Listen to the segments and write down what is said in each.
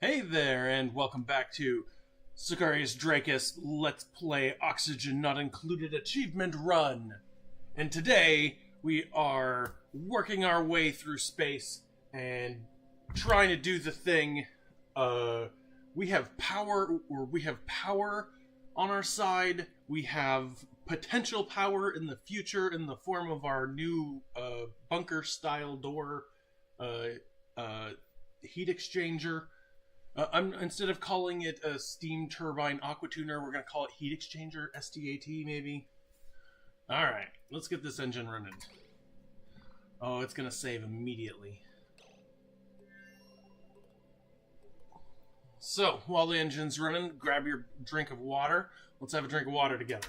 Hey there, and welcome back to Sicarius Dracus Let's Play Oxygen Not Included Achievement Run. And today we are working our way through space and trying to do the thing. We have power on our side. We have potential power in the future in the form of our new bunker style door heat exchanger. Instead of calling it a steam turbine aqua tuner, we're going to call it heat exchanger, STAT maybe. Alright, let's get this engine running. Oh, it's going to save immediately. So, while the engine's running, grab your drink of water. Let's have a drink of water together.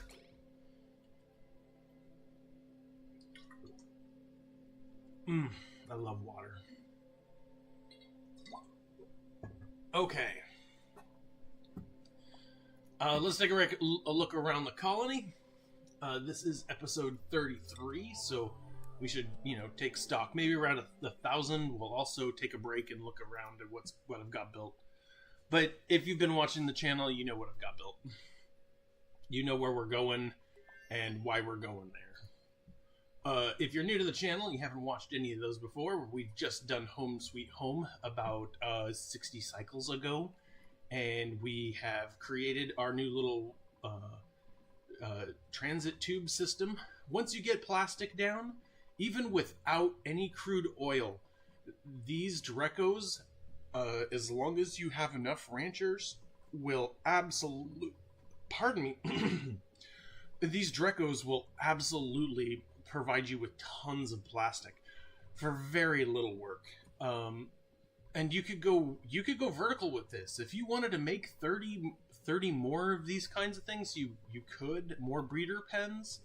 I love water. Okay. Let's take a look around the colony. This is episode 33, so we should, take stock. Maybe around 1,000. We'll also take a break and look around at what I've got built. But if you've been watching the channel, you know what I've got built. You know where we're going and why we're going there. If you're new to the channel, you haven't watched any of those before, we've just done Home Sweet Home about 60 cycles ago, and we have created our new little transit tube system. Once you get plastic down, even without any crude oil, these Drecos, as long as you have enough ranchers, will these Drecos will absolutely provide you with tons of plastic for very little work. And you could go vertical with this. If you wanted to make 30 more of these kinds of things, you could. More breeder pens,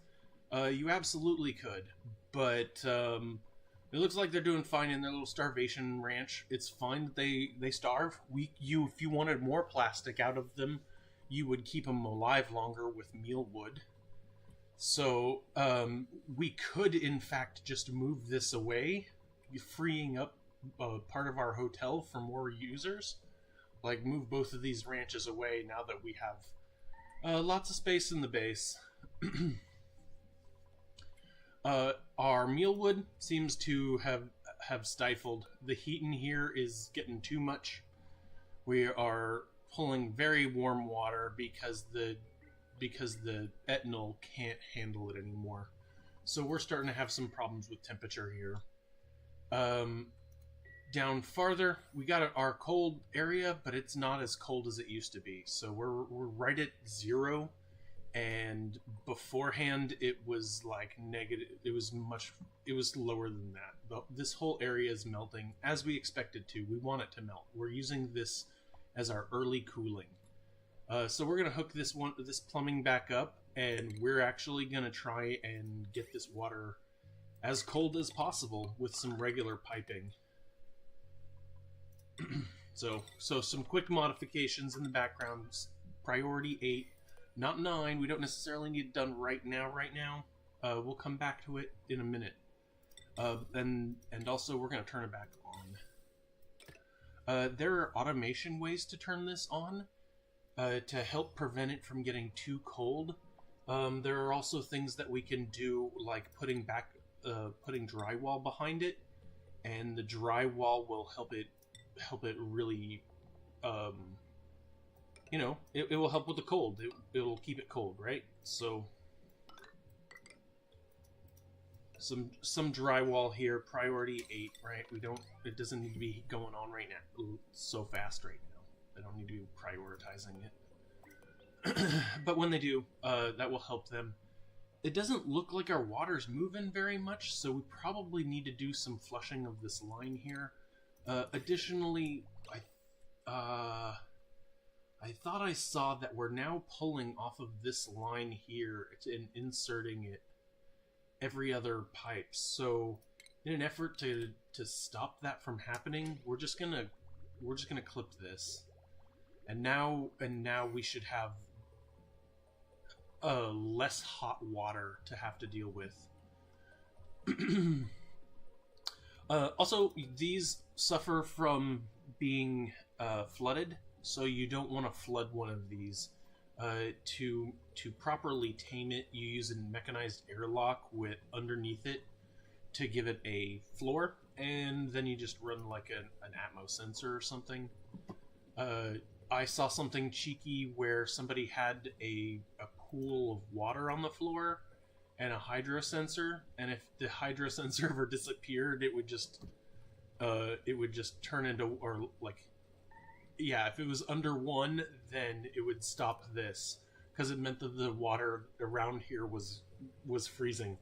you absolutely could. But it looks like they're doing fine in their little starvation ranch. It's fine that they starve. If you wanted more plastic out of them, you would keep them alive longer with mealwood. So, we could, in fact, just move this away, freeing up part of our hotel for more users. Like, move both of these ranches away now that we have lots of space in the base. Our mealwood seems to have stifled. The heat in here is getting too much. We are pulling very warm water because the ethanol can't handle it anymore. So we're starting to have some problems with temperature here. Down farther, we got our cold area, but it's not as cold as it used to be. So we're right at 0, and beforehand it was like negative. It was lower than that. This whole area is melting as we expected to. We want it to melt. We're using this as our early cooling. So we're going to hook this plumbing back up, and we're actually going to try and get this water as cold as possible with some regular piping. So some quick modifications in the background. Priority 8, not 9. We don't necessarily need it done right now. We'll come back to it in a minute. And also we're going to turn it back on. There are automation ways to turn this on. To help prevent it from getting too cold. There are also things that we can do, like putting drywall behind it, and the drywall will help it really, it will help with the cold. It will keep it cold, right? So some drywall here, priority 8, right? It doesn't need to be going on right now, so fast right now. They don't need to be prioritizing it. But when they do, that will help them. It doesn't look like our water's moving very much, so we probably need to do some flushing of this line here. Additionally, I thought I saw that we're now pulling off of this line here and inserting it every other pipe. So in an effort to stop that from happening, we're just gonna clip this. And now we should have less hot water to have to deal with. Also, these suffer from being flooded, so you don't want to flood one of these. To properly tame it, you use a mechanized airlock with underneath it to give it a floor, and then you just run like an Atmos sensor or something. I saw something cheeky where somebody had a pool of water on the floor and a hydro sensor, and if the hydro sensor ever disappeared, it would just turn into, or like, yeah, if it was under one, then it would stop this, because it meant that the water around here was freezing.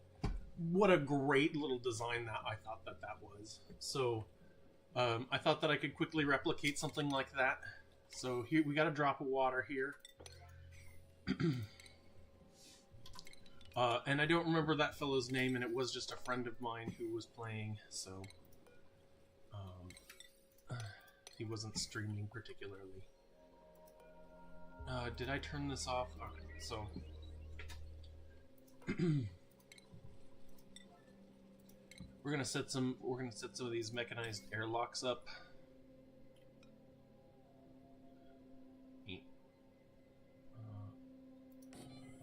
What a great little design that I thought that was. So I thought that I could quickly replicate something like that. So here we got a drop of water here. And I don't remember that fellow's name, and it was just a friend of mine who was playing, so he wasn't streaming particularly. Did I turn this off? Okay, so we're gonna set some of these mechanized airlocks up.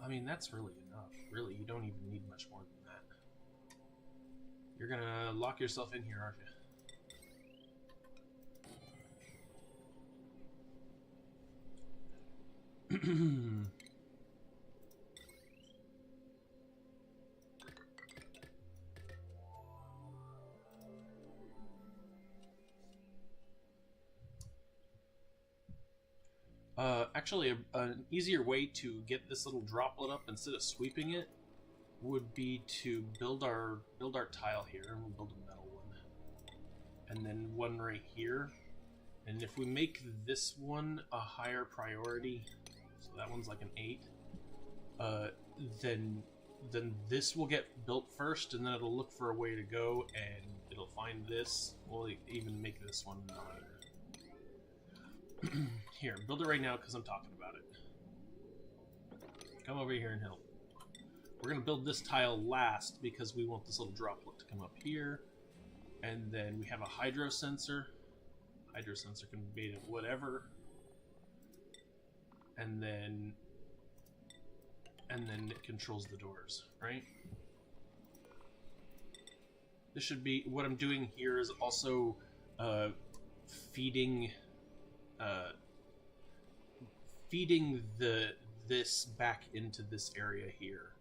I mean, that's really enough. Really, you don't even need much more than that. You're gonna lock yourself in here, aren't you? Actually, an easier way to get this little droplet up instead of sweeping it would be to build our tile here, and we'll build a metal one, and then one right here. And if we make this one a higher priority, so that one's like an 8, then this will get built first, and then it'll look for a way to go, and it'll find this. We'll even make this one 9. Here, build it right now because I'm talking about it. Come over here and help. We're going to build this tile last because we want this little droplet to come up here. And then we have a hydro sensor. Hydro sensor can bait it whatever. And then it controls the doors, right? This should be, what I'm doing here is also feeding this back into this area here.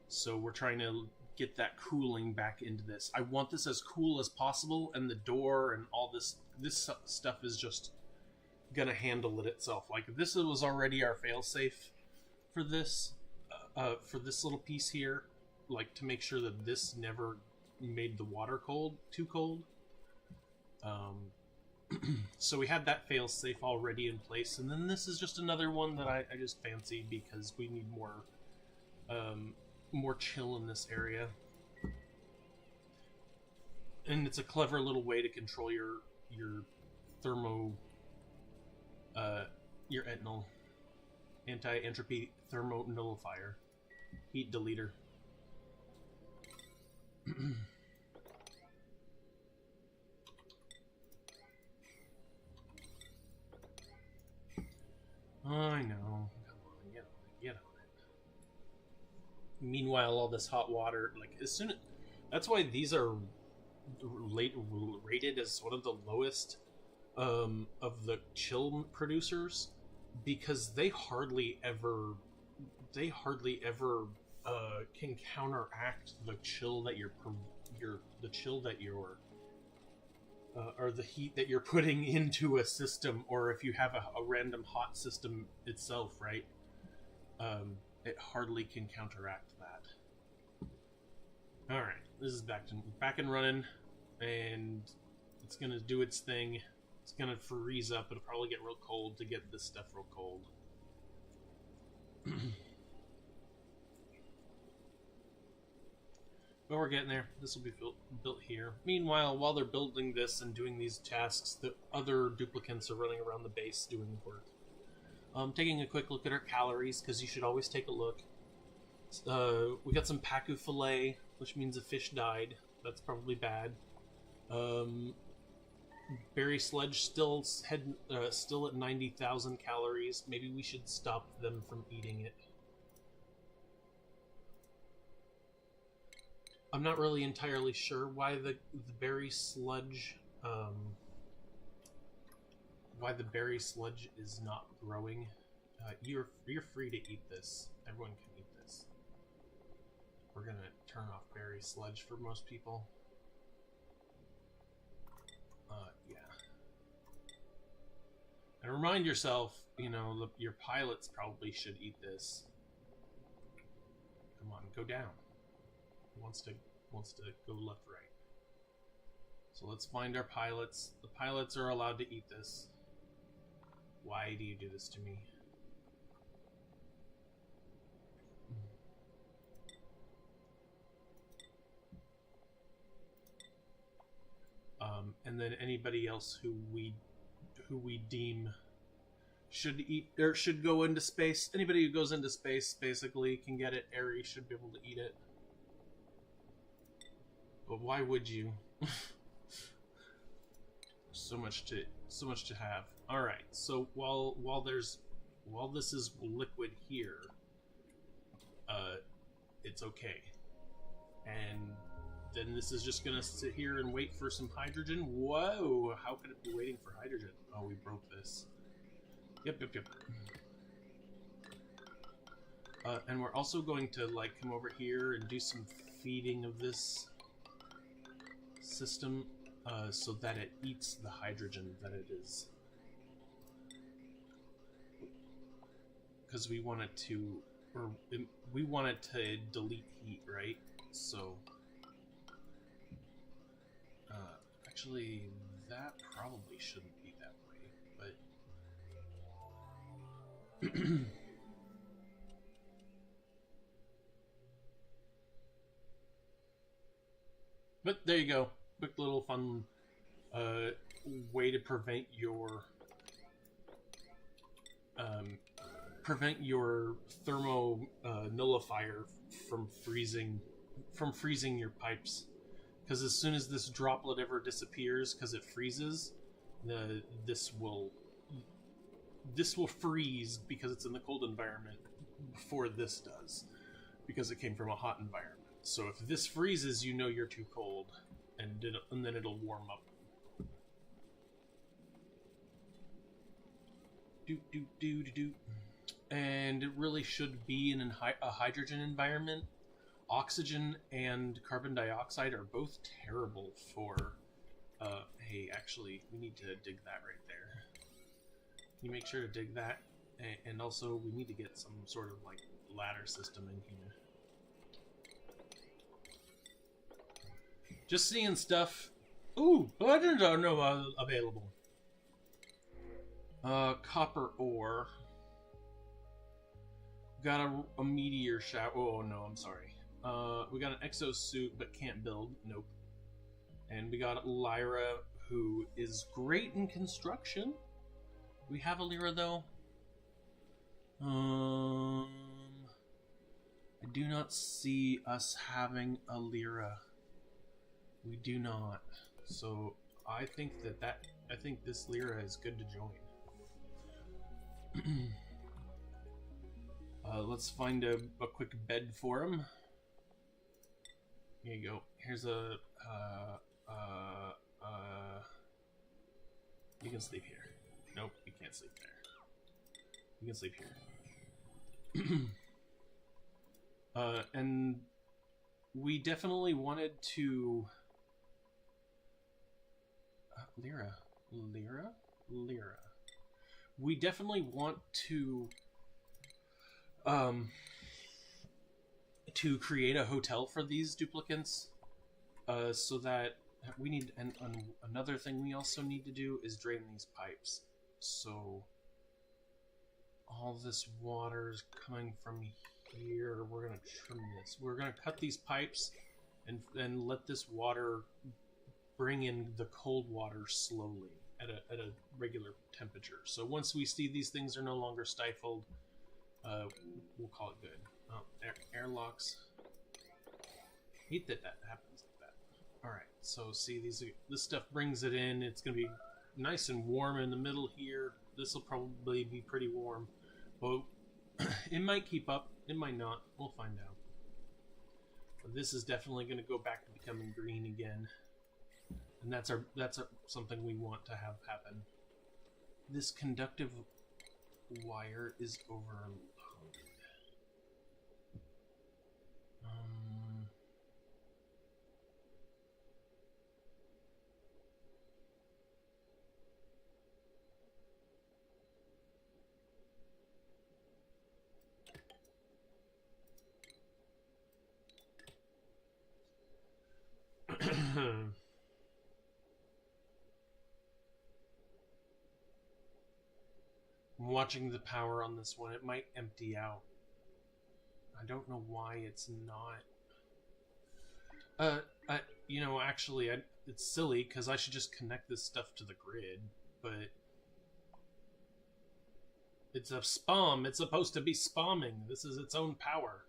So we're trying to get that cooling back into this. I want this as cool as possible, and the door and all this stuff is just gonna handle it itself. Like, this was already our failsafe for this little piece here, like to make sure that this never made the water too cold. So we had that failsafe already in place, and then this is just another one that I just fancy because we need more chill in this area. And it's a clever little way to control your thermo your etnol anti-entropy thermo nullifier heat deleter. I know. Come on, get on it. Meanwhile, all this hot water, like, that's why these are rated as one of the lowest of the chill producers, because they hardly ever can counteract the chill that or the heat that you're putting into a system, or if you have a random hot system itself, right? It hardly can counteract that. All right, this is back and running, and it's gonna do its thing. It's gonna freeze up. It'll probably get real cold to get this stuff real cold. But we're getting there. This will be built here. Meanwhile, while they're building this and doing these tasks, the other duplicants are running around the base doing work. Taking a quick look at our calories, because you should always take a look. We got some pacu fillet, which means a fish died. That's probably bad. Berry Sledge still at 90,000 calories. Maybe we should stop them from eating it. I'm not really entirely sure why the Berry Sludge is not growing. You're free to eat this. Everyone can eat this. We're gonna turn off Berry Sludge for most people. Yeah. And remind yourself, you know, your pilots probably should eat this. Come on, go down. He wants to go left, right. So let's find our pilots. The pilots are allowed to eat this. Why do you do this to me? And then anybody else who we deem should eat or should go into space. Anybody who goes into space basically can get it. Ares should be able to eat it. But why would you? so much to have. All right. So while this is liquid here, it's okay. And then this is just gonna sit here and wait for some hydrogen. Whoa! How could it be waiting for hydrogen? Oh, we broke this. Yep. And we're also going to like come over here and do some feeding of this system so that it eats the hydrogen that it is. Because we want it to, delete heat, right? So, actually, that probably shouldn't be that way, but. But there you go. Quick little fun way to prevent your thermo nullifier from freezing your pipes. Because as soon as this droplet ever disappears, because it freezes, this will freeze because it's in the cold environment before this does, because it came from a hot environment. So if this freezes, you know you're too cold, and then it'll warm up. And it really should be in a hydrogen environment. Oxygen and carbon dioxide are both terrible for... hey, actually, we need to dig that right there. Can you make sure to dig that? And also, we need to get some sort of, like, ladder system in here. Just seeing stuff. Ooh, legends are no available. Copper ore. Got a meteor shower. Oh no, I'm sorry. We got an exosuit but can't build. Nope. And we got Lyra, who is great in construction. We have a Lyra though. I do not see us having a Lyra. We do not. So I think I think this Lyra is good to join. Let's find a quick bed for him. Here you go. Here's a you can sleep here. Nope, you can't sleep there. You can sleep here. And we definitely wanted to Lyra. We definitely want to create a hotel for these duplicants, so that we need, and another thing we also need to do is drain these pipes. So all this water is coming from here. We're gonna trim this. We're gonna cut these pipes and let this water bring in the cold water slowly at a regular temperature. So once we see these things are no longer stifled, we'll call it good. Oh, airlocks. Hate that happens like that. All right, So see, this stuff brings it in. It's gonna be nice and warm in the middle here. This will probably be pretty warm, but it might keep up. It might not. We'll find out. But this is definitely going to go back to becoming green again, and that's something we want to have happen. This conductive wire is overloaded. I'm watching the power on this one. It might empty out. I don't know why it's not. You know, actually, it's silly because I should just connect this stuff to the grid, but it's a spam. It's supposed to be spamming. This is its own power.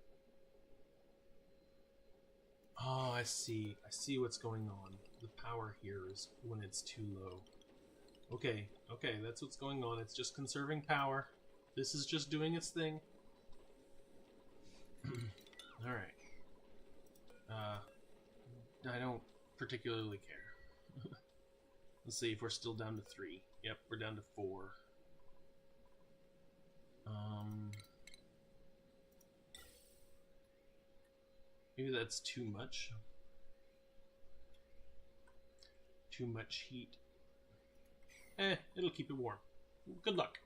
Oh, I see. I see what's going on. The power here is when it's too low. Okay, okay, that's what's going on. It's just conserving power. This is just doing its thing. Alright. I don't particularly care. Let's see if we're still down to 3. Yep, we're down to 4. Maybe that's too much. Too much heat. It'll keep it warm. Good luck.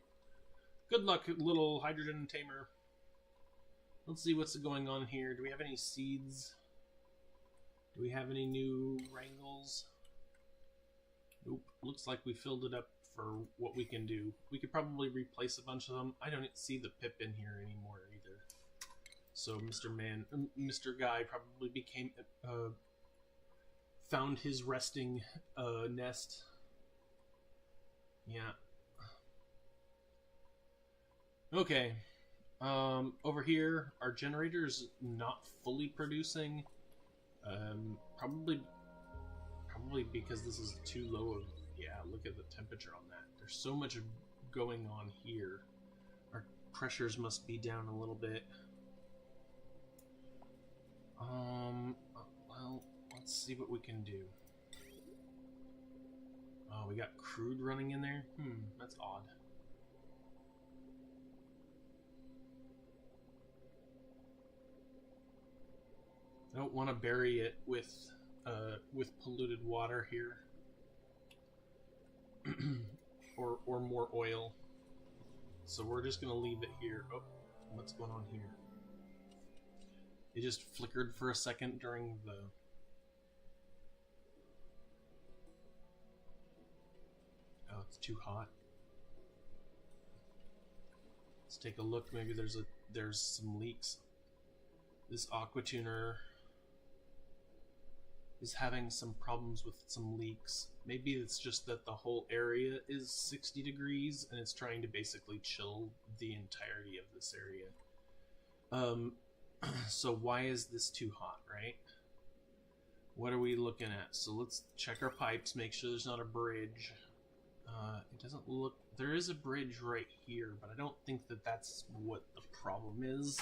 Good luck, little hydrogen tamer. Let's see what's going on here. Do we have any seeds? Do we have any new wrangles? Nope. Looks like we filled it up for what we can do. We could probably replace a bunch of them. I don't see the pip in here anymore either. So Mr. Guy probably became found his resting nest. Yeah. Okay. Over here, our generator's not fully producing. Probably because this is too low of... Yeah, look at the temperature on that. There's so much going on here. Our pressures must be down a little bit. Well, let's see what we can do. Oh, we got crude running in there? That's odd. I don't want to bury it with polluted water here. or more oil. So we're just going to leave it here. Oh, what's going on here? It just flickered for a second during the... Oh, it's too hot. Let's take a look. Maybe there's some leaks. This aqua tuner is having some problems with some leaks. Maybe it's just that the whole area is 60 degrees and it's trying to basically chill the entirety of this area. So why is this too hot, right? What are we looking at? So let's check our pipes, make sure there's not a bridge. It doesn't look... There is a bridge right here, but I don't think that that's what the problem is.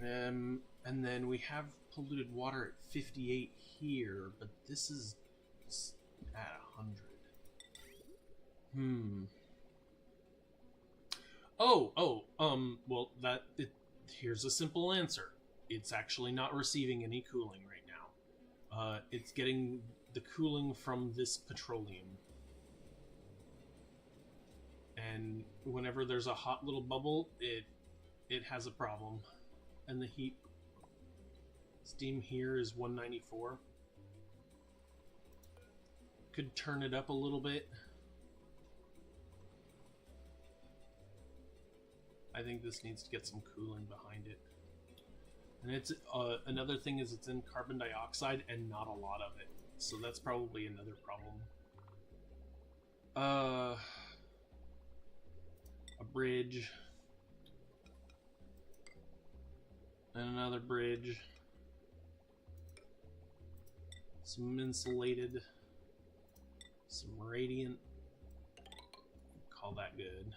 And then we have polluted water at 58 here, but this is at 100. Well, here's a simple answer. It's actually not receiving any cooling right now. It's getting the cooling from this petroleum. And whenever there's a hot little bubble, it has a problem. And the heat steam here is 194. Could turn it up a little bit. I think this needs to get some cooling behind it. And it's another thing is it's in carbon dioxide and not a lot of it. So that's probably another problem. A bridge. And another bridge. Some insulated. Some radiant. Call that good.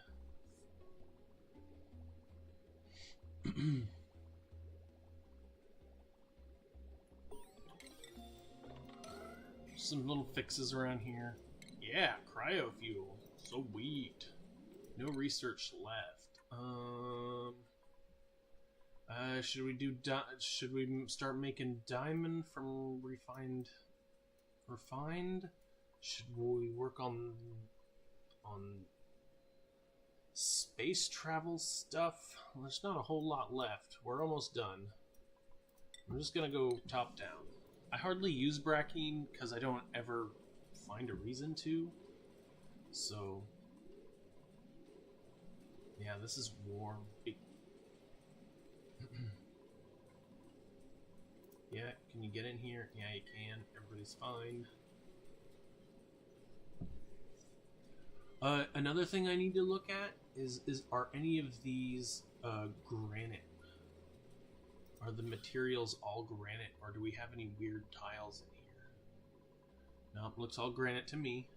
Some little fixes around here. Yeah, cryofuel. Sweet. No research left. Should we do? Should we start making diamond from refined? Should we work on space travel stuff? Well, there's not a whole lot left. We're almost done. I'm just gonna go top down. I hardly use Brackine because I don't ever find a reason to. So yeah, this is warm. Yeah, can you get in here? Yeah, you can. Everybody's fine. Another thing I need to look at is are any of these granite? Are the materials all granite, or do we have any weird tiles in here? Nope, looks all granite to me.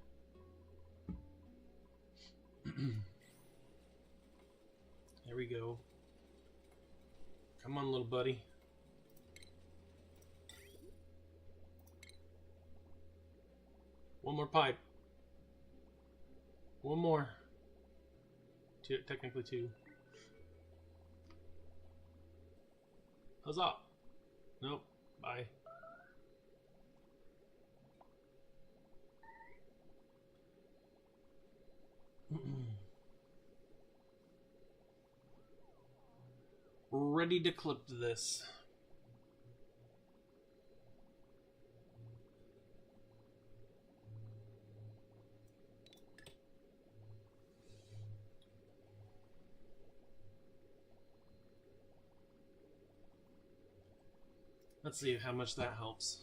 There we go. Come on, little buddy. One more pipe. One more. Two, technically two. Huzzah! Nope. Bye. Ready to clip this. Let's see how much that helps.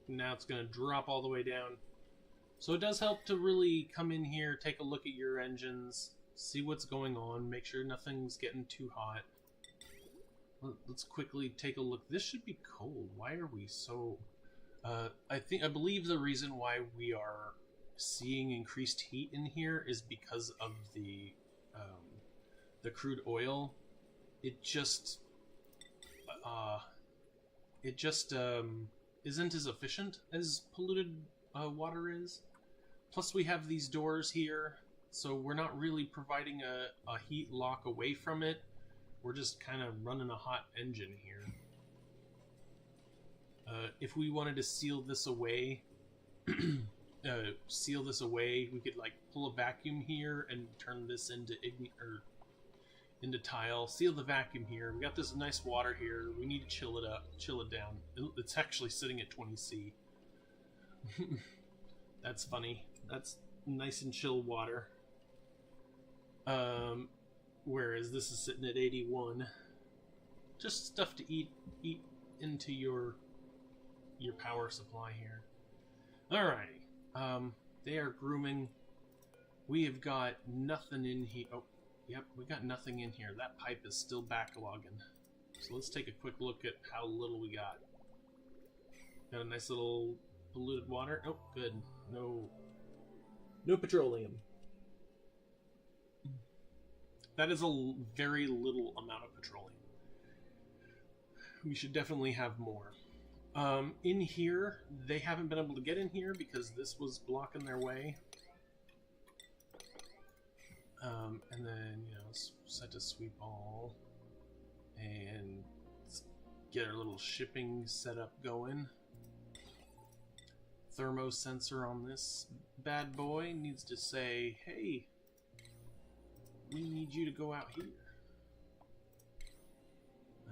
Now it's going to drop all the way down. So it does help to really come in here, take a look at your engines, see what's going on, make sure nothing's getting too hot. Let's quickly take a look. This should be cold. Why are we so... I believe the reason why we are seeing increased heat in here is because of the crude oil. It just isn't as efficient as polluted water is. Plus we have these doors here, so we're not really providing a heat lock away from it. We're just kind of running a hot engine here. If we wanted to seal this away, we could like pull a vacuum here and turn this into tile. Seal the vacuum here. We got this nice water here. We need to chill it down. It's actually sitting at 20°C. That's funny. That's nice and chill water. Whereas this is sitting at 81. Just stuff to eat into your power supply here. Alrighty. They are grooming. We have got nothing in here. Oh, yep, we got nothing in here. That pipe is still backlogging. So let's take a quick look at how little we got. Got a nice little polluted water. Oh, good. No petroleum. That is a very little amount of petroleum. We should definitely have more. In here, they haven't been able to get in here because this was blocking their way. And then, set to sweep all. And let's get our little shipping setup going. Thermo sensor on this bad boy needs to say, hey, we need you to go out here.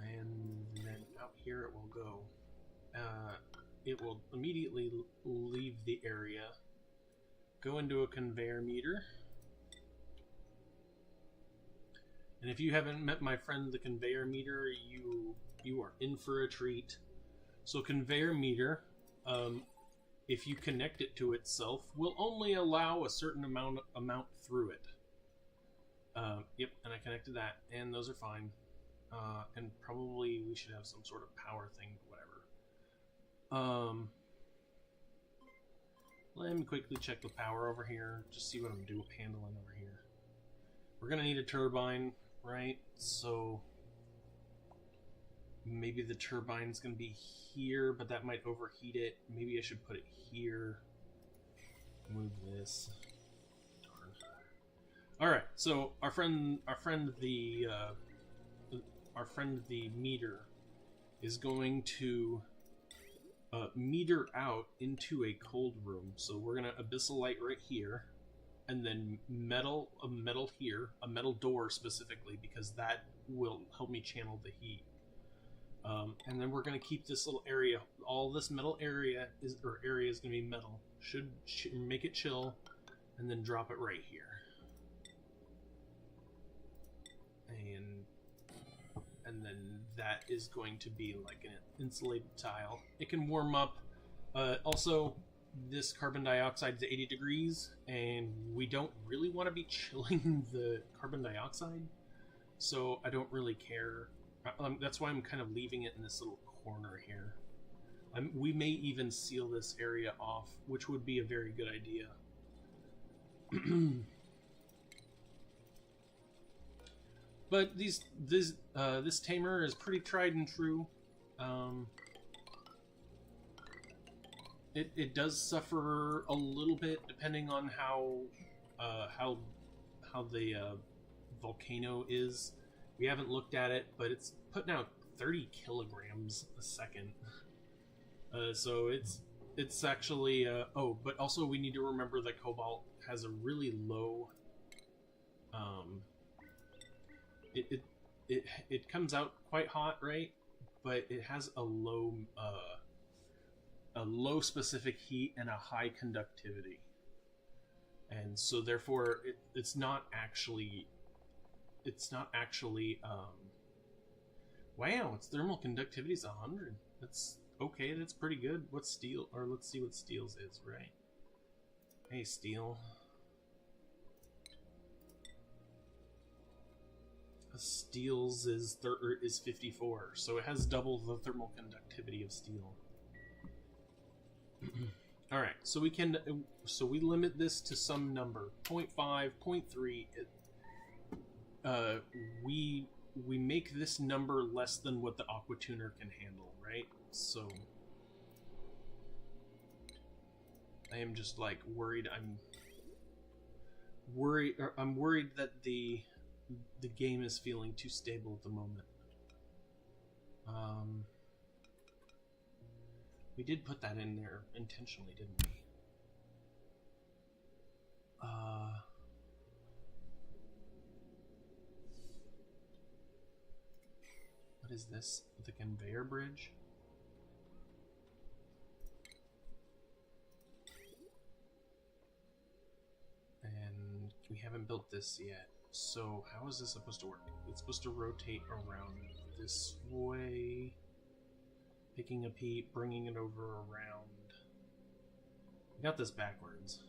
And then out here it will go. It will immediately leave the area, go into a conveyor meter. And if you haven't met my friend the conveyor meter, you are in for a treat. So conveyor meter, if you connect it to itself, will only allow a certain amount through it. Yep, and I connected that, and those are fine. And probably we should have some sort of power thing, whatever. Let me quickly check the power over here, just see what I'm handling over here. We're gonna need a turbine, right? So maybe the turbine's gonna be here, but that might overheat it. Maybe I should put it here. Move this. Darn. All right. So our friend the meter is going to meter out into a cold room. So we're gonna abyssal light right here, and then a metal here, a metal door specifically, because that will help me channel the heat. And then we're gonna keep this little area. All this metal area is gonna be metal. Should make it chill, and then drop it right here. And then that is going to be like an insulated tile. It can warm up. Also, this carbon dioxide is 80 degrees, and we don't really want to be chilling the carbon dioxide, so I don't really care. That's why I'm kind of leaving it in this little corner here. We may even seal this area off, which would be a very good idea. But this tamer is pretty tried and true. It does suffer a little bit depending on how the volcano is. We haven't looked at it, but it's putting out 30 kilograms a second. So it's actually oh, but also we need to remember that cobalt has a really low it comes out quite hot, right? But it has a low specific heat and a high conductivity, and so therefore it's not actually wow, its thermal conductivity is 100. That's okay, that's pretty good. What's steel? Or let's see what steel's is, right? Hey, steel. Steel's is 54, so it has double the thermal conductivity of steel. All right, so we limit this to some number, 0.5, 0.3. We make this number less than what the Aqua Tuner can handle, right? So I am just like worried. I'm worried that the game is feeling too stable at the moment. We did put that in there intentionally, didn't we? What is this? The conveyor bridge? And we haven't built this yet. So how is this supposed to work? It's supposed to rotate around this way, picking up heat, bringing it over around. I got this backwards.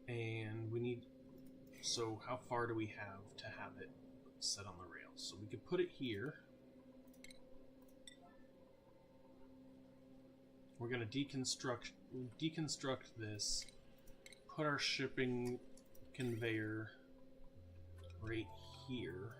And we need, so how far do we have to have it set on the rails? So we could put it here. We're going to deconstruct this, put our shipping conveyor right here.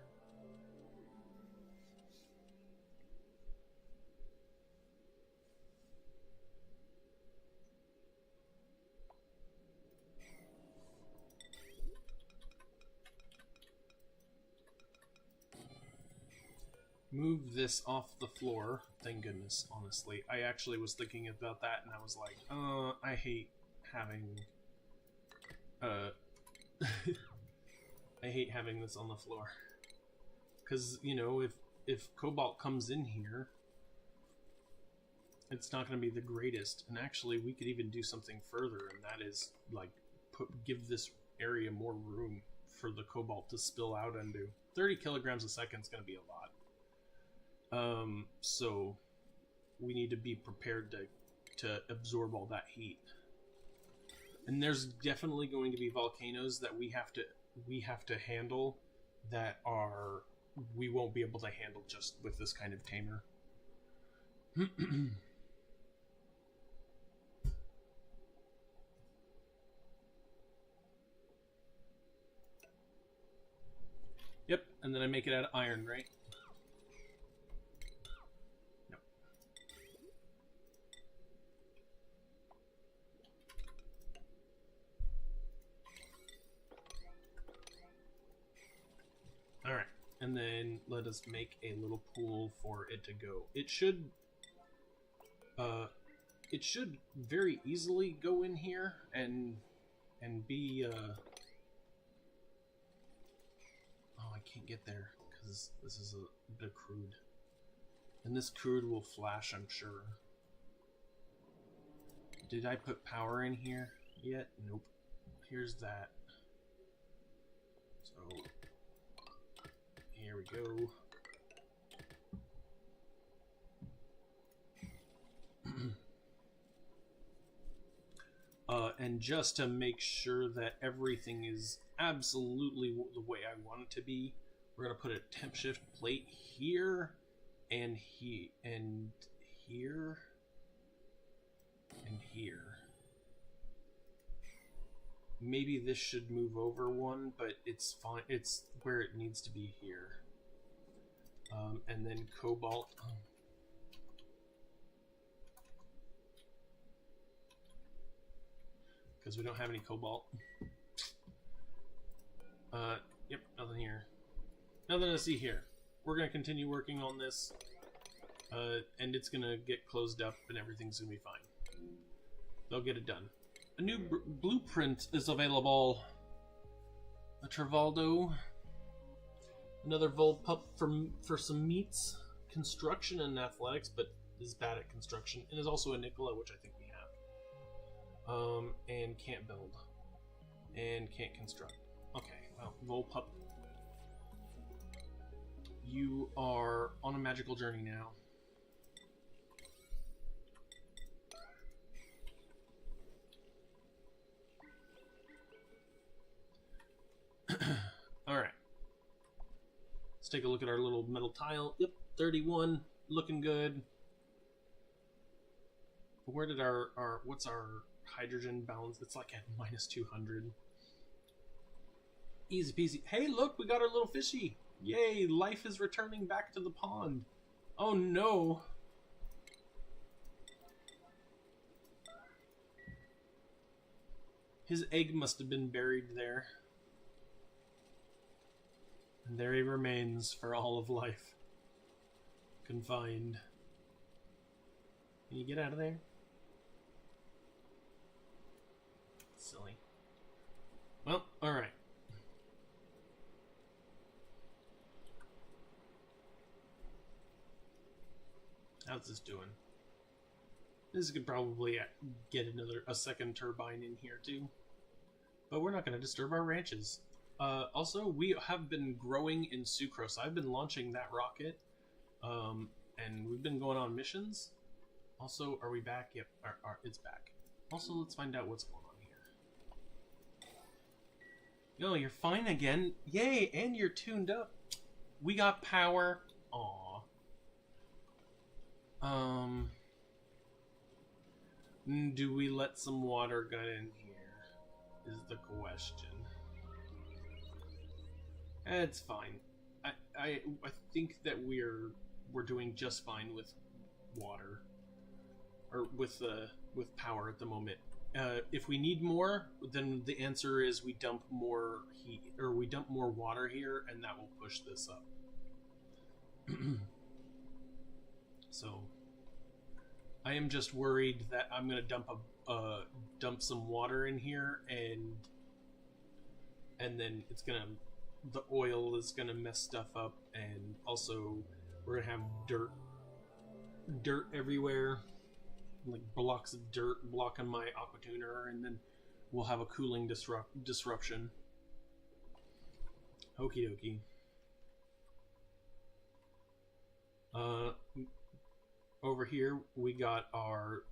Move this off the floor. Thank goodness, honestly. I actually was thinking about that and I was like, I hate having I hate having this on the floor. Cause, you know, if cobalt comes in here, it's not gonna be the greatest. And actually we could even do something further, and that is like give this area more room for the cobalt to spill out into. 30 kilograms a second is gonna be a lot. So we need to be prepared to absorb all that heat. And there's definitely going to be volcanoes that we have to handle that are we won't be able to handle just with this kind of tamer. Yep, and then I make it out of iron, right? Yep. Alright, and then let us make a little pool for it to go. It should very easily go in here and be oh, I can't get there because this is a bit crude. And this crude will flash, I'm sure. Did I put power in here yet? Nope. Here's that. So here we go. And just to make sure that everything is absolutely the way I want it to be, we're gonna put a temp shift plate here, and here, and here, and here. Maybe this should move over one, but it's fine. It's where it needs to be here. And then cobalt. Because we don't have any cobalt. Yep, nothing here. Nothing to see here. We're going to continue working on this, and it's going to get closed up, and everything's going to be fine. They'll get it done. A new blueprint is available. A Travaldo. Another Volpup for some meats. Construction and athletics, but is bad at construction. And is also a Nicola, which I think we have. And can't build. And can't construct. Okay, well, Volpup. You are on a magical journey now. Alright. Let's take a look at our little metal tile. Yep, 31. Looking good. Where did our what's our hydrogen balance? It's like at minus 200. Easy peasy. Hey, look, we got our little fishy. Yay, life is returning back to the pond. Oh no. His egg must have been buried there. And there he remains for all of life. Confined. Can you get out of there? Silly. Well, alright. How's this doing? This could probably get a second turbine in here too. But we're not going to disturb our ranches. Also, we have been growing in sucrose. I've been launching that rocket, and we've been going on missions. Also, are we back? Yep, it's back. Also, let's find out what's going on here. Yo, you're fine again. Yay, and you're tuned up. We got power. Aw. Do we let some water get in here? Is the question. It's fine. I think that we're doing just fine with water, or with power at the moment. If we need more, then the answer is we dump more heat, or we dump more water here, and that will push this up. So I am just worried that I'm gonna dump some water in here, and then it's gonna, the oil is gonna mess stuff up, and also we're gonna have dirt everywhere, like blocks of dirt blocking my aqua tuner, and then we'll have a cooling disruption. Okie dokie. Over here we got our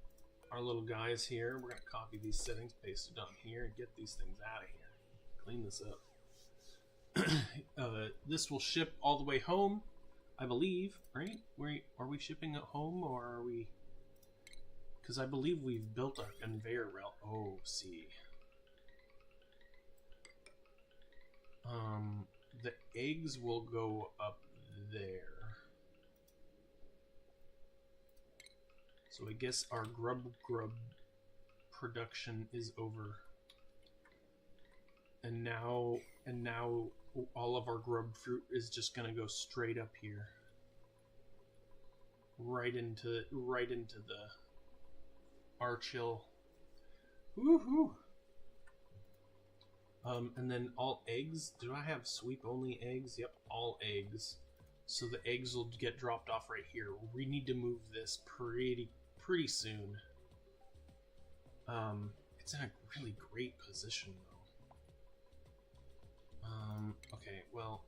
little guys here. We're gonna copy these settings, paste it on here, and get these things out of here. Clean this up. This will ship all the way home, I believe, right? Are we shipping it home, or are we... Because I believe we've built a conveyor belt. Oh, see. The eggs will go up there. So I guess our grub production is over. And now all of our grub fruit is just gonna go straight up here. Right into the Archill. Woohoo! And then all eggs. Do I have sweep only eggs? Yep, all eggs. So the eggs will get dropped off right here. We need to move this pretty soon. It's in a really great position though. Okay, well,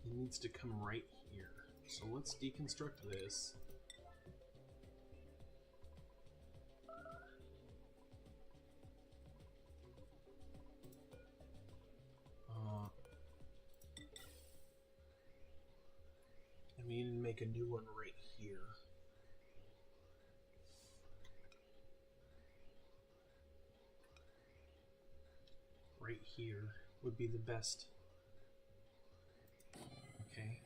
it needs to come right here. So let's deconstruct this. And we need to make a new one right here. Right here would be the best. Okay.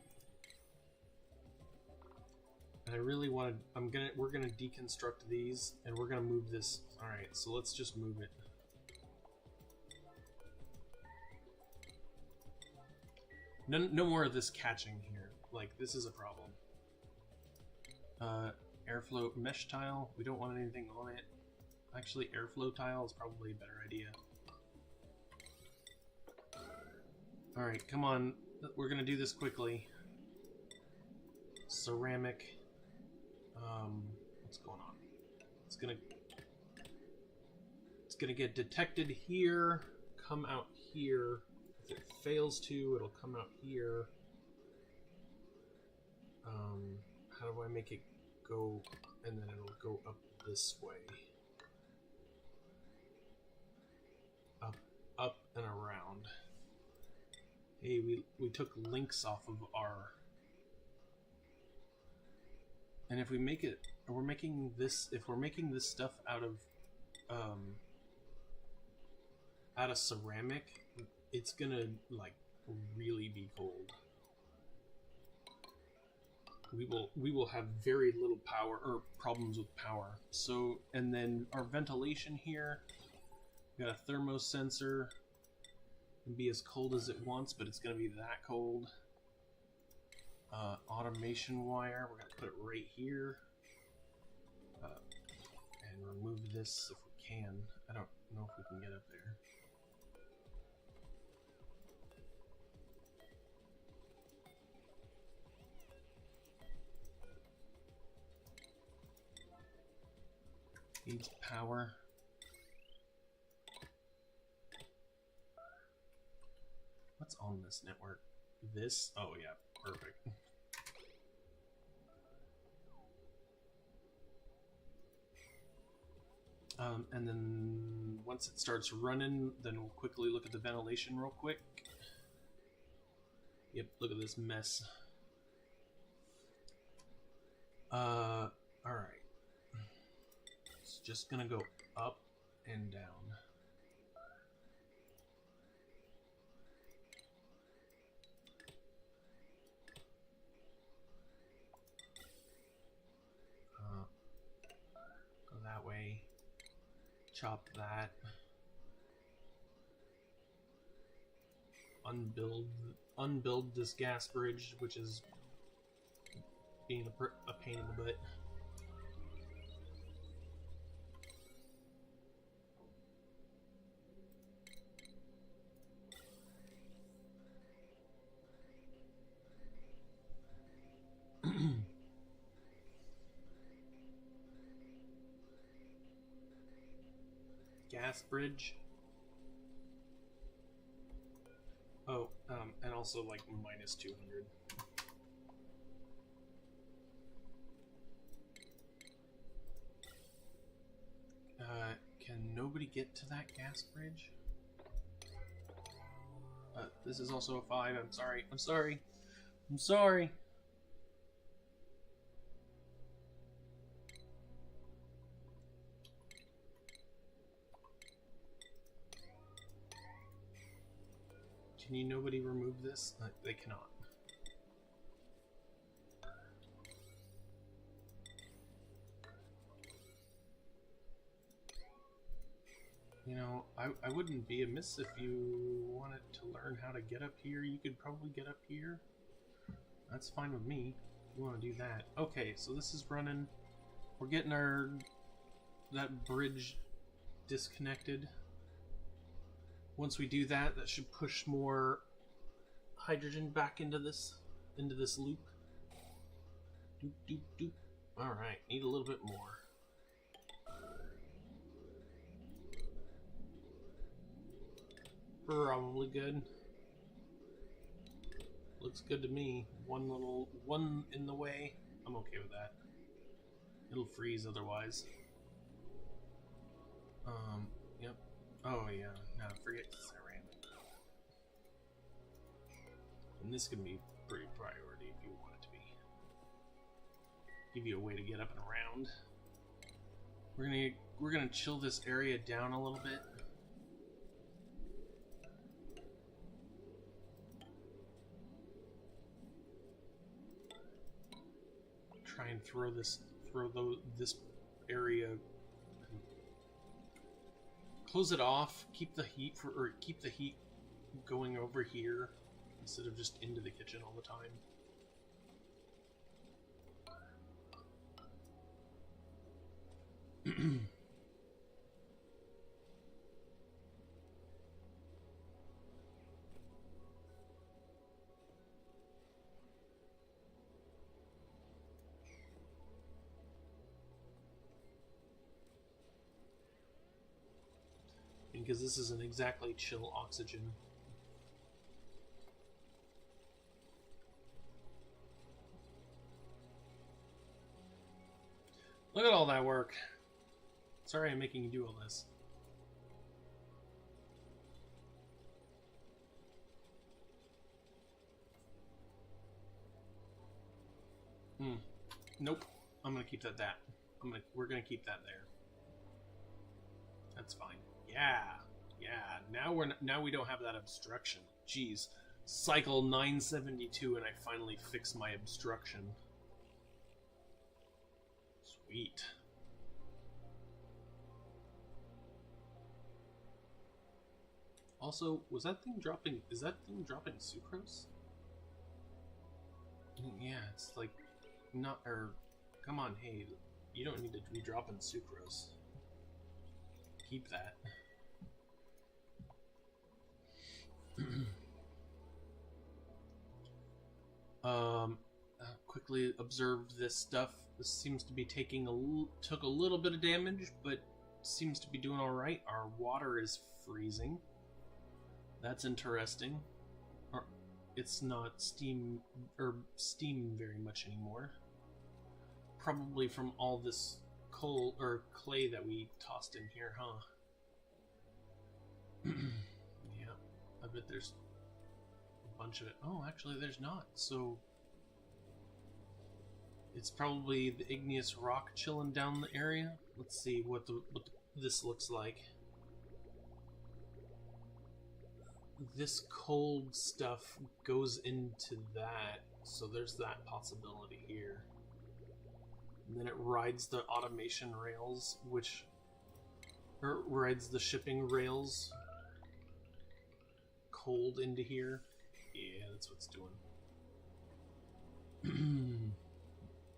And I really want to, we're gonna deconstruct these, and we're gonna move this. Alright, so let's just move it. No more of this catching here. Like, this is a problem. Airflow mesh tile. We don't want anything on it. Actually, airflow tile is probably a better idea. Alright, come on. We're gonna do this quickly. Ceramic. What's going on? It's gonna get detected here, come out here. If it fails to, it'll come out here. How do I make it go, and then it'll go up this way? Up and around. Hey, we took links off of our... And if we make it, if we're making this stuff out of ceramic, it's gonna like really be cold. We will have very little power, or problems with power. So, and then our ventilation here, we got a thermosensor. It can be as cold as it wants, but it's gonna be that cold. Automation wire, we're gonna put it right here, and remove this if we can. I don't know if we can get up there. Needs power. What's on this network? This? Oh yeah, perfect. And then once it starts running, then we'll quickly look at the ventilation real quick. Yep, look at this mess. Alright. It's just gonna go up and down. Go that way. Chop that. Unbuild this gas bridge, which is being a pain in the butt. Gas bridge. Oh, and also like -200. Can nobody get to that gas bridge? This is also a 5. I'm sorry. I'm sorry. I'm sorry. Can you nobody remove this? They cannot. You know, I wouldn't be amiss if you wanted to learn how to get up here. You could probably get up here. That's fine with me. You want to do that. Okay, so this is running. We're getting that bridge disconnected. Once we do that, that should push more hydrogen back into this loop. Doop doop doop. All right, need a little bit more. Probably good. Looks good to me. One in the way. I'm okay with that. It'll freeze otherwise. Yep. Oh yeah. No, forget ceramic. And this can be pretty priority if you want it to be. Give you a way to get up and around. We're gonna chill this area down a little bit. Try and throw this area, close it off, keep the heat going over here instead of just into the kitchen all the time. Because this isn't exactly chill oxygen. Look at all that work. Sorry I'm making you do all this. Nope. I'm gonna keep that. We're gonna keep that there. That's fine. Yeah. Now we don't have that obstruction. Jeez. Cycle 972 and I finally fixed my obstruction. Sweet. Also, is that thing dropping sucrose? Yeah, it's like not come on, hey, you don't need to be dropping sucrose. Keep that. Quickly observed this stuff. This seems to be took a little bit of damage, but seems to be doing all right. Our water is freezing. That's interesting. It's not steam very much anymore. Probably from all this coal or clay that we tossed in here, huh? Yeah, I bet there's a bunch of it. Oh, actually there's not. So it's probably the igneous rock chilling down the area. Let's see what this looks like. This cold stuff goes into that, so there's that possibility here. And then it rides the automation rails, or rides the shipping rails cold into here. Yeah, that's what it's doing.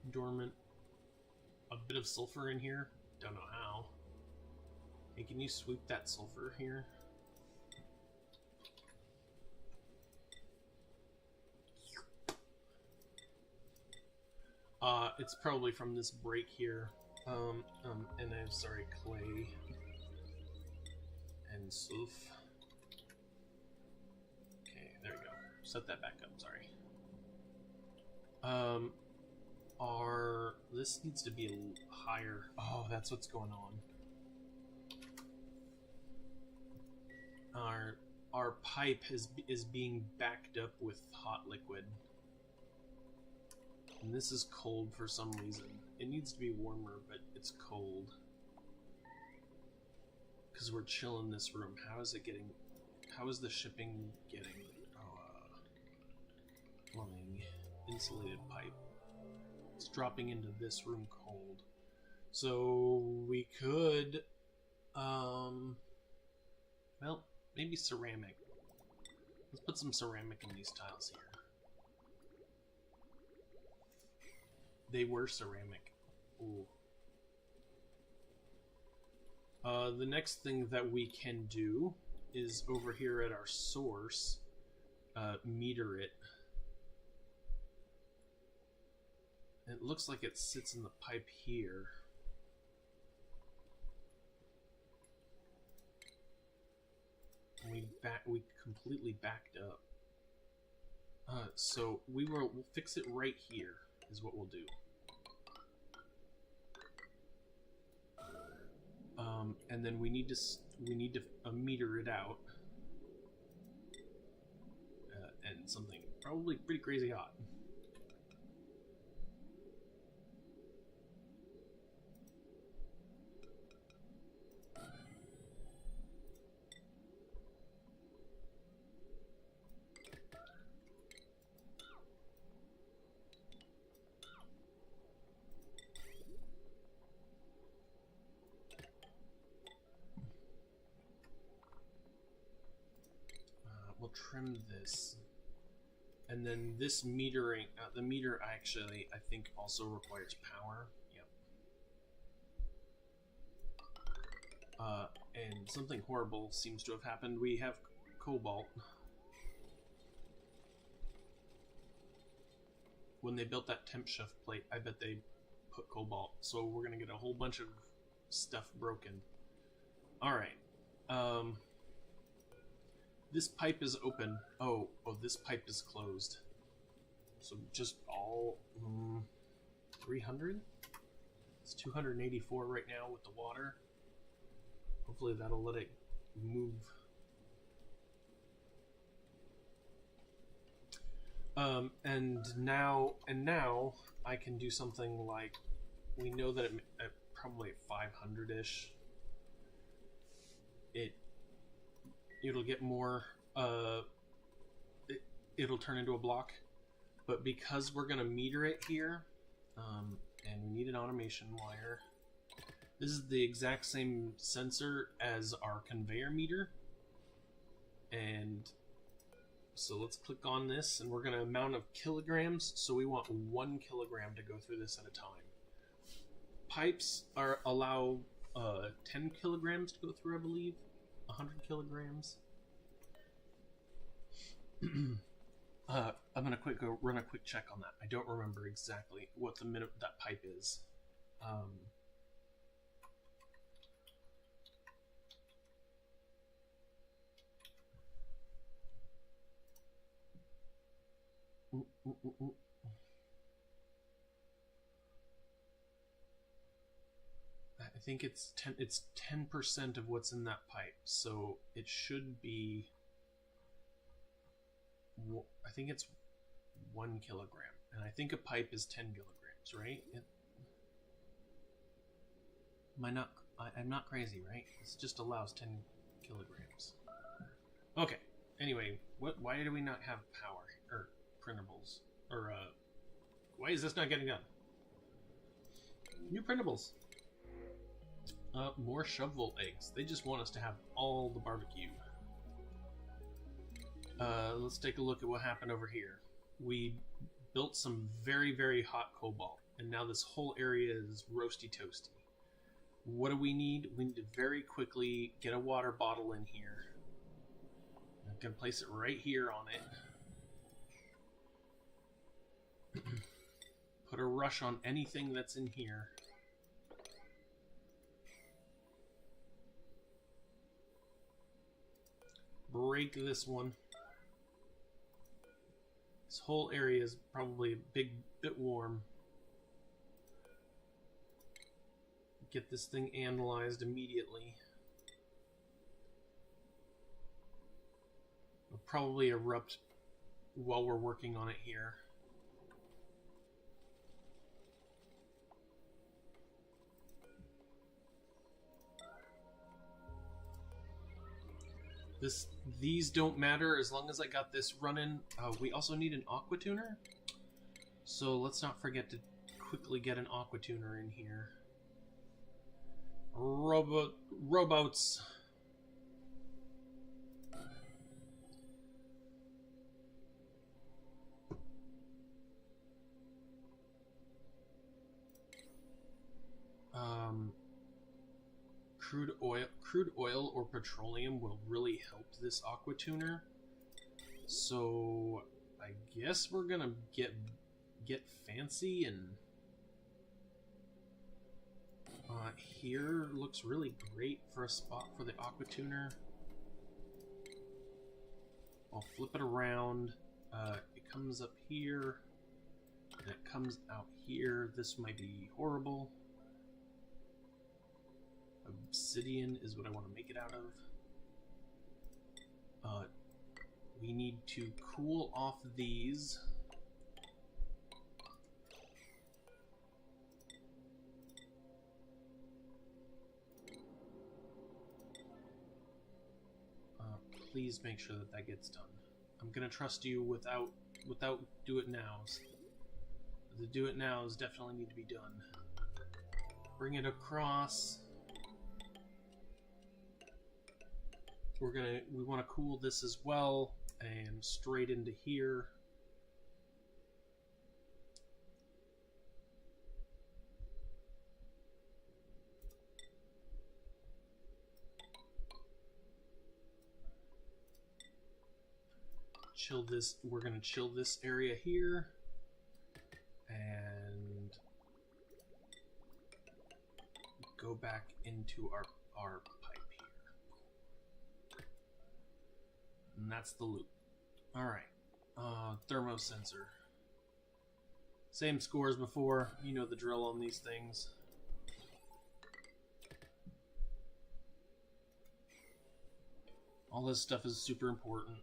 Dormant. A bit of sulfur in here. Don't know how. Hey, can you sweep that sulfur here? It's probably from this break here. And I'm sorry, clay and sulf. Okay, there we go. Set that back up, sorry. This needs to be a little higher. Oh, that's what's going on. our pipe is being backed up with hot liquid. And this is cold for some reason. It needs to be warmer, but it's cold. Because we're chilling this room. How is the shipping getting? Plumbing, insulated pipe. It's dropping into this room cold. So we could, well, maybe ceramic. Let's put some ceramic in these tiles here. They were ceramic. Ooh. The next thing that we can do is over here at our source, meter it. It looks like it sits in the pipe here. And we completely backed up. So we'll fix it right here is what we'll do. And then we need to meter it out, and something probably pretty crazy hot. We'll trim this, and then this metering. The meter actually, I think, also requires power. Yep. And something horrible seems to have happened. We have cobalt. When they built that temp shift plate, I bet they put cobalt. So we're gonna get a whole bunch of stuff broken. All right. This pipe is open. Oh, this pipe is closed. So just all 300? It's 284 right now with the water. Hopefully that'll let it move. And now I can do something like, we know that at probably 500-ish. It'll get more, it'll turn into a block, but because we're gonna meter it here, and we need an automation wire. This is the exact same sensor as our conveyor meter, and so let's click on this, and we're gonna amount of kilograms, so we want 1 kilogram to go through this at a time. Pipes allow 10 kilograms to go through, I believe. 100 kilograms. I'm gonna run a quick check on that. I don't remember exactly what the minute that pipe is. I think it's 10% of what's in that pipe, so it should be, I think it's 1 kilogram, and I think a pipe is 10 kilograms, right? I'm not crazy, right? It just allows 10 kilograms. Okay. Anyway, why do we not have power or printables? Or why is this not getting done? New printables. More shovel eggs. They just want us to have all the barbecue. Let's take a look at what happened over here. We built some very, very hot cobalt, and now this whole area is roasty toasty. What do we need? We need to very quickly get a water bottle in here. I'm going to place it right here on it. Put a rush on anything that's in here. Break this one. This whole area is probably a bit warm. Get this thing analyzed immediately. probably erupt while we're working on it here. These don't matter as long as I got this running. We also need an aqua tuner, so let's not forget to quickly get an aqua tuner in here. Robots. Crude oil or petroleum will really help this aqua tuner. So I guess we're gonna get fancy and here looks really great for a spot for the aqua tuner. I'll flip it around. It comes up here and it comes out here. This might be horrible. Obsidian is what I want to make it out of. We need to cool off these. Please make sure that gets done. I'm gonna trust you without do it nows. The do it nows definitely need to be done. Bring it across. We want to cool this as well, and straight into here. Chill this. We're going to chill this area here, and go back into our pipe here. And that's the loop. Alright. Thermosensor. Same score as before. You know the drill on these things. All this stuff is super important.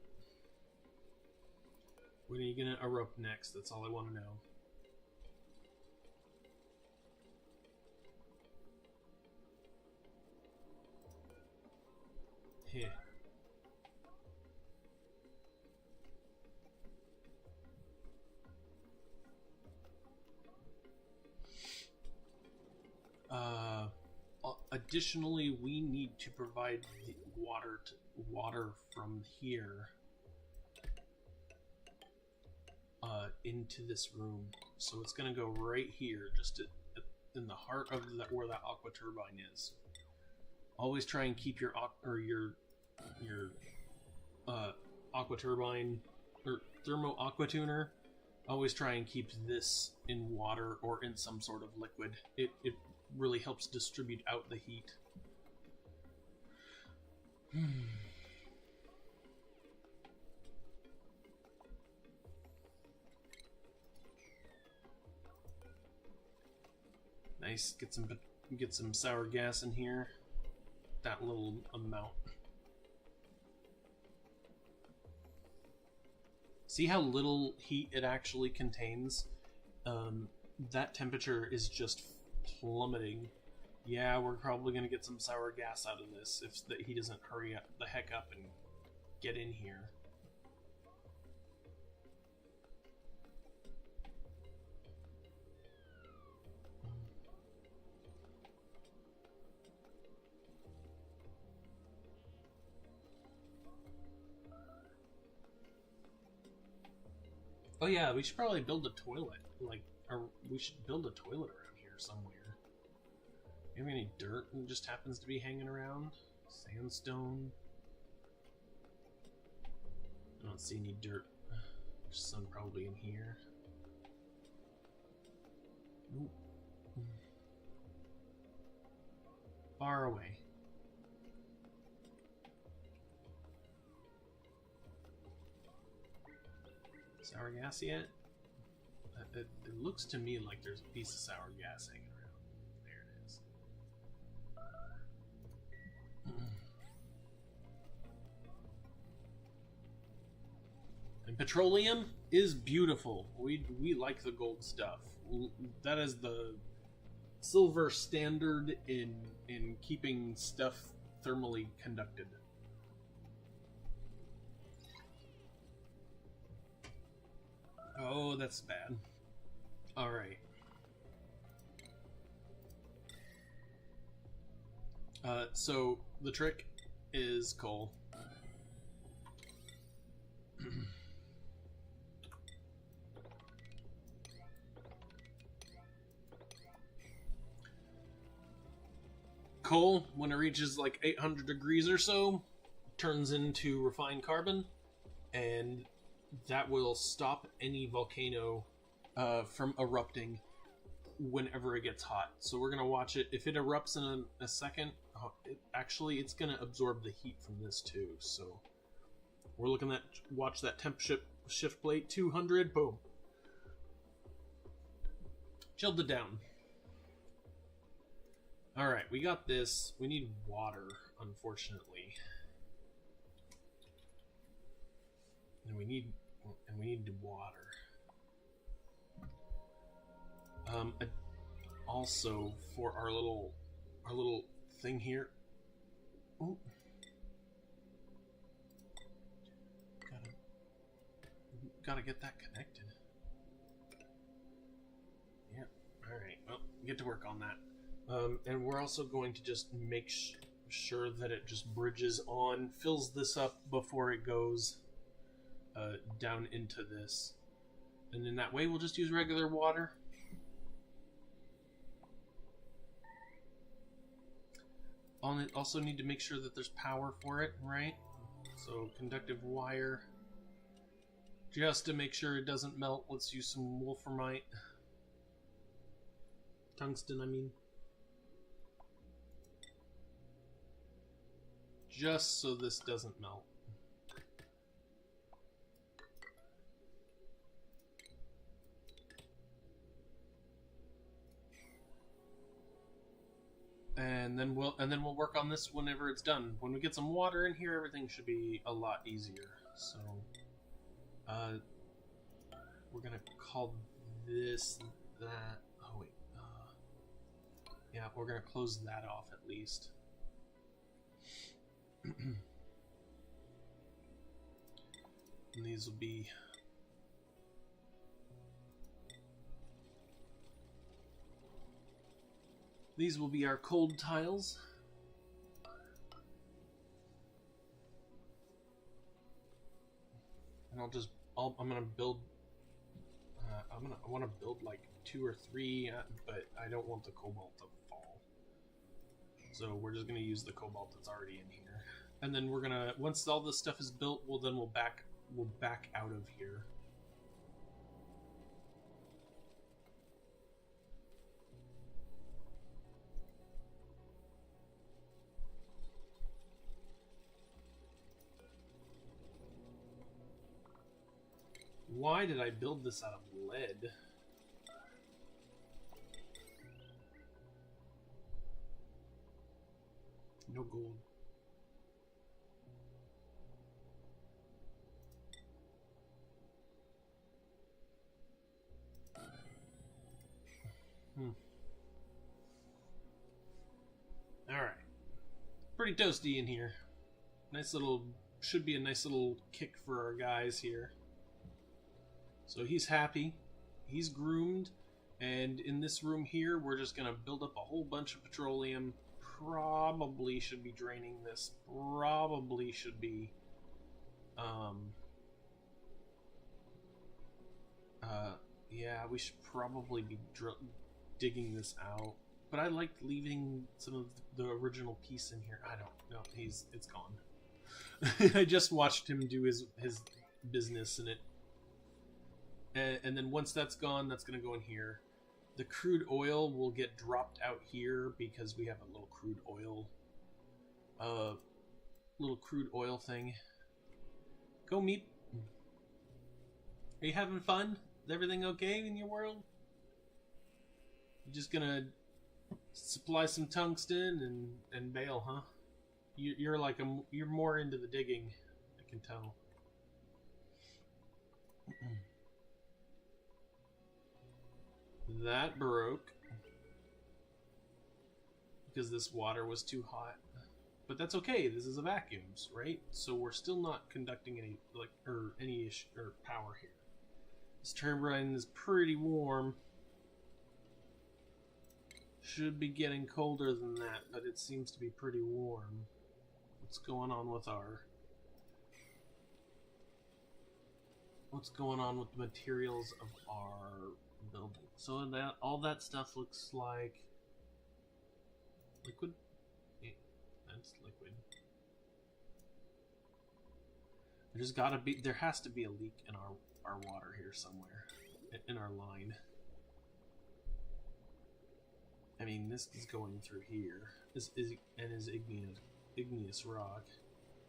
When are you going to erupt next? That's all I want to know. Here. Additionally, we need to provide the water from here into this room. So it's going to go right here, just in the heart of where that aqua turbine is. Always try and keep your aqua turbine or thermo aqua tuner. Always try and keep this in water or in some sort of liquid. It really helps distribute out the heat. Nice. Get some sour gas in here. That little amount. See how little heat it actually contains? That temperature is just plummeting. Yeah, we're probably going to get some sour gas out of this if he doesn't hurry the heck up and get in here. Oh yeah, we should probably build a toilet. Or we should build a toilet around here somewhere. You have any dirt that just happens to be hanging around? Sandstone? I don't see any dirt. There's some probably in here. Ooh. Far away. Sour gas yet? It looks to me like there's a piece of sour gas hanging around. There it is. Petroleum is beautiful. We like the gold stuff. That is the silver standard in keeping stuff thermally conducted. Oh, that's bad. All right. So the trick is coal. Coal, when it reaches like 800 degrees or so, turns into refined carbon, and that will stop any volcano from erupting whenever it gets hot. So we're gonna watch it. If it erupts in a second, it's gonna absorb the heat from this too. So we're looking at watch that temp shift plate 200. Boom, chilled it down. All right, we got this. We need water, unfortunately, and we need water. Also for our little thing here. Ooh. Gotta get that connected. Yeah. All right. Well, get to work on that. And we're also going to just make sure that it just bridges on, fills this up before it goes down into this. And in that way, we'll just use regular water. Also need to make sure that there's power for it, right? So conductive wire. Just to make sure it doesn't melt, let's use some wolframite. Tungsten, I mean. Just so this doesn't melt. And then we'll work on this whenever it's done. When we get some water in here, everything should be a lot easier. So we're gonna call this that. Oh wait, yeah, we're gonna close that off at least. And these will be our cold tiles. And I'm gonna build. I want to build like 2 or 3, but I don't want the cobalt to fall. So we're just gonna use the cobalt that's already in here. And then we're gonna, once all this stuff is built, we'll back out of here. Why did I build this out of lead? No gold. Alright. Pretty toasty in here. Should be a nice little kick for our guys here. So he's happy. He's groomed. And in this room here, we're just going to build up a whole bunch of petroleum. Probably should be draining this. Probably should be... yeah, we should probably be digging this out. But I liked leaving some of the original piece in here. I don't know. It's gone. I just watched him do his business in it. And then once that's gone, that's going to go in here. The crude oil will get dropped out here because we have a little crude oil thing. Go Meep. Are you having fun? Is everything okay in your world? You just gonna supply some tungsten and bail, huh? You're more into the digging, I can tell. That broke because this water was too hot. But that's okay. This is a vacuum, right? So we're still not conducting any any issue or power here. This turbine is pretty warm. Should be getting colder than that, but it seems to be pretty warm. What's going on with the materials of our building? So that all that stuff looks like liquid. Yeah, that's liquid. There has to be a leak in our water here somewhere, in our line. I mean, this is going through here. This is igneous rock.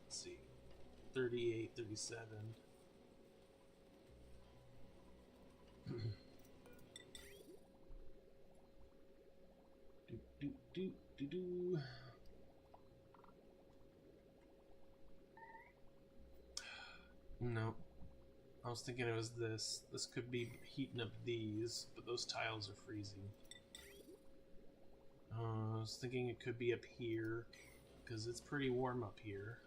Let's see, 38, 37. do. No. I was thinking it was this. This could be heating up these, but those tiles are freezing. I was thinking it could be up here, because it's pretty warm up here.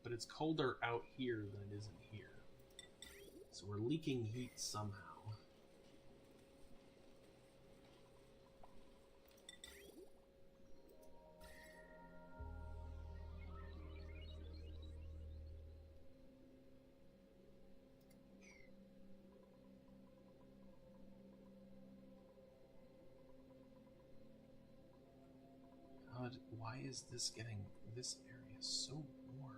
But it's colder out here than it is in here. So we're leaking heat somehow. Why is this area so warm?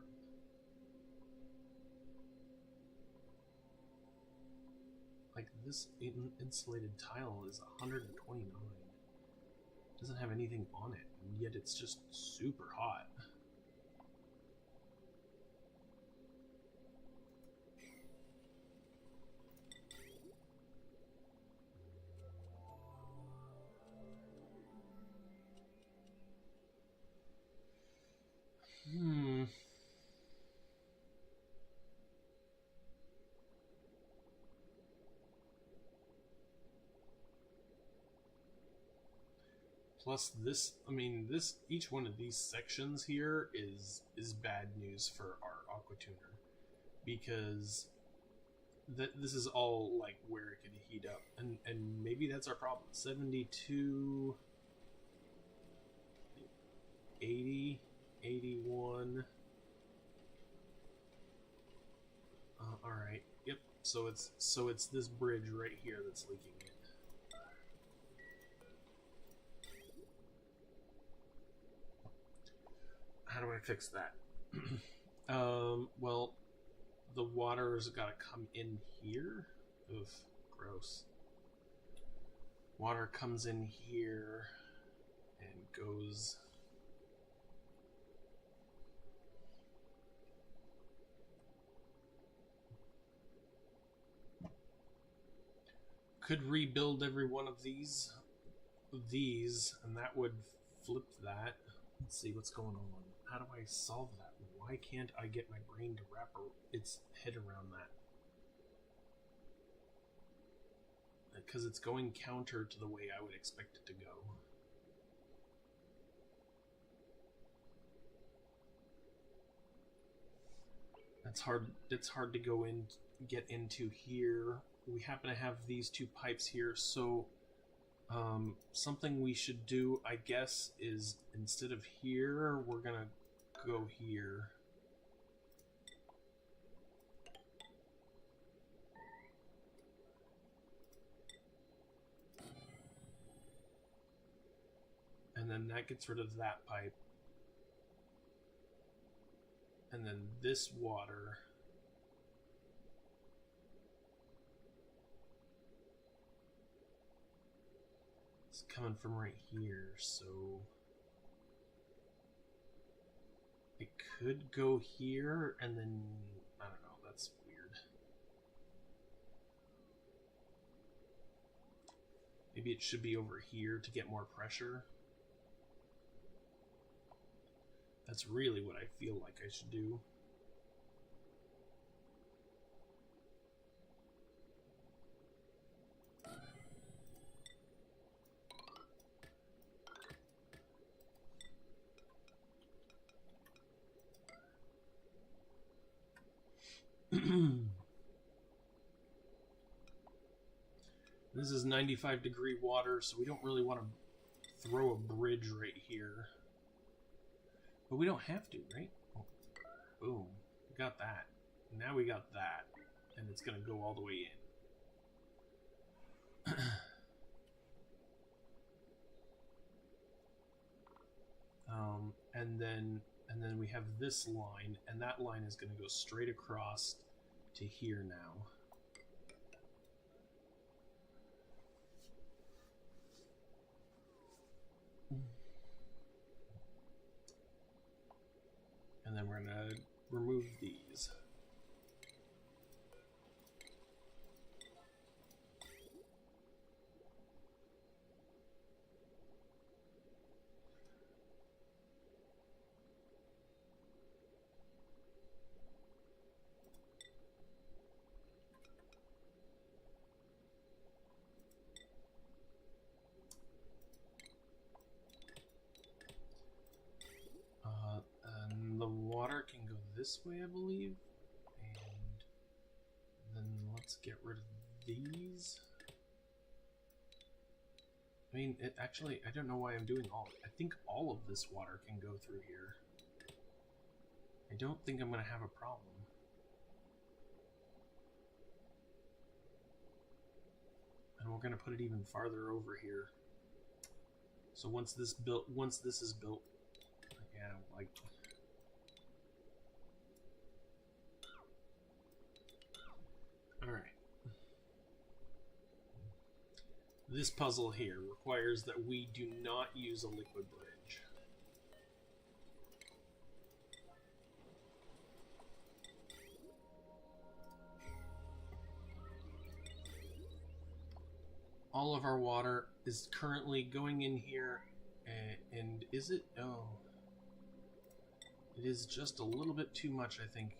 Like, this insulated tile is 129. Doesn't have anything on it, and yet it's just super hot. Plus this, I mean, each one of these sections here is bad news for our aquatuner, because this is all like where it can heat up, and maybe that's our problem. 72, 80, 81. All right. Yep. So it's this bridge right here that's leaking it. How do I fix that? Well, the water's got to come in here. Oof, gross. Water comes in here and goes. Could rebuild every one of these, and that would flip that. Let's see what's going on. How do I solve that? Why can't I get my brain to wrap its head around that? Because it's going counter to the way I would expect it to go. That's hard. It's hard to go in, get into here. We happen to have these two pipes here, so something we should do, I guess, is instead of here, we're gonna go here. And then that gets rid of that pipe. And then this water is coming from right here, so it could go here, and then, I don't know, that's weird. Maybe it should be over here to get more pressure. That's really what I feel like I should do. This is 95-degree water, so we don't really want to throw a bridge right here. But we don't have to, right? Oh, boom. We got that. Now we got that. And it's going to go all the way in. And then we have this line, and that line is going to go straight across to here now. And then we're going to remove these. And the water can go this way, I believe. And then let's get rid of these. I mean, actually, I don't know why I'm doing all. I think all of this water can go through here. I don't think I'm going to have a problem. And we're going to put it even farther over here. So once this is built, yeah, like. All right. This puzzle here requires that we do not use a liquid bridge. All of our water is currently going in here, and is it? Oh. It is just a little bit too much, I think.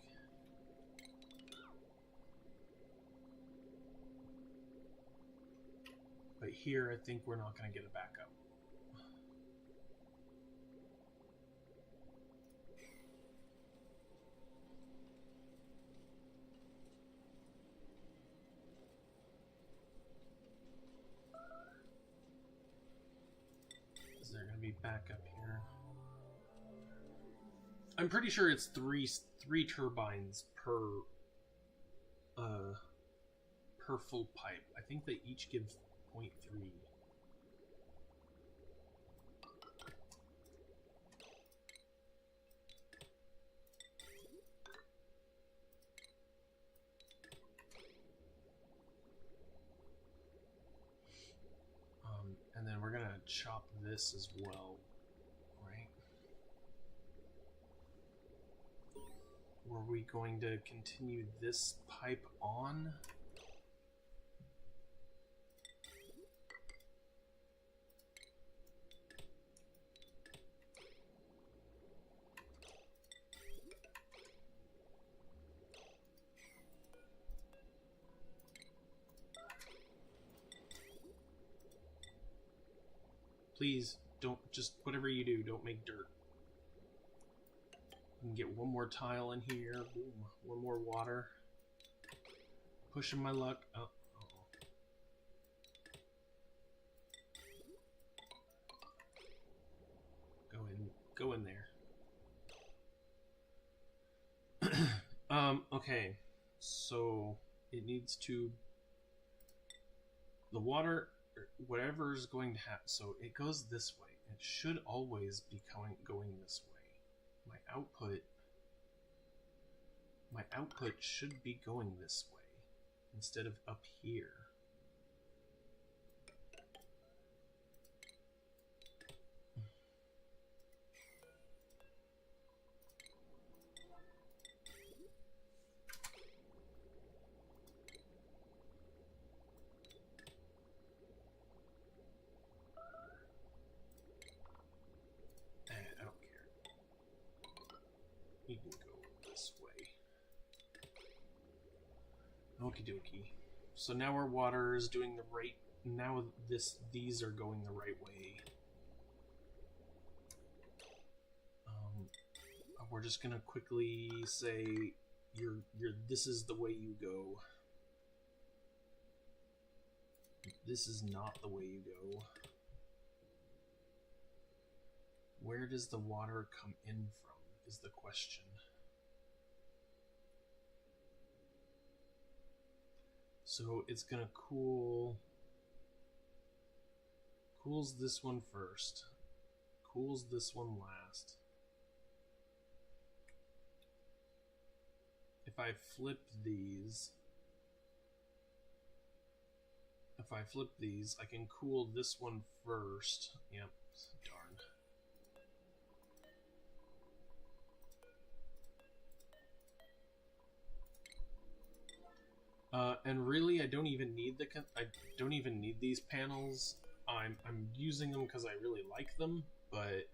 But here, I think we're not going to get a backup. Is there going to be backup here? I'm pretty sure it's three turbines per full pipe. I think they each give 0.3. And then we're gonna chop this as well, right? Were we going to continue this pipe on? Please, don't, just whatever you do, don't make dirt. We can get one more tile in here. Boom, one more water. Pushing my luck. Oh, go in there. Okay. So it needs to, the water, whatever is going to happen, so it goes this way. It should always be going this way. My output should be going this way instead of up here. I don't care. You can go this way. Okie dokie. So now our water is doing the right. Now these are going the right way. We're just gonna quickly say this is the way you go. This is not the way you go. Where does the water come in from is the question. So it's gonna cools this one first, cools this one last. If I flip these, I can cool this one first. Yep, darn. And really, I don't even need these panels. I'm using them because I really like them, but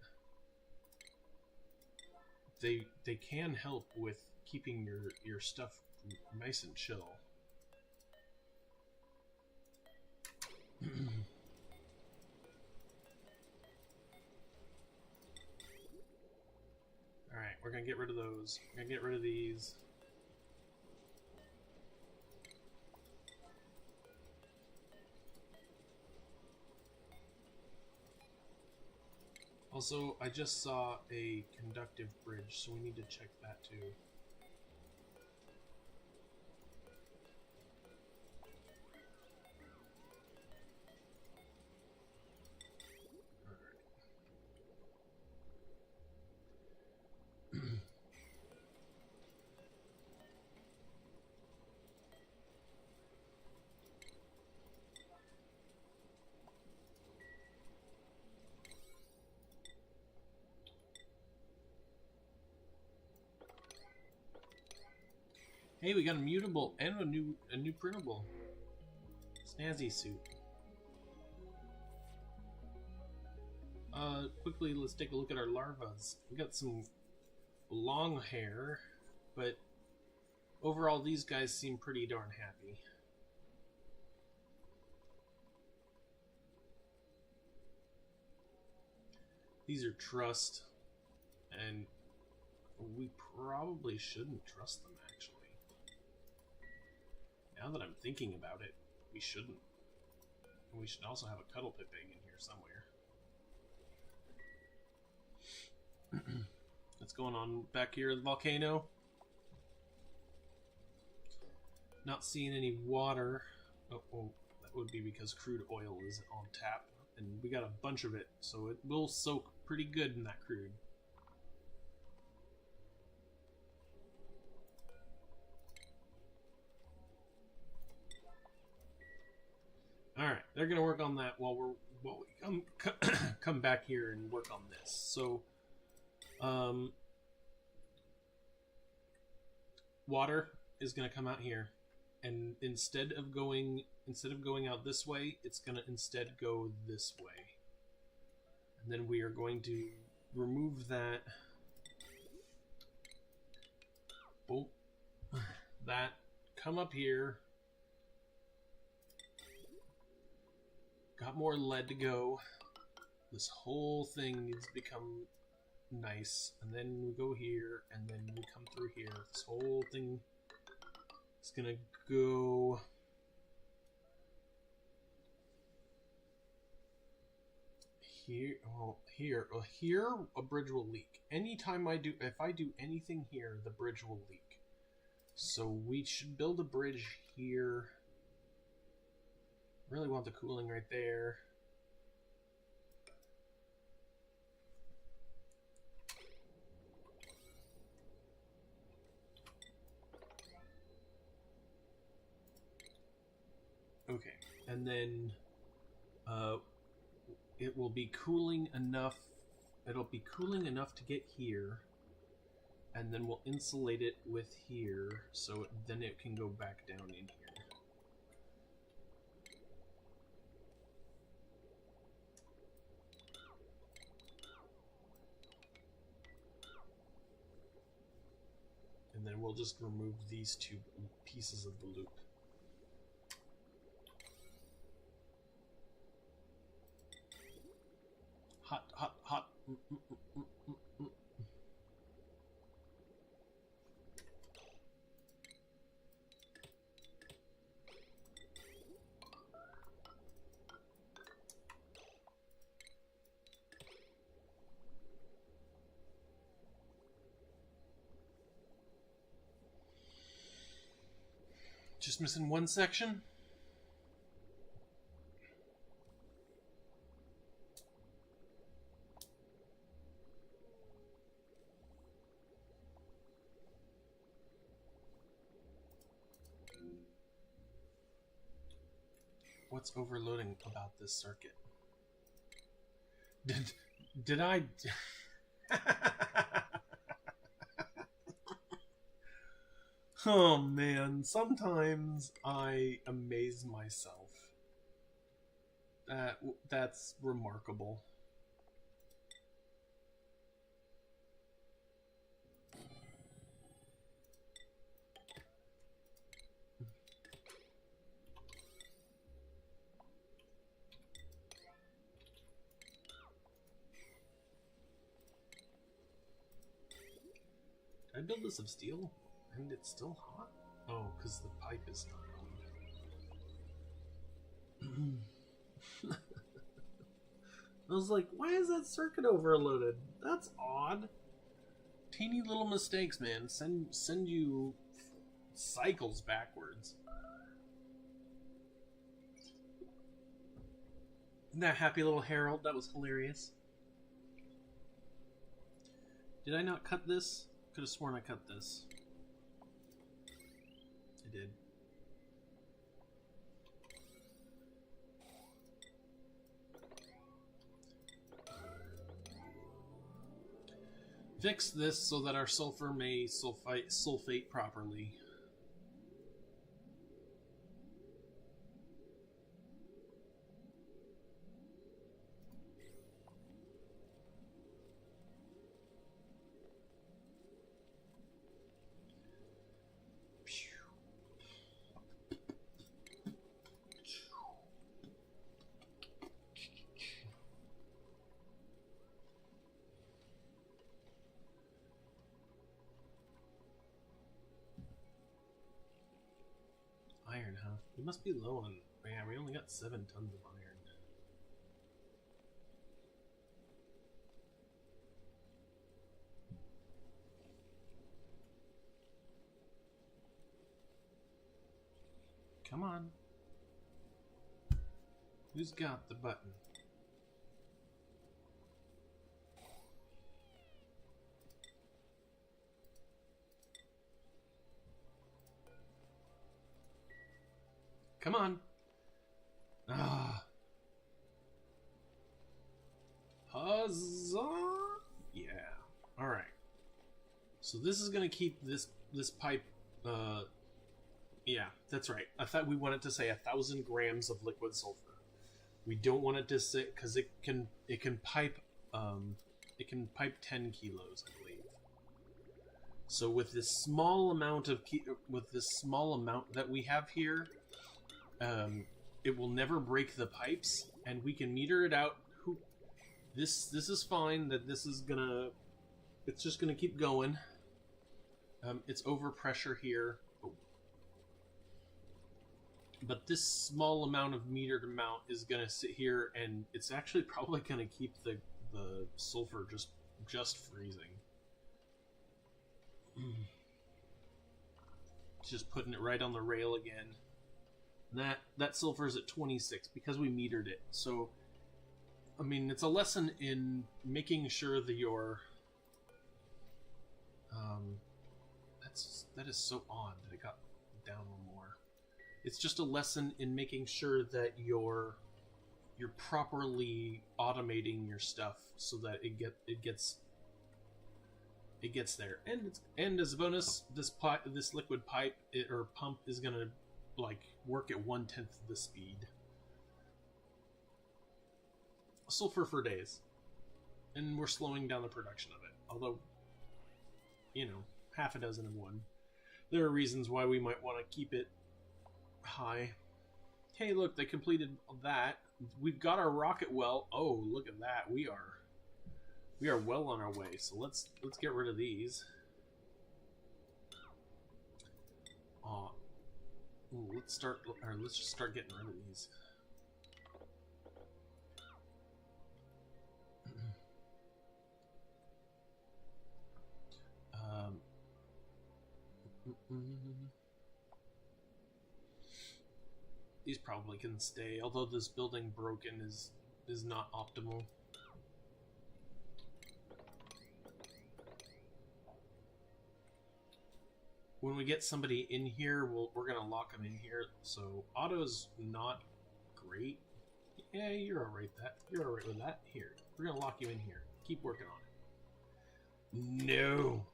they can help with keeping your stuff nice and chill. Alright, we're gonna get rid of those. We're gonna get rid of these. Also, I just saw a conductive bridge, so we need to check that too. Hey, we got a mutable and a new printable. Snazzy suit. Quickly, let's take a look at our larvas. We got some long hair, but overall these guys seem pretty darn happy. These are trust, and we probably shouldn't trust them, actually. Now that I'm thinking about it, we shouldn't. And we should also have a Cuddle Pip egg in here somewhere. What's going on back here at the volcano? Not seeing any water. Oh, that would be because crude oil is on tap. And we got a bunch of it, so it will soak pretty good in that crude. Alright, they're gonna work on that while we come back here and work on this. So water is gonna come out here, and instead of going out this way, it's gonna instead go this way. And then we are going to remove that. Oh, that come up here. Got more lead to go. This whole thing needs to become nice. And then we go here, and then we come through here. This whole thing is gonna go here. Well, here a bridge will leak. Anytime if I do anything here, the bridge will leak. So we should build a bridge here. Really want the cooling right there. Okay, and then it will be cooling enough. It'll be cooling enough to get here, and then we'll insulate it with here, so then it can go back down in here. And then we'll just remove these two pieces of the loop. Hot, hot, hot. Just missing one section. What's overloading about this circuit? Did I... Oh man, sometimes I amaze myself. That's remarkable. Did I build this of steel? And it's still hot? Oh, because the pipe is not on. I was like, why is that circuit overloaded? That's odd. Teeny little mistakes, man. Send you cycles backwards. Isn't that happy little Harold? That was hilarious. Did I not cut this? Could have sworn I cut this. I did. Fix this so that our sulfur may sulfate properly. Iron, huh? We must be low on... Yeah, we only got 7 tons of iron. Come on. Who's got the button? Come on. Ah. Huzzah! Yeah. Alright. So this is going to keep this pipe... yeah, that's right. I thought we wanted to say 1,000 grams of liquid sulfur. We don't want it to say... Because it can pipe... it can pipe 10 kilos, I believe. So with this small amount of... that we have here... it will never break the pipes, and we can meter it out. This is fine. That this is gonna, it's just gonna keep going. It's overpressure here, but this small amount of metered amount is gonna sit here, and it's actually probably gonna keep the sulfur just freezing. Just putting it right on the rail again. That sulfur is at 26 because we metered it. So, I mean, it's a lesson in making sure that your... that is so odd that it got down one more. It's just a lesson in making sure that you're properly automating your stuff so that it gets there. And as a bonus, this liquid pipe or pump is gonna like work at 1/10 the speed. Sulfur for days, and we're slowing down the production of it. Although, you know, half a dozen of one. There are reasons why we might want to keep it high. Hey, look, they completed that. We've got our rocket well. Oh, look at that. We are well on our way. So let's get rid of these. Let's just start getting rid of these. These probably can stay, although this building broken is not optimal. When we get somebody in here, we're gonna lock them in here. So auto's not great. Yeah, you're alright. You're alright with that. Here, we're gonna lock you in here. Keep working on it. No.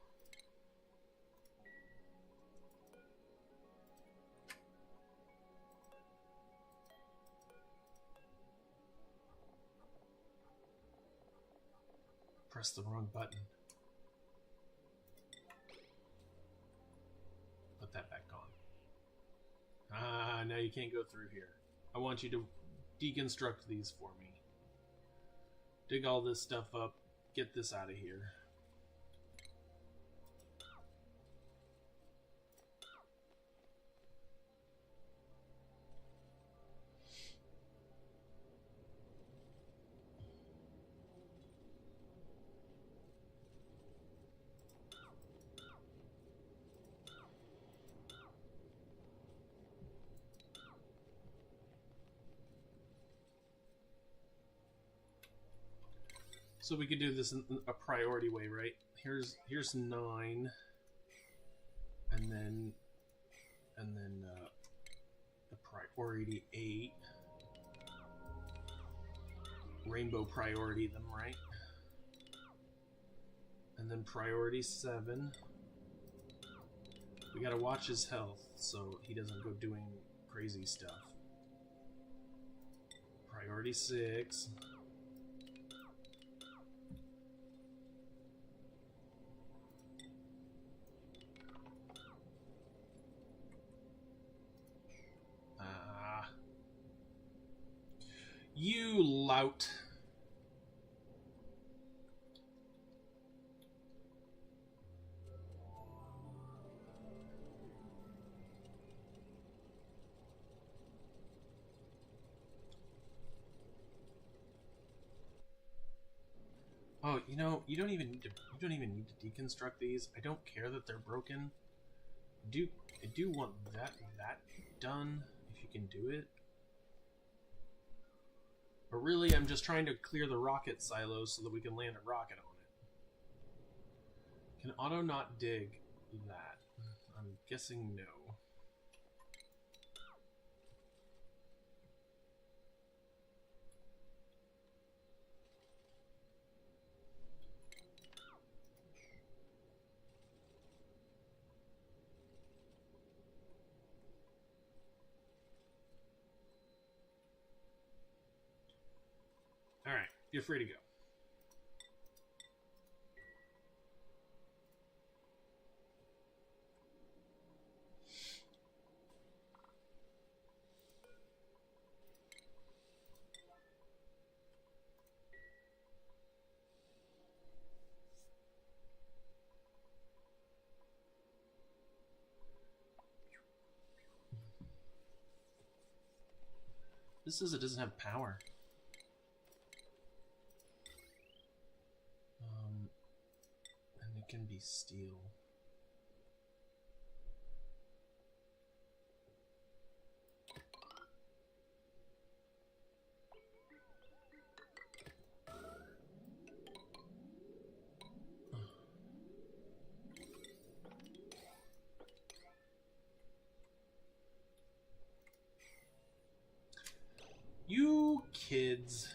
Press the wrong button. Put that back on. Ah, now you can't go through here. I want you to deconstruct these for me. Dig all this stuff up. Get this out of here. So we could do this in a priority way, right? Here's 9, and then the priority 8. Rainbow priority them, right? And then priority 7. We gotta watch his health so he doesn't go doing crazy stuff. Priority 6. You lout. Oh, you know, you don't even need to deconstruct these. I don't care that they're broken. I do want that done if you can do it. But really, I'm just trying to clear the rocket silos so that we can land a rocket on it. Can auto not dig that? I'm guessing no. Alright, you're free to go. This says it doesn't have power. And it can be steel. You kids.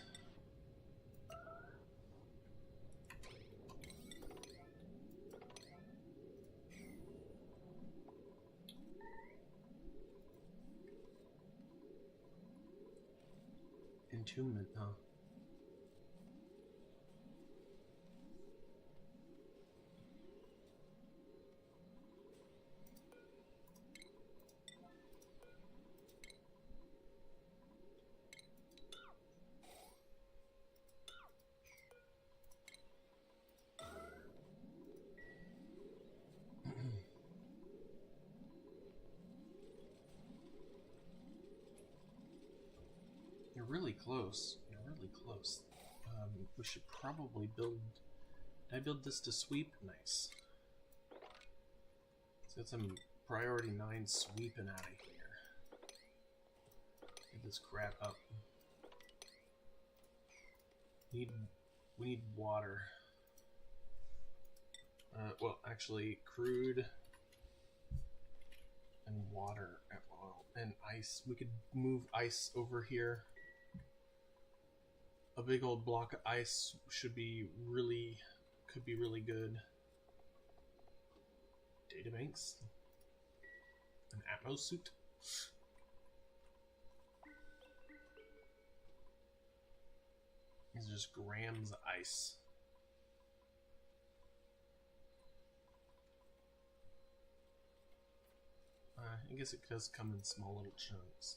Entombment, huh? You're really close. You're really close. We should probably build... Did I build this to sweep? Nice. Let's get some priority 9 sweeping out of here. this crap up. We need water. Well, actually, crude and water and ice. We could move ice over here. A big old block of ice could be really good. Databanks. An Atmos suit. These are just grams of ice. I guess it does come in small little chunks.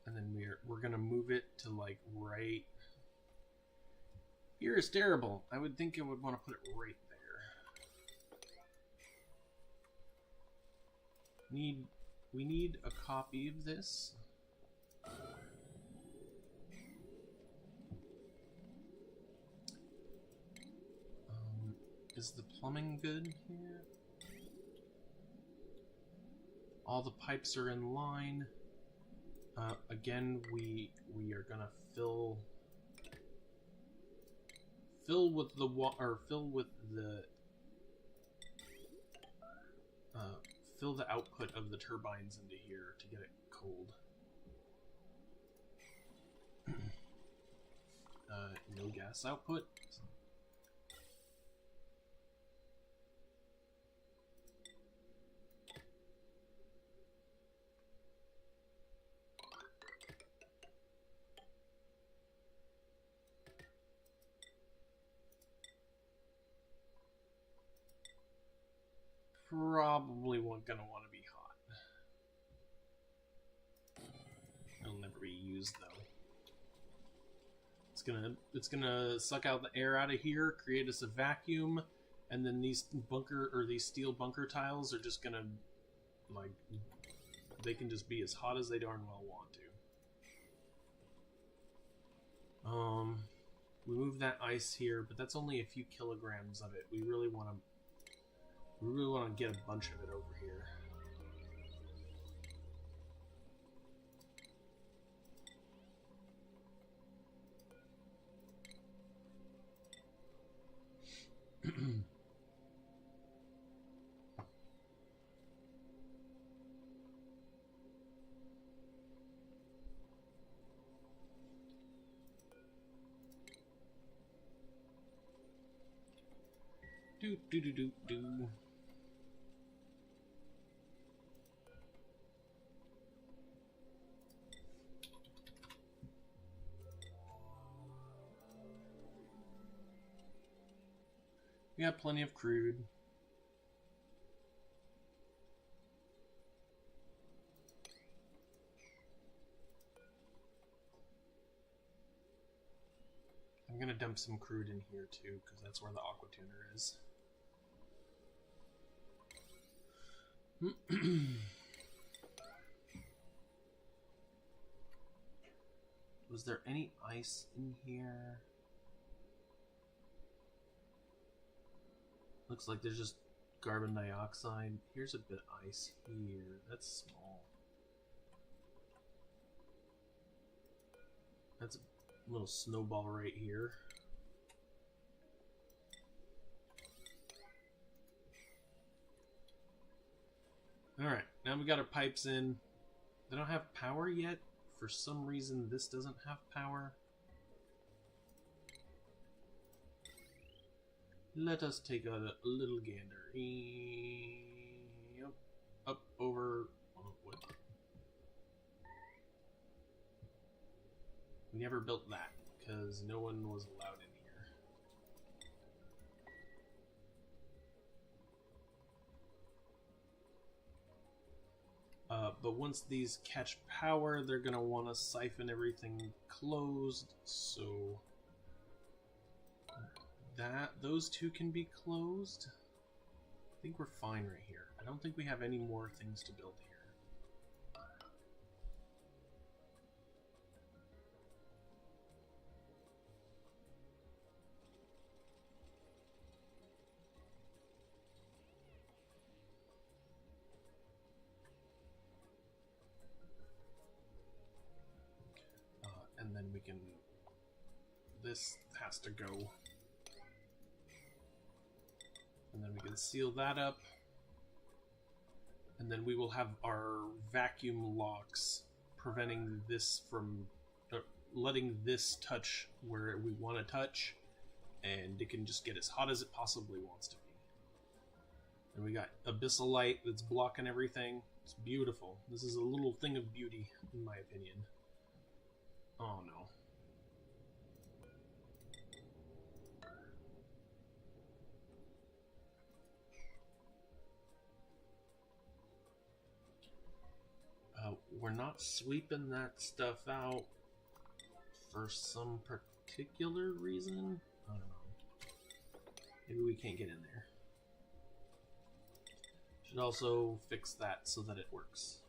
And then we're gonna move it to like right here. Is terrible. I would think it would want to put it right there. We need a copy of this. Is the plumbing good here? All the pipes are in line. Again, we are gonna fill with the fill the output of the turbines into here to get it cold. No gas output. Probably gonna want to be hot. It'll never be used though. It's gonna suck out the air out of here, create us a vacuum, and then these steel bunker tiles are just gonna, like, they can just be as hot as they darn well want to. We move that ice here, but that's only a few kilograms of it. We really want to get a bunch of it over here. Do. We got plenty of crude. I'm gonna dump some crude in here too, because that's where the aqua tuner is. Was there any ice in here? Looks like there's just carbon dioxide. Here's a bit of ice here. That's small. That's a little snowball right here. Alright, now we got our pipes in. They don't have power yet. For some reason, this doesn't have power. Let us take a little gander. Yep. Up, over... Oh, what? We never built that, because no one was allowed in here. But once these catch power, they're going to want to siphon everything closed, so... those two can be closed. I think we're fine right here. I don't think we have any more things to build here. we can... This has to go. And then we can seal that up. And then we will have our vacuum locks preventing this from... letting this touch where we want to touch. And it can just get as hot as it possibly wants to be. And we got abyssal light that's blocking everything. It's beautiful. This is a little thing of beauty, in my opinion. Oh no. We're not sweeping that stuff out for some particular reason. I don't know. Maybe we can't get in there. Should also fix that so that it works.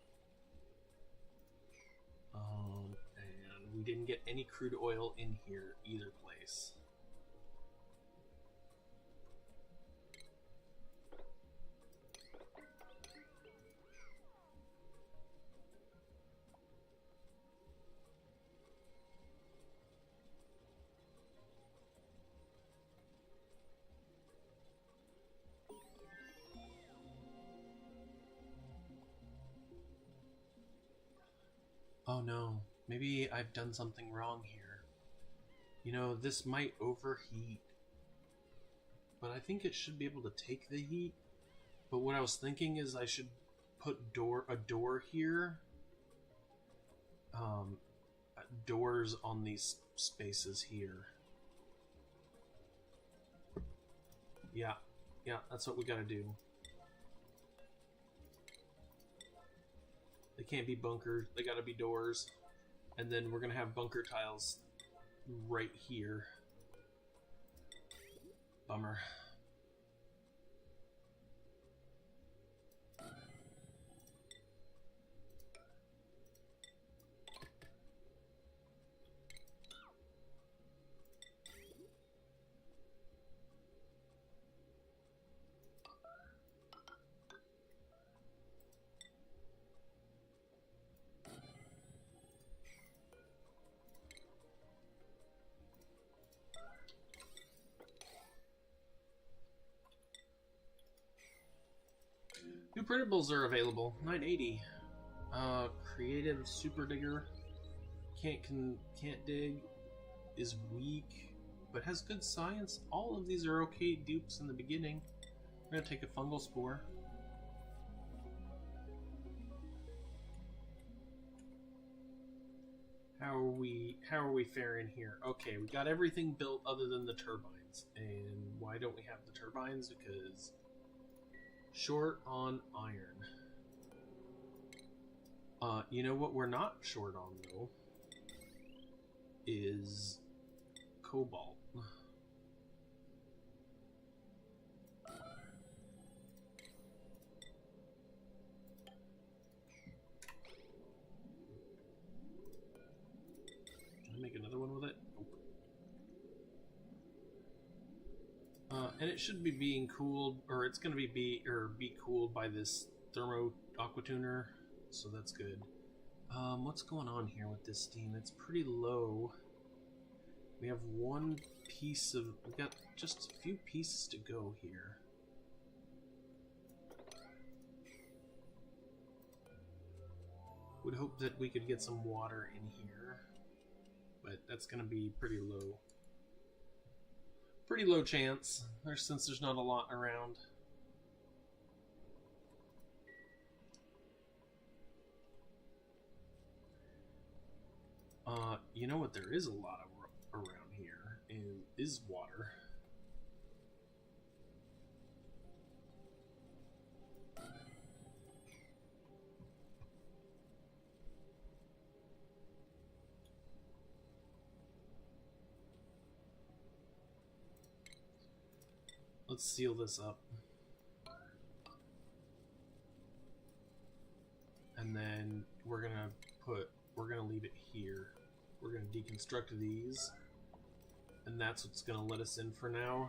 And we didn't get any crude oil in here either place. Oh no, maybe I've done something wrong here. You know, this might overheat, but I think it should be able to take the heat. But what I was thinking is I should put a door here. Doors on these spaces here. Yeah, that's what we gotta do. They can't be bunkered, they gotta be doors. And then we're gonna have bunker tiles right here. Bummer. New printables are available. 980. Creative Super Digger. Can't dig. Is weak, but has good science. All of these are okay dupes in the beginning. I'm gonna take a fungal spore. How are we faring here? Okay, we got everything built other than the turbines. And why don't we have the turbines? Because short on iron. You know what we're not short on, though, is cobalt. Can I make another one with it? Nope. And it should be being cooled, or it's going to be cooled by this thermo aqua tuner, so that's good. What's going on here with this steam? It's pretty low. We have one piece of... We've got just a few pieces to go here. Would hope that we could get some water in here, but that's going to be pretty low. Pretty low chance, since there's not a lot around. You know what there is a lot of around here is water. Let's seal this up. And then we're gonna leave it here. We're gonna deconstruct these. And that's what's gonna let us in for now.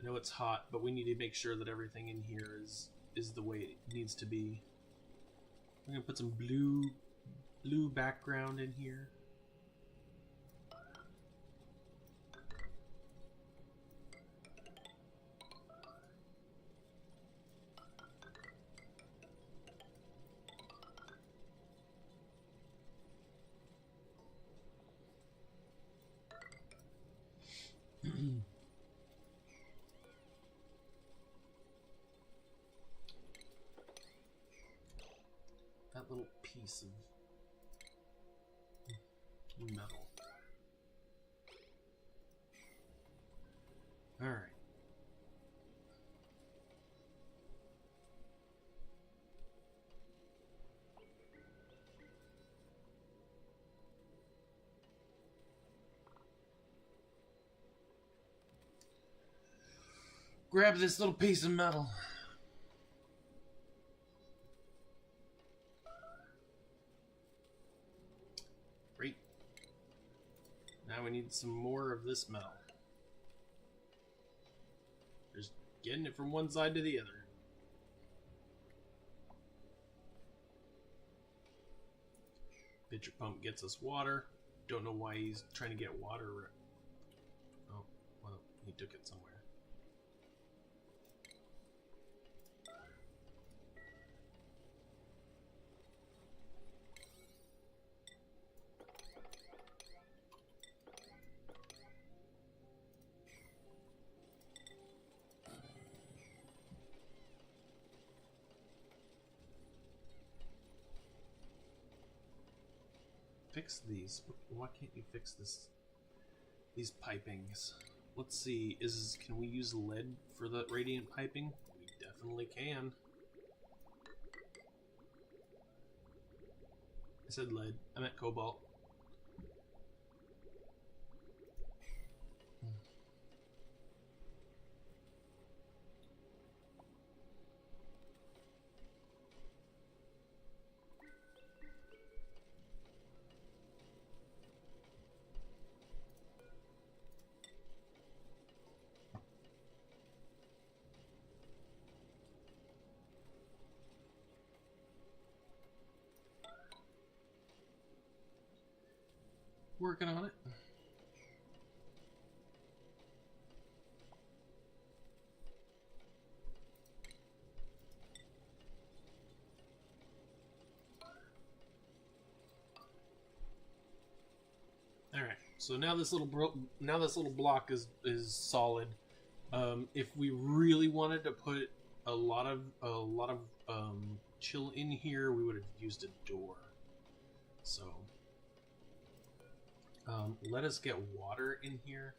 I know it's hot, but we need to make sure that everything in here is the way it needs to be. I'm gonna put some blue blue background in here. That little piece of metal. All right. Grab this little piece of metal. Great. Now we need some more of this metal. Just getting it from one side to the other. Pitcher pump gets us water. Don't know why he's trying to get water. Oh, well, he took it somewhere. Fix these. Why can't you fix this? These pipings. Let's see. Can we use lead for the radiant piping? We definitely can. I said lead. I meant cobalt. Working on it. All right. So now this little block is solid. If we really wanted to put a lot of chill in here, we would have used a door. So. Let us get water in here.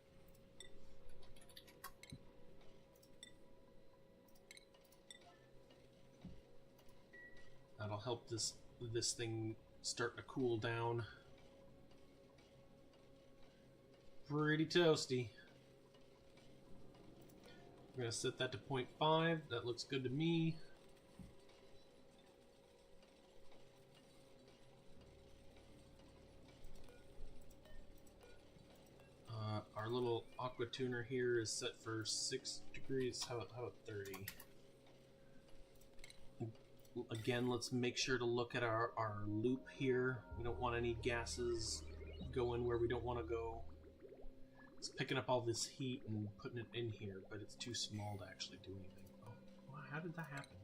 That'll help this thing start to cool down. Pretty toasty. We're gonna set that to 0.5. That looks good to me. Our little aqua tuner here is set for 6 degrees. How about 30? Again, let's make sure to look at our loop here. We don't want any gases going where we don't want to go. It's picking up all this heat and putting it in here, but it's too small to actually do anything. Oh, how did that happen?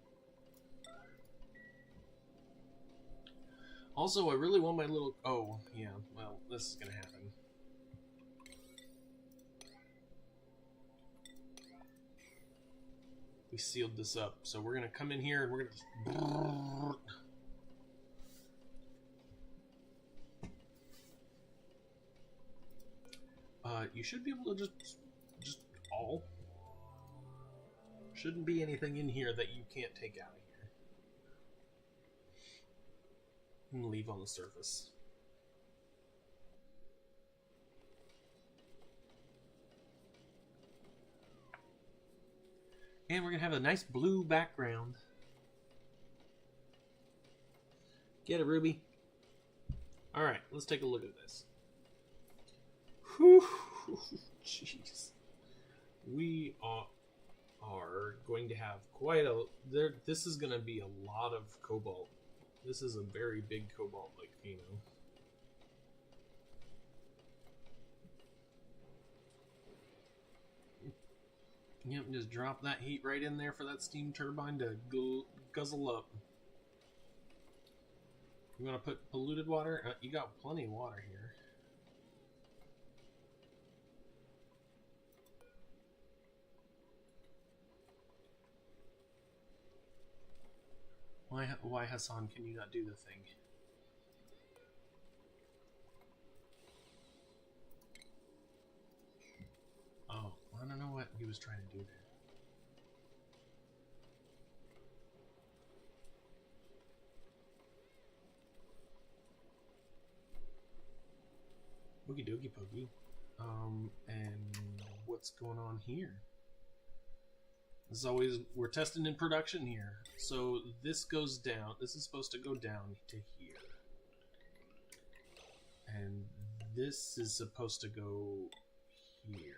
Also, I really want my little... Oh, yeah, well, this is going to happen. We sealed this up, so we're gonna come in here and we're gonna just you should be able to just all. Shouldn't be anything in here that you can't take out of here and leave on the surface. And we're going to have a nice blue background. Get it, Ruby? Alright, let's take a look at this. Whew, jeez. We are going to have quite a... this is going to be a lot of cobalt This is a very big cobalt volcano. Yep, just drop that heat right in there for that steam turbine to guzzle up. You want to put polluted water? You got plenty of water here. Why, Hassan, can you not do the thing? Oh, I don't know what he was trying to do there. Okie dokie pokey. And what's going on here? This is always, we're testing in production here. So this goes down. This is supposed to go down to here. And this is supposed to go here.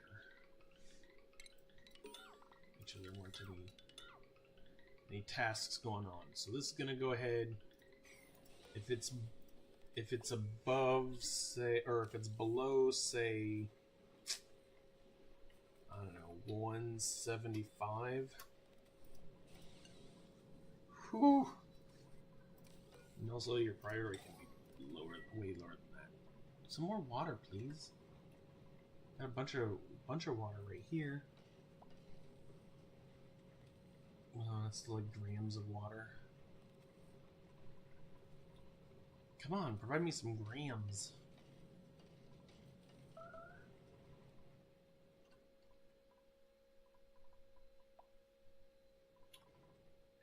Each of them weren't any tasks going on. So this is gonna go ahead. If it's above, say, or if it's below, say, I don't know, 175. Whew. And also your priority can be lower, way lower than that. Some more water, please. Got a bunch of water right here. That's like grams of water. Come on, provide me some grams.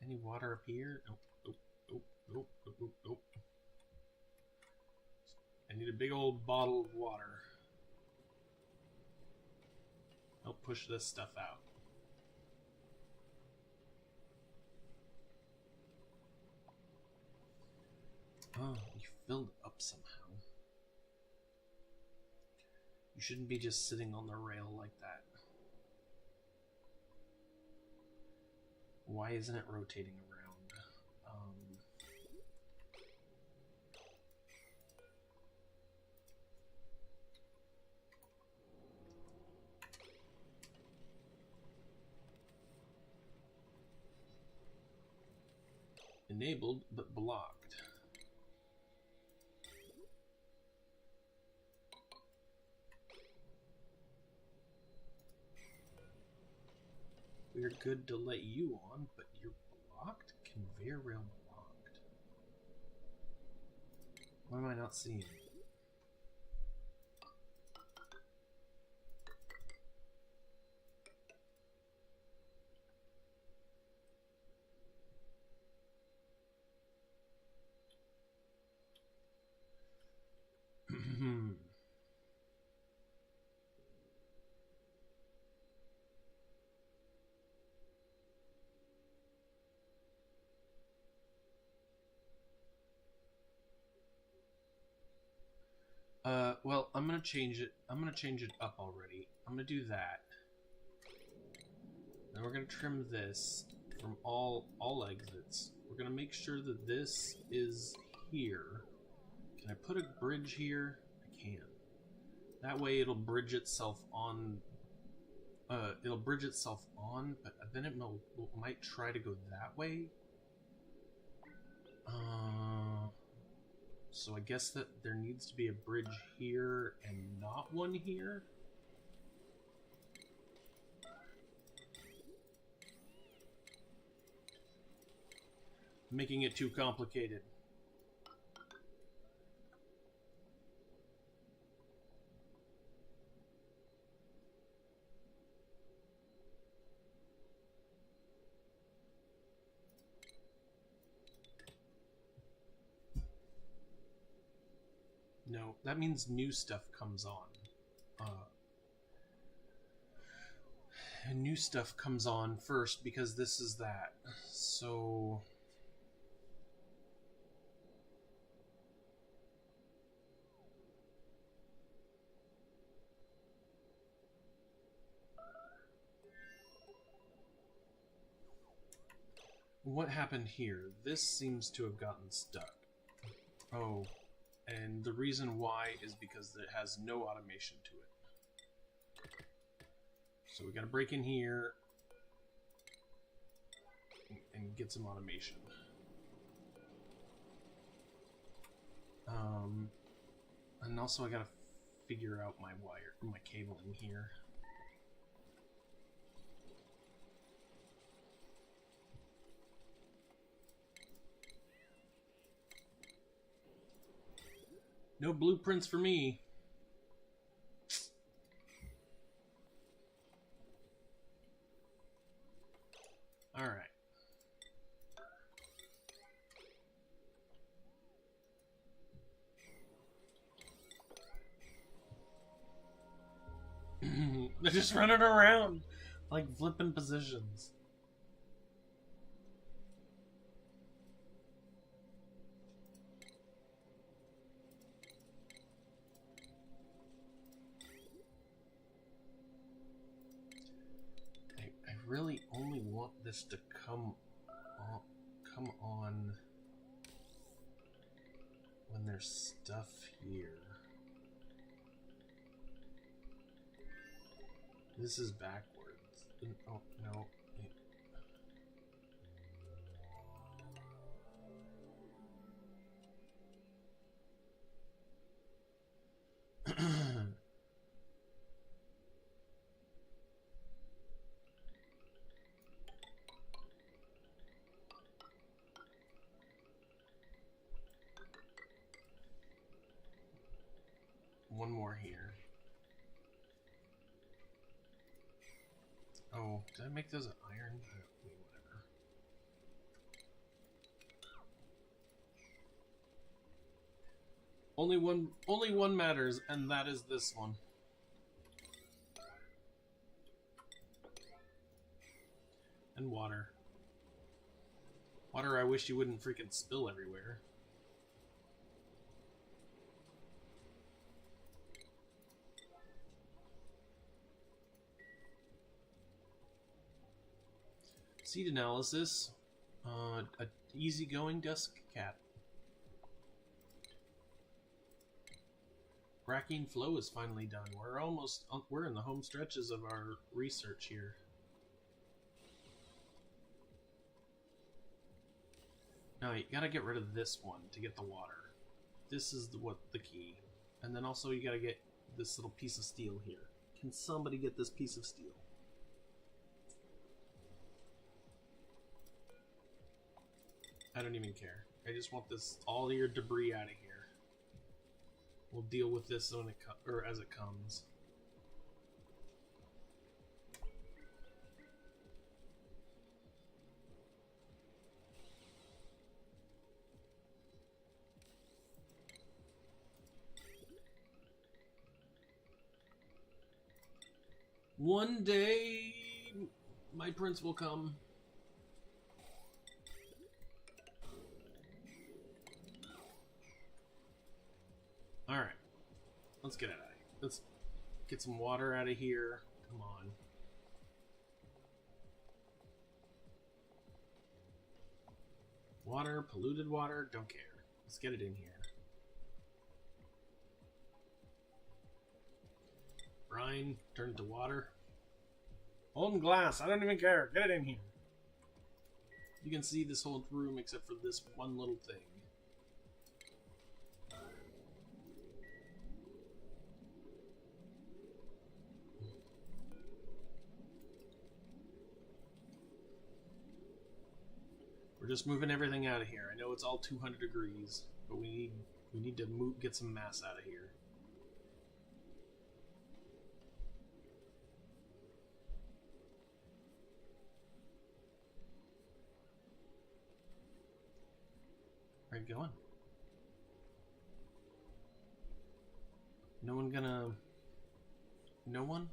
Any water up here? Nope. I need a big old bottle of water. Help push this stuff out. Oh, you filled up somehow. You shouldn't be just sitting on the rail like that. Why isn't it rotating around? Enabled, but blocked. We're good to let you on, but you're blocked? Conveyor rail blocked. What am I not seeing? Well, I'm gonna change it. I'm gonna change it up already. I'm gonna do that. Then we're gonna trim this from all exits. We're gonna make sure that this is here. Can I put a bridge here? I can. That way it'll bridge itself on. It'll bridge itself on, but then it might try to go that way. So I guess that there needs to be a bridge here and not one here. Making it too complicated. No, that means new stuff comes on. And new stuff comes on first because this is that. So... what happened here? This seems to have gotten stuck. Oh, and the reason why is because it has no automation to it. So we gotta break in here and get some automation. And also I gotta figure out my cabling here. No blueprints for me. All right. They're just running around, like flipping positions. I really only want this to come on when there's stuff here. This is backwards. Oh, no. One more here. Oh, did I make those of iron? Whatever. Only one matters, and that is this one. And water. Water I wish you wouldn't freaking spill everywhere. Seed analysis. A easygoing dusk cat. Bracking flow is finally done. We're in the home stretches of our research here. Now you gotta get rid of this one to get the water. This is the key. And then also you gotta get this little piece of steel here. Can somebody get this piece of steel? I don't even care. I just want all your debris out of here. We'll deal with this when as it comes. One day, my prince will come. Alright. Let's get out of here. Let's get some water out of here. Come on. Water, polluted water, don't care. Let's get it in here. Brine, turn to water. Molten glass, I don't even care. Get it in here. You can see this whole room except for this one little thing. We're just moving everything out of here. I know it's all 200 degrees, but we need to get some mass out of here. Where are you going? No one gonna... No one?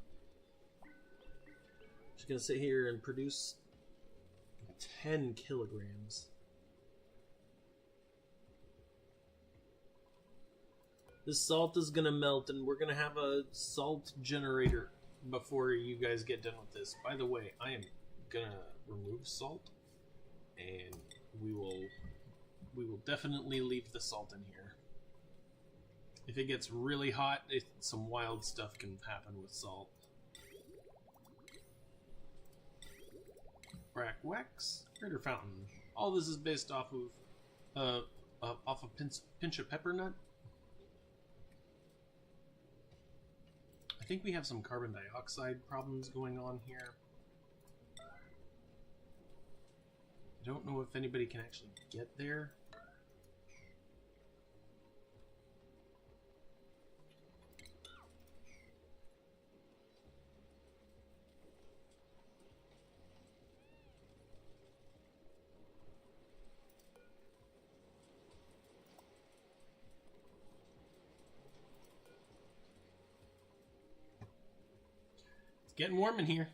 Just gonna sit here and produce 10 kilograms. This salt is gonna melt and we're gonna have a salt generator before you guys get done with this. By the way, I am gonna remove salt and we will definitely leave the salt in here. If it gets really hot, some wild stuff can happen with salt. Wax, Critter Fountain. All this is based off of pinch of pepper nut. I think we have some carbon dioxide problems going on here. I don't know if anybody can actually get there. Getting warm in here.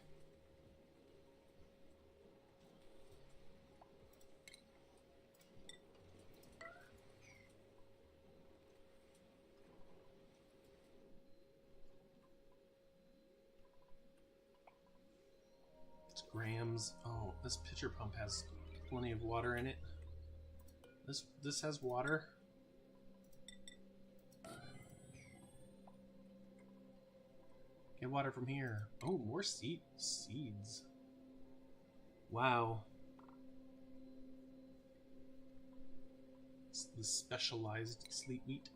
It's grams. Oh, this pitcher pump has plenty of water in it. This has water. Get water from here. Oh, more seeds. Wow. It's the specialized sleet wheat.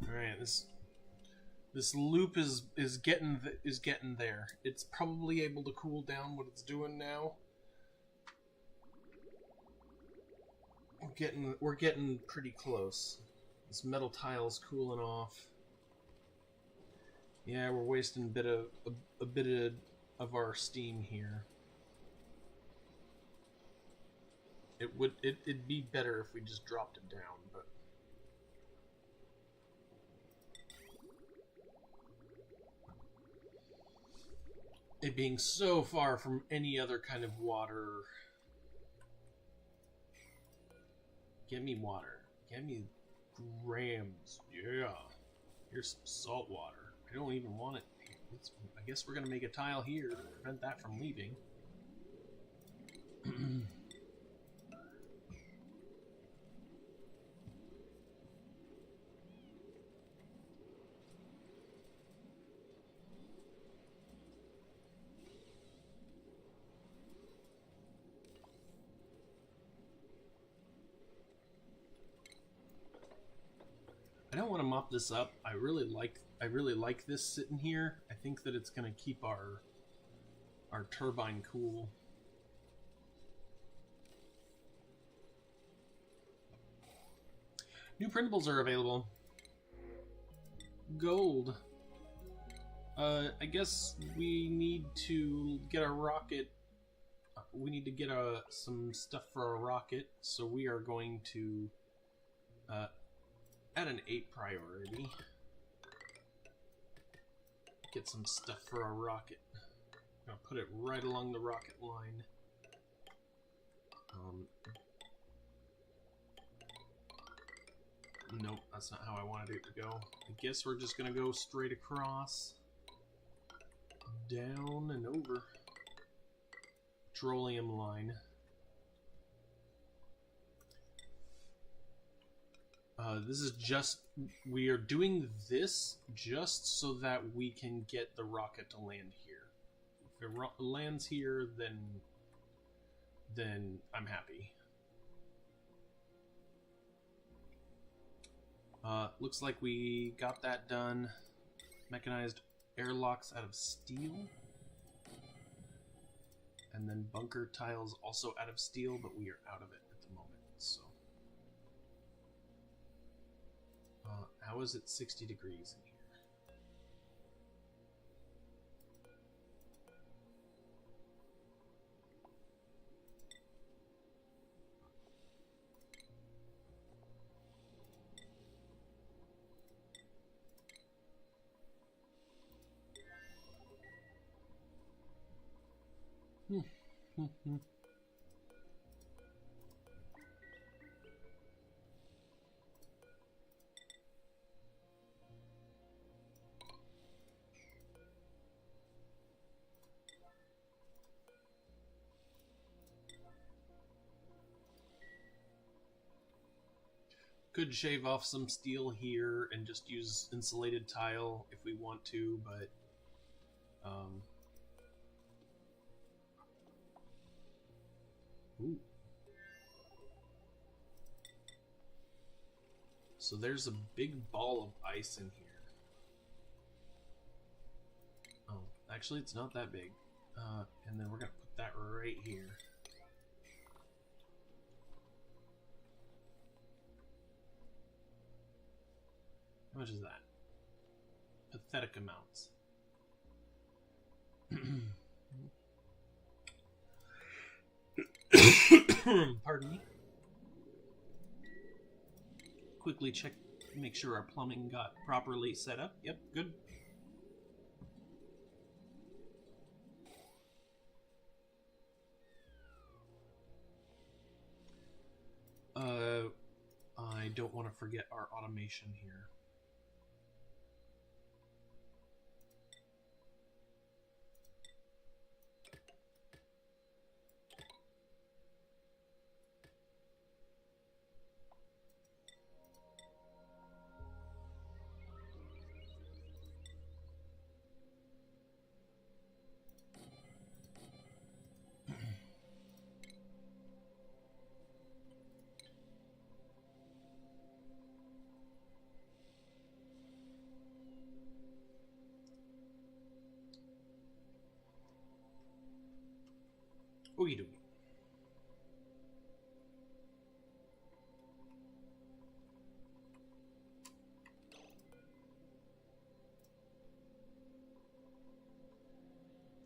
All right, this loop is getting there. It's probably able to cool down what it's doing now. We're getting pretty close. This metal tile's cooling off. Yeah, we're wasting a bit of our steam here. It'd be better if we just dropped it down, but it being so far from any other kind of water. Get me water. Get me grams. Yeah. Here's some salt water. I don't even want it. I guess we're gonna make a tile here to prevent that from leaving. I don't want to mop this up. I really like this sitting here. I think that it's going to keep our turbine cool. New printables are available. Gold. I guess we need to get a rocket. We need to get some stuff for a rocket, so we are going to at an 8 priority. Get some stuff for our rocket. I'm gonna put it right along the rocket line. Nope, that's not how I wanted it to go. I guess we're just gonna go straight across, down and over. Petroleum line. This is just, we are doing this just so that we can get the rocket to land here. If it lands here, then I'm happy. Looks like we got that done. Mechanized airlocks out of steel. And then bunker tiles also out of steel, but we are out of it at the moment, so. How is it 60 degrees in here? Could shave off some steel here and just use insulated tile if we want to, but ooh. So there's a big ball of ice in here. Oh, actually it's not that big. And then we're gonna put that right here. How much is that? Pathetic amounts. Pardon me. Quickly check, make sure our plumbing got properly set up. Yep, good. I don't want to forget our automation here. Okie dokie.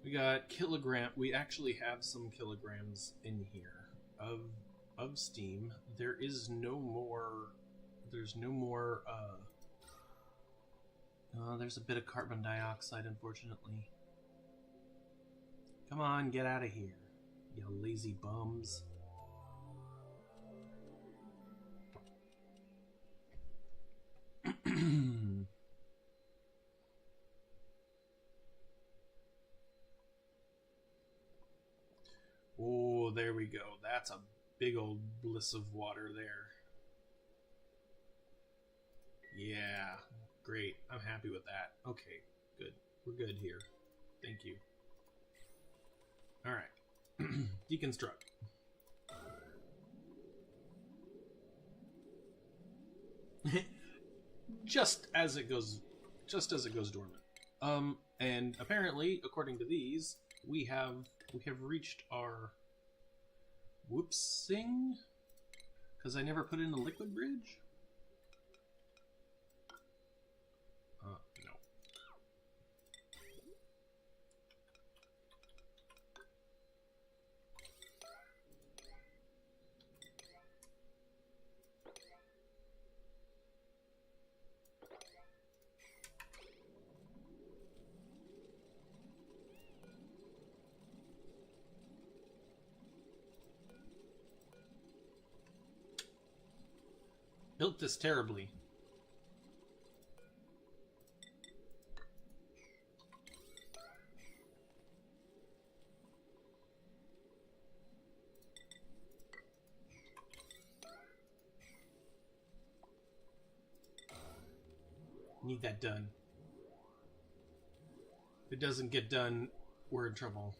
We got kilogram. We actually have some kilograms in here of steam. There is no more. There's no more. There's a bit of carbon dioxide, unfortunately. Come on, get out of here, you lazy bums. Oh, there we go. That's a big old bliss of water there. Yeah, great. I'm happy with that. Okay, good. We're good here. Thank you. Alright. Deconstruct. just as it goes dormant. And apparently, according to these, we have reached our whoopsing, because I never put in a liquid bridge. No. Built this terribly. Need that done. If it doesn't get done, we're in trouble.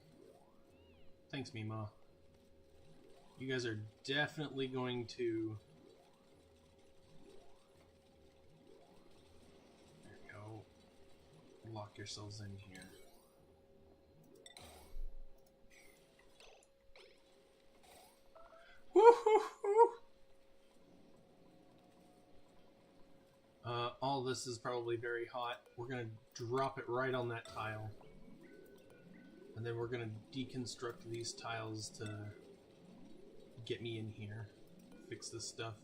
Thanks, Mima. You guys are definitely going to... There you go. Lock yourselves in here. Woo-hoo-hoo! All this is probably very hot. We're going to drop it right on that tile. And then we're going to deconstruct these tiles to get me in here. Fix this stuff.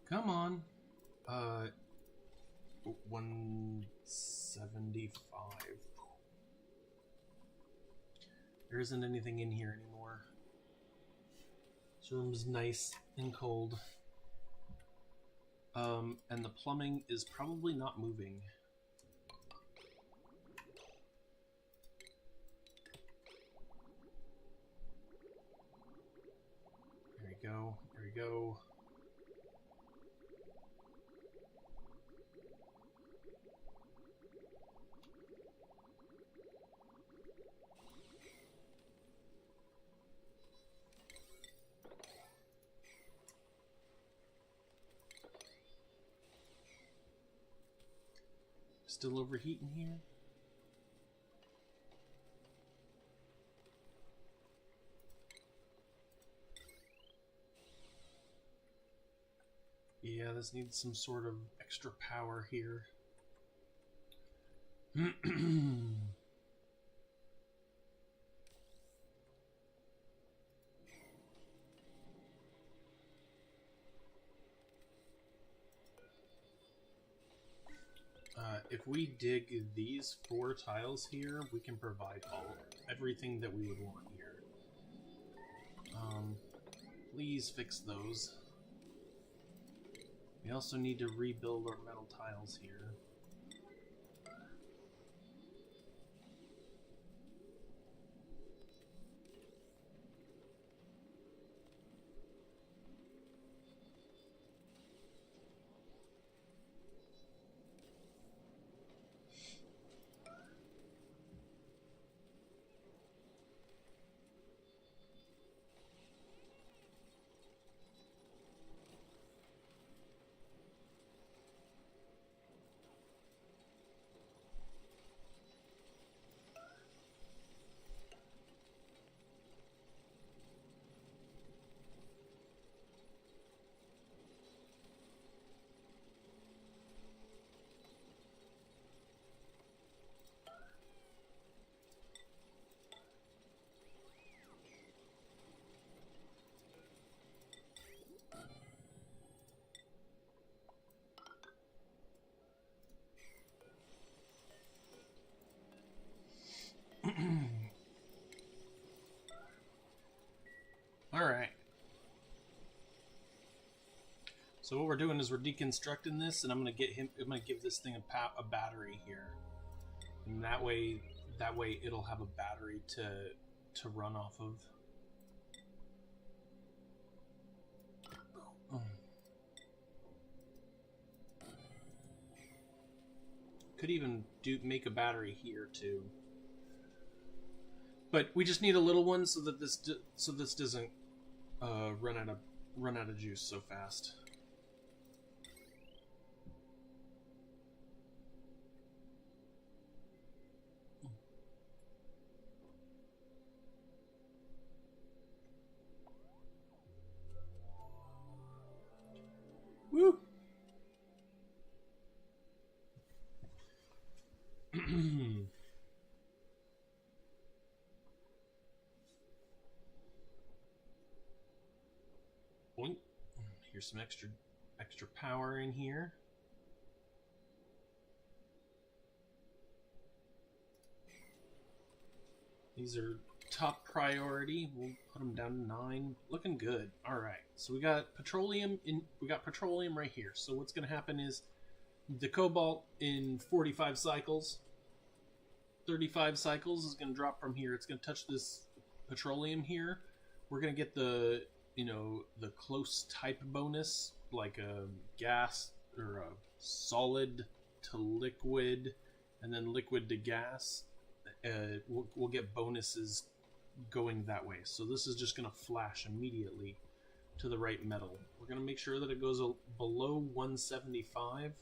Come on. 175. There isn't anything in here anymore. This room's nice and cold. And the plumbing is probably not moving. There we go. There we go. Still overheating here? Yeah, this needs some sort of extra power here. If we dig these 4 tiles here, we can provide everything that we would want here. Please fix those. We also need to rebuild our metal tiles here. Alright. So what we're doing is we're deconstructing this, and I'm gonna give this thing a battery here. And that way it'll have a battery to run off of. Could even make a battery here too. But we just need a little one so that this doesn't run out of juice so fast. Woo! Boink. Here's some extra power in here. These are top priority. We'll put them down to 9. Looking good. All right. So we got petroleum right here. So what's going to happen is the cobalt in 45 cycles, 35 cycles is going to drop from here. It's going to touch this petroleum here. We're going to get the close type bonus, like a gas or a solid to liquid, and then liquid to gas. We'll get bonuses going that way. So this is just going to flash immediately to the right metal. We're going to make sure that it goes below 175.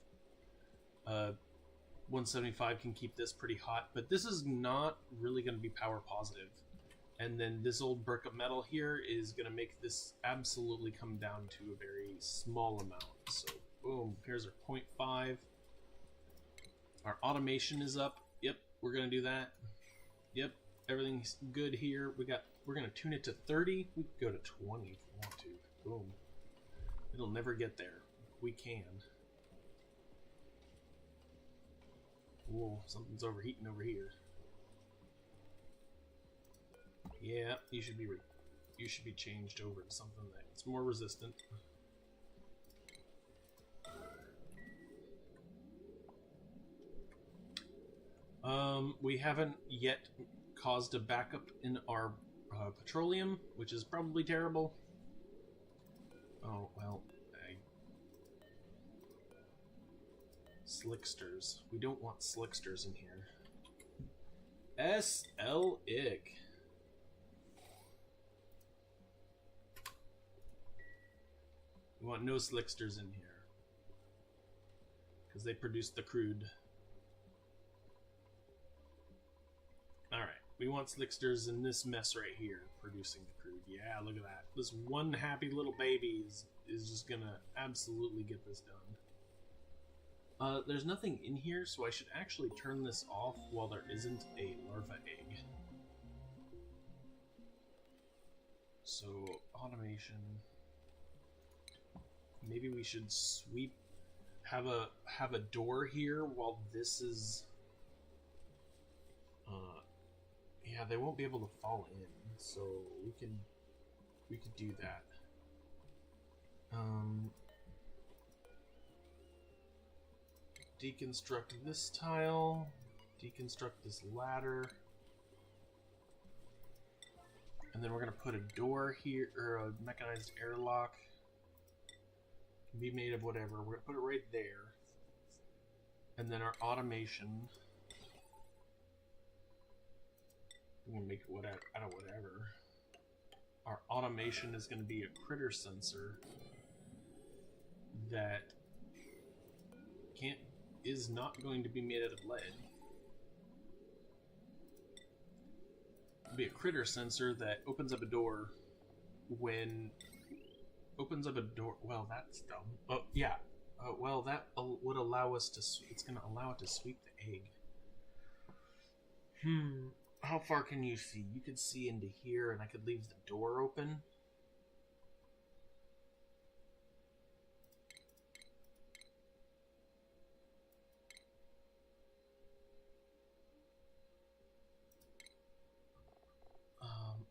175 can keep this pretty hot, but this is not really going to be power positive. And then this old brick of metal here is going to make this absolutely come down to a very small amount. So boom, here's our 0.5. Our automation is up. Yep, we're going to do that. Yep, everything's good here. We're going to tune it to 30. We can go to 20 if we want to. Boom. It'll never get there. we can. Whoa, something's overheating over here. Yeah, you should be changed over to something that's more resistant. We haven't yet caused a backup in our petroleum, which is probably terrible. Oh, well, Slicksters. We don't want Slicksters in here. SL Ick. We want no Slicksters in here. Because they produce the crude. Alright, we want Slicksters in this mess right here, producing the crude. Yeah, look at that. This one happy little baby is just gonna absolutely get this done. There's nothing in here, so I should actually turn this off while there isn't a larva egg. So, automation. Maybe we should have a door here while this is... yeah, they won't be able to fall in, so we could do that. Deconstruct this tile, deconstruct this ladder, and then we're gonna put a door here, or a mechanized airlock. Can be made of whatever. We're gonna put it right there, and then our automation. We're gonna make it whatever out of whatever. Our automation is gonna be a critter sensor that is not going to be made out of lead. It'll be a critter sensor that opens up a door when... Opens up a door... Well, that's dumb. Oh, yeah. Well, that would allow us to... It's going to allow it to sweep the egg. How far can you see? You could see into here, and I could leave the door open.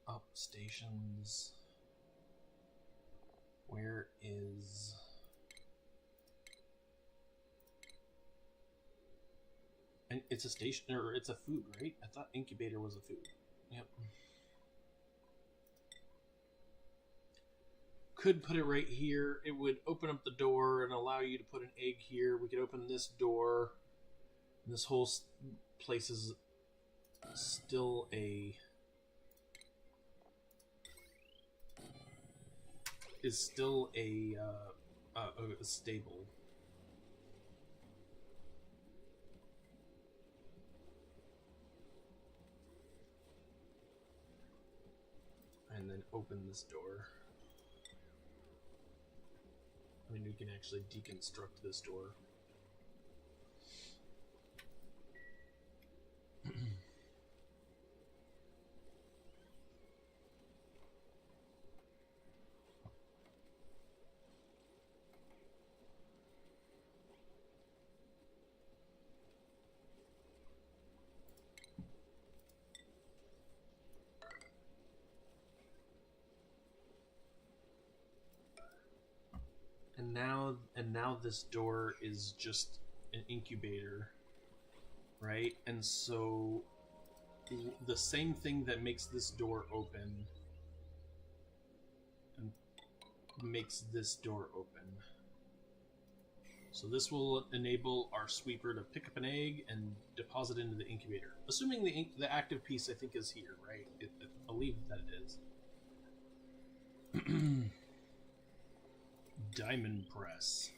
Up stations. Where is... And it's a station, or it's a food, right? I thought incubator was a food. Yep. Could put it right here. It would open up the door and allow you to put an egg here. We could open this door. This whole place is still a... is still a stable. And then open this door. I mean, we can actually deconstruct this door. And now this door is just an incubator, right? And so the same thing that makes this door open and makes this door open. So this will enable our sweeper to pick up an egg and deposit into the incubator. Assuming the active piece, I think, is here, right? I believe that it is. Diamond press.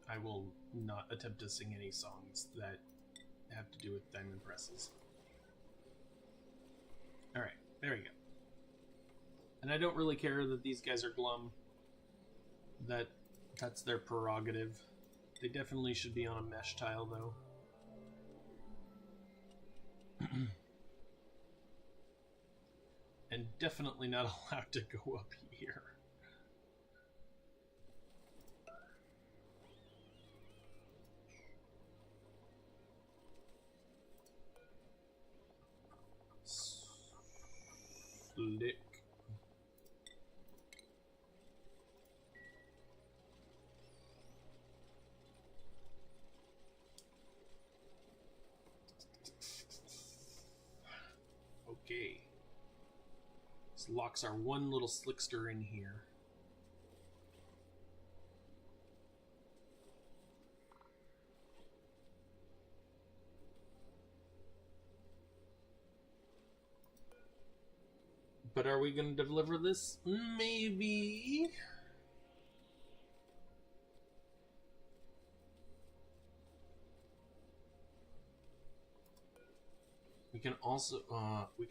I will not attempt to sing any songs that have to do with diamond presses. Alright, there we go. And I don't really care that these guys are glum. That's their prerogative. They definitely should be on a mesh tile, though. And definitely not allowed to go up here. Okay. This locks our one little slickster in here. But are we going to deliver this? Maybe. We could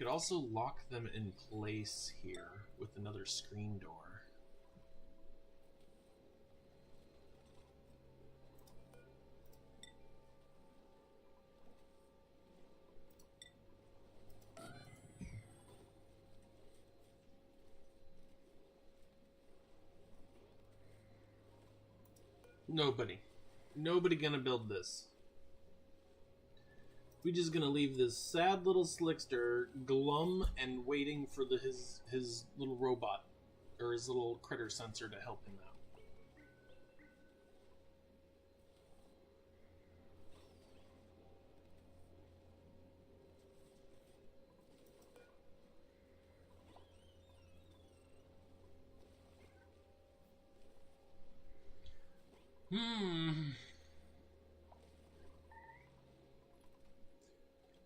also lock them in place here with another screen door. Nobody gonna build this. We just gonna leave this sad little slickster glum and waiting for his little robot or his little critter sensor to help him out.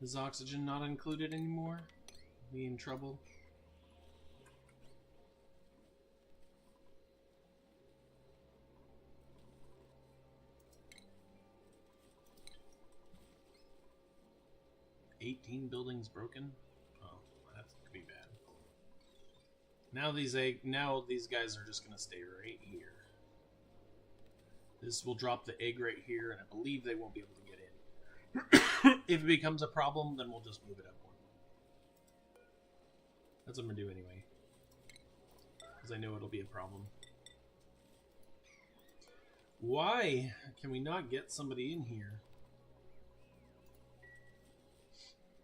Is oxygen not included anymore? Are we in trouble? $18 buildings broken? Oh, that could be bad. Now these guys are just gonna stay right here. This will drop the egg right here, and I believe they won't be able to get in. If it becomes a problem, then we'll just move it up one. That's what I'm gonna do anyway, because I know it'll be a problem. Why can we not get somebody in here?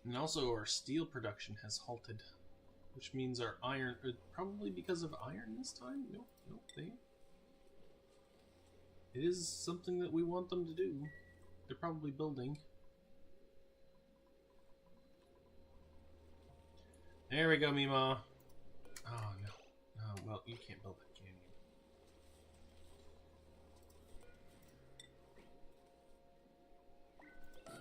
And also our steel production has halted, which means our iron, probably because of iron this time? Nope, it is something that we want them to do. They're probably building. There we go, Mima. Oh, no. Oh, well, you can't build that, can you?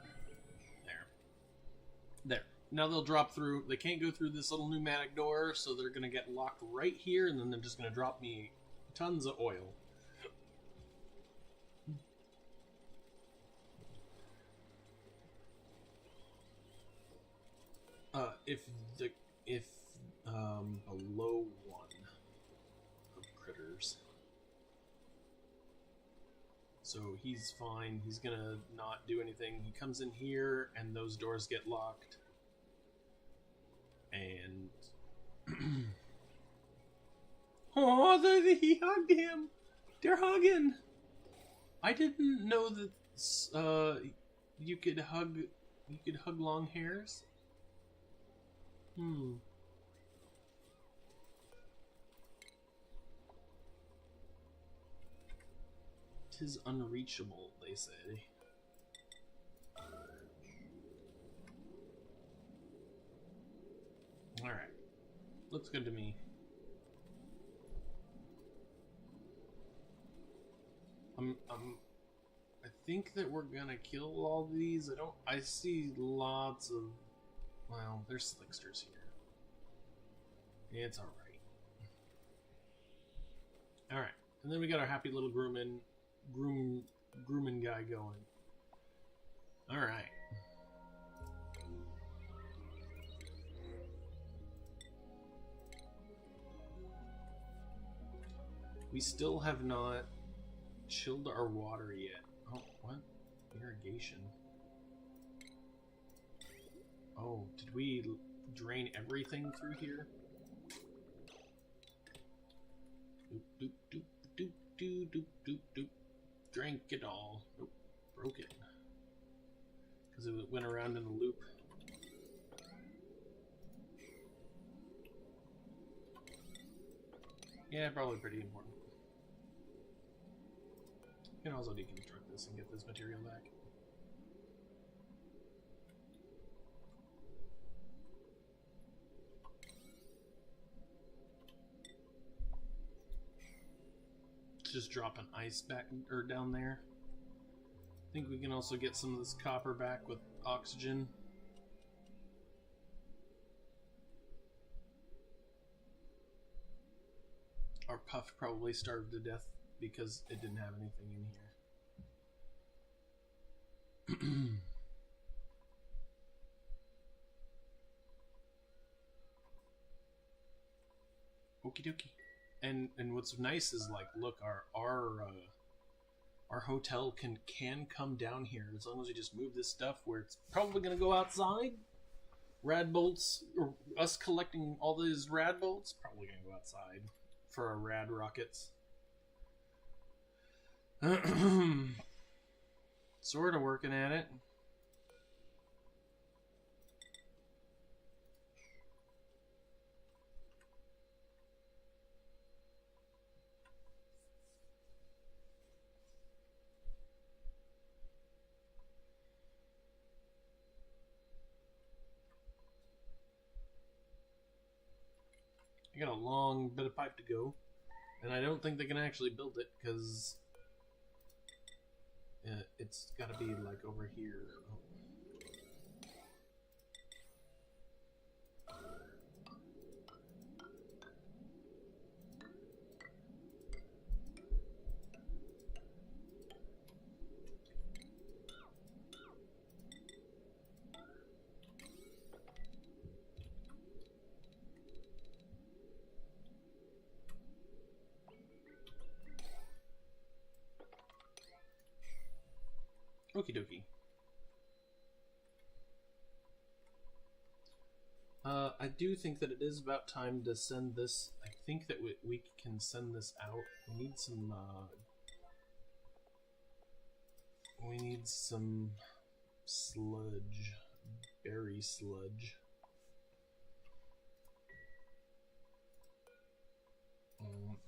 There. Now they'll drop through. They can't go through this little pneumatic door, so they're going to get locked right here, and then they're just going to drop me tons of oil. If below one of critters. So he's fine. He's gonna not do anything. He comes in here, and those doors get locked. And oh, he hugged him. They're hugging. I didn't know that you could hug long hairs. Tis unreachable, they say. Alright. Looks good to me. I think that we're gonna kill all these. I see lots of, well, there's slicksters here. It's alright. Alright. And then we got our happy little grooming guy going. Alright. We still have not chilled our water yet. Oh, what? Irrigation. Oh, did we drain everything through here? Doop, doop, doop, doop, doop, doop, doop. Drink it all. Nope, broke it. Because it went around in a loop. Yeah, probably pretty important. You can also deconstruct this and get this material back. just dropping ice back or down there. I think we can also get some of this copper back with oxygen. Our puff probably starved to death because it didn't have anything in here. Okie dokie. And what's nice is, like, look, our hotel can come down here as long as we just move this stuff where it's probably gonna go outside. Rad bolts, or us collecting all these rad bolts, probably gonna go outside for our rad rockets. Sort of working at it. I got a long bit of pipe to go, and I don't think they can actually build it because it's got to be like over here. Oh. Okie dokie. I do think that it is about time to send this. I think that we can send this out. We need some. We need some sludge, berry sludge.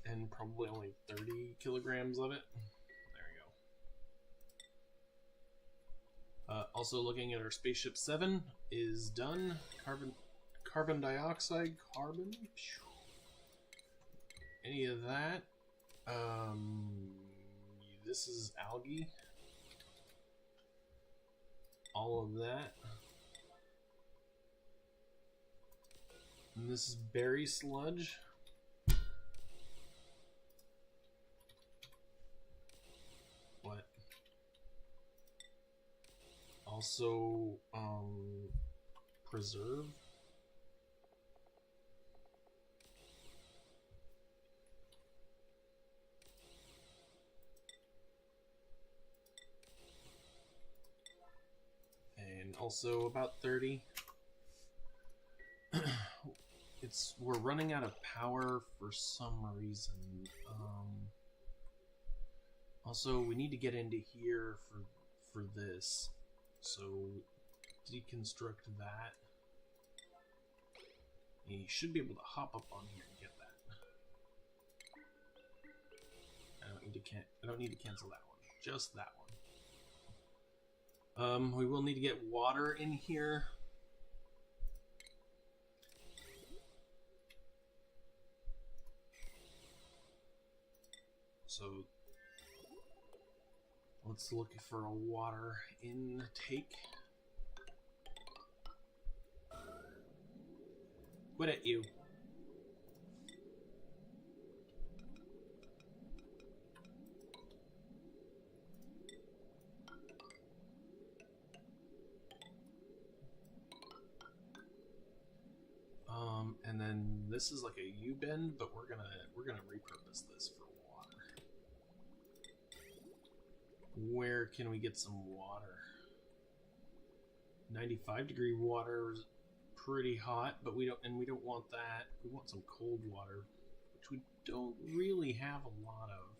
And probably only 30 kilograms of it. Also looking at our Spaceship 7 is done. Carbon dioxide, any of that. This is algae. All of that. And this is berry sludge. What? Also, preserve. And also about 30. We're running out of power for some reason. Also, we need to get into here for this. So, deconstruct that. And you should be able to hop up on here and get that. I don't need to cancel that one. Just that one. We will need to get water in here. So let's look for a water intake. What at you? And then this is like a U-bend, but we're gonna repurpose this for water. Where can we get some water? 95-degree water is pretty hot, but we don't want that. We want some cold water, which we don't really have a lot of.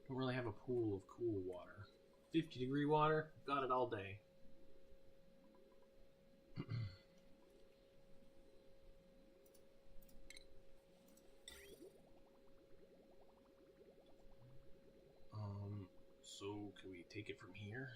Don't really have a pool of cool water. 50-degree water, got it all day. So can we take it from here?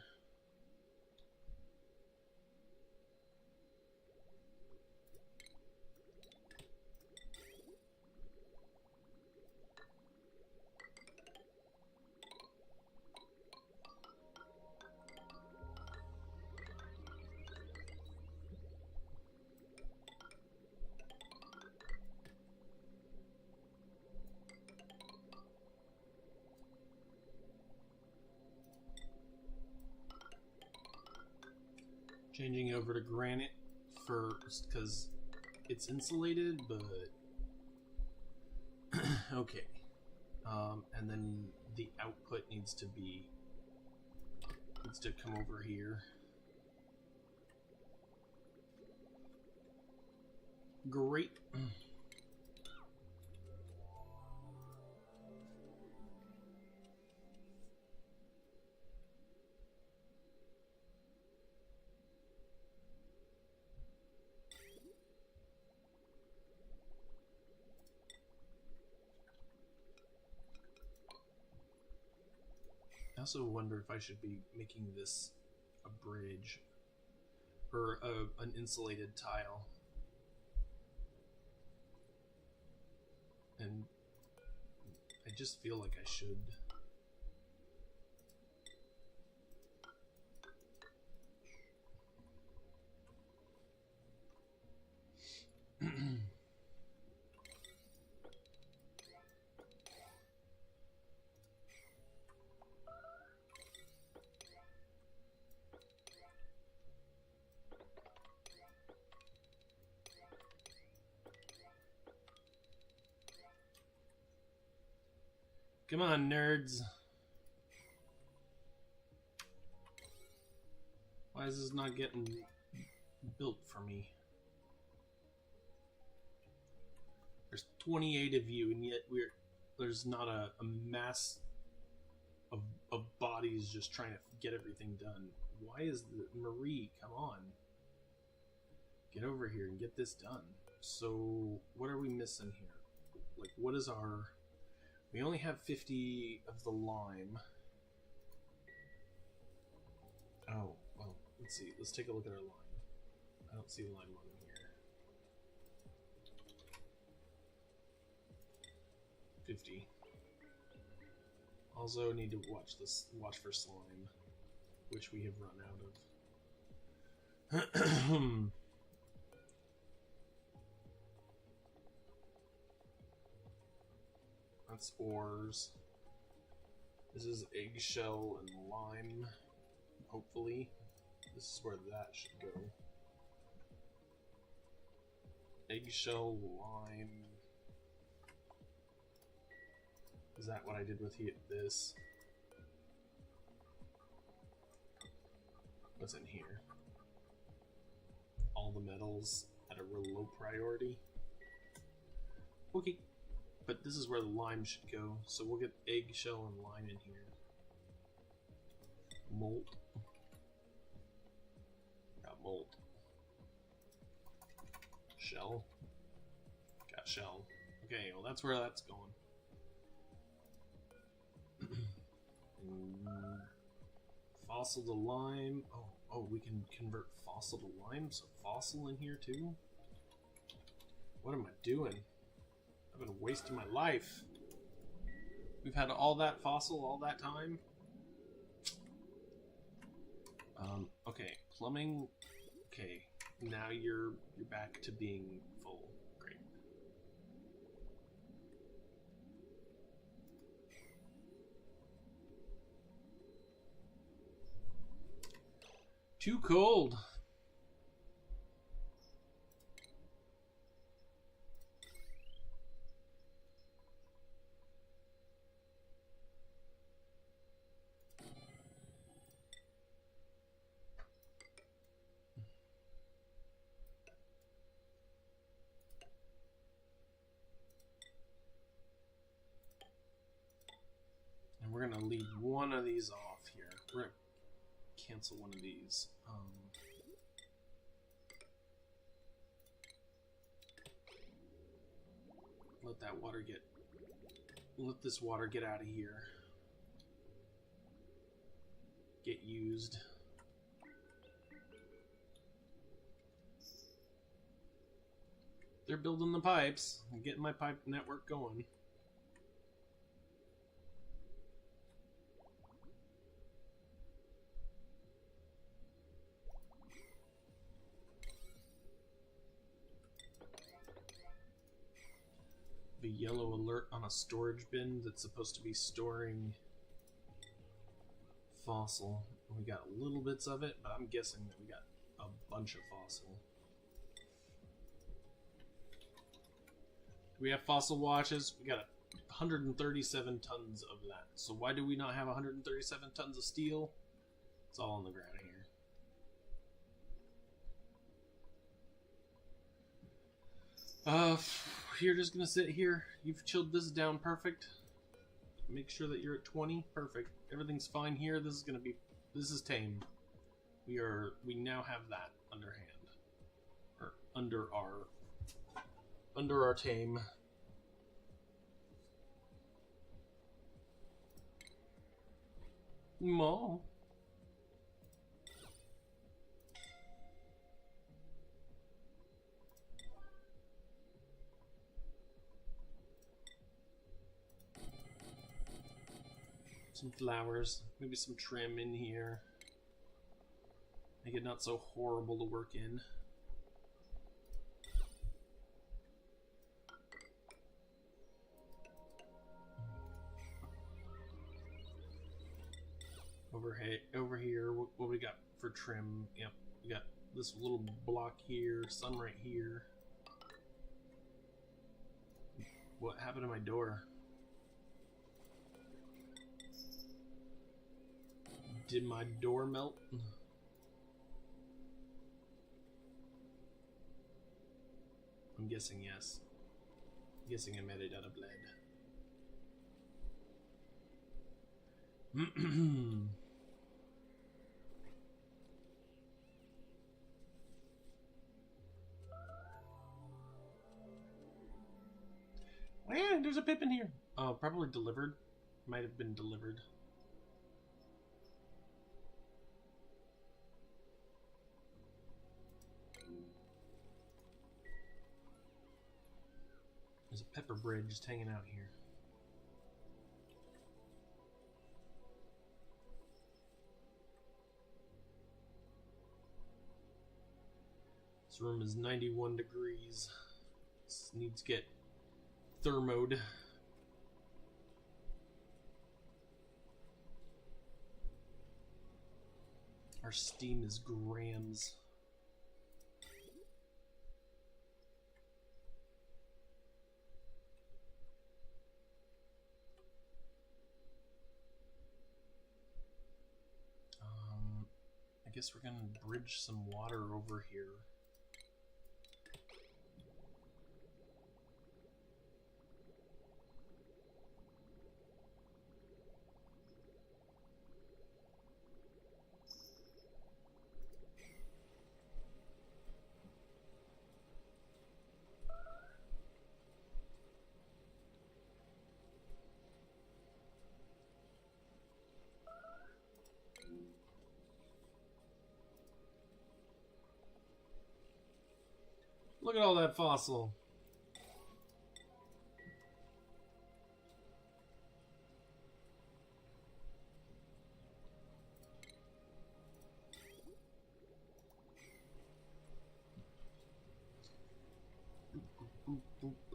Changing it over to granite first because it's insulated, but okay. And then the output needs to come over here. Great. I also wonder if I should be making this a bridge or an insulated tile. And I just feel like I should. Come on, nerds. Why is this not getting built for me? There's 28 of you, and yet there's not a mass of bodies just trying to get everything done. Why is Marie, come on. Get over here and get this done. So, what are we missing here? Like, what is our... We only have 50 of the lime. Oh, well, let's see. Let's take a look at our lime. I don't see lime on here. 50. Also need to watch for slime, which we have run out of. That's ores. This is eggshell and lime. Hopefully. This is where that should go. Eggshell, lime. Is that what I did with this? What's in here? All the metals at a real low priority. Okay. But this is where the lime should go, so we'll get eggshell and lime in here. Molt. Got molt. Shell. Got shell. Okay, well that's where that's going. Fossil to lime. Oh, we can convert fossil to lime, so fossil in here too? What am I doing? I've been wasting my life. We've had all that fossil all that time. Okay, plumbing. Okay, now you're back to being full. Great. Too cold. We're gonna leave one of these off here. We're gonna cancel one of these. Let this water get out of here. Get used. They're building the pipes. I'm getting my pipe network going. The yellow alert on a storage bin that's supposed to be storing fossil. We got little bits of it, but I'm guessing that we got a a bunch of fossil. We have fossil watches. We got 137 tons of that. So why do we not have 137 tons of steel? It's all on the ground here. You're just gonna sit here. You've chilled this down perfect. Make sure that you're at 20. Perfect. Everything's fine here. This is tame. We now have that underhand. Or under our tame. Mo. Some flowers, maybe some trim in here. Make it not so horrible to work in. Over here, what we got for trim? Yep, we got this little block here, sun right here. What happened to my door? Did my door melt? I'm guessing yes. I'm guessing I made it out of lead. Man, there's a pip in here. Oh, probably delivered. Might have been delivered. There's a pepper bread just hanging out here. This room is 91 degrees. This needs to get thermoed. Our steam is grams. I guess we're gonna bridge some water over here. Look at all that fossil.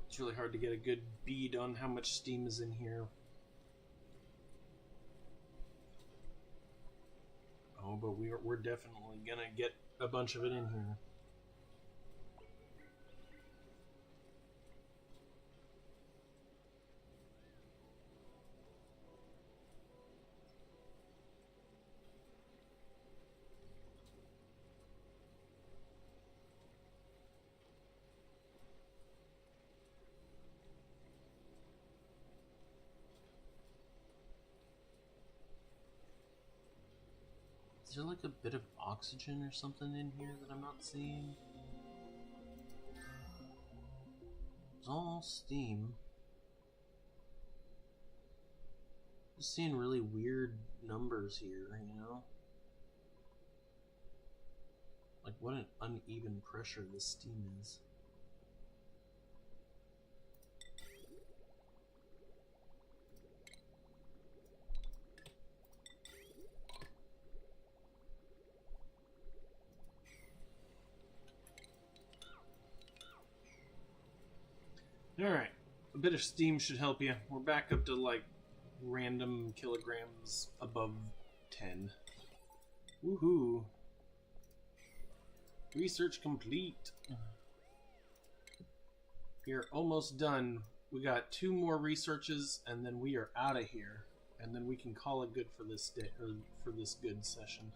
It's really hard to get a good bead on how much steam is in here. Oh, but we're definitely gonna get a bunch of it in here. Is there like a bit of oxygen or something in here that I'm not seeing? It's all steam. Just seeing really weird numbers here, you know? Like what an uneven pressure this steam is. Alright, a bit of steam should help you. We're back up to like random kilograms above 10. Woohoo! Research complete. We are almost done. We got 2 more researches, and then we are out of here. And then we can call it good for this day, or for this good session.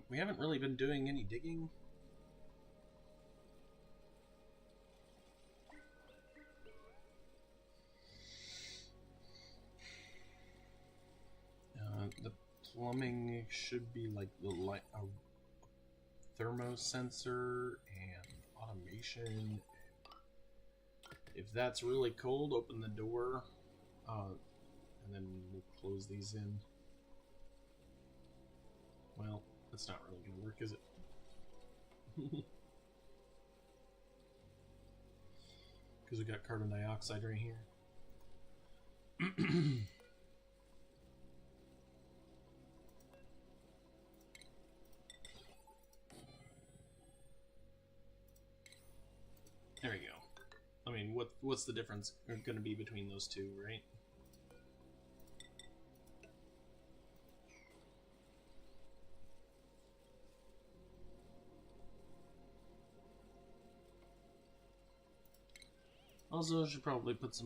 We haven't really been doing any digging. The plumbing should be like the light, a thermosensor and automation. If that's really cold, open the door, and then we'll close these in. Well, that's not really gonna work, is it? Because we got carbon dioxide right here. There we go. I mean, what's the difference going to be between those two, right? Also, I should probably put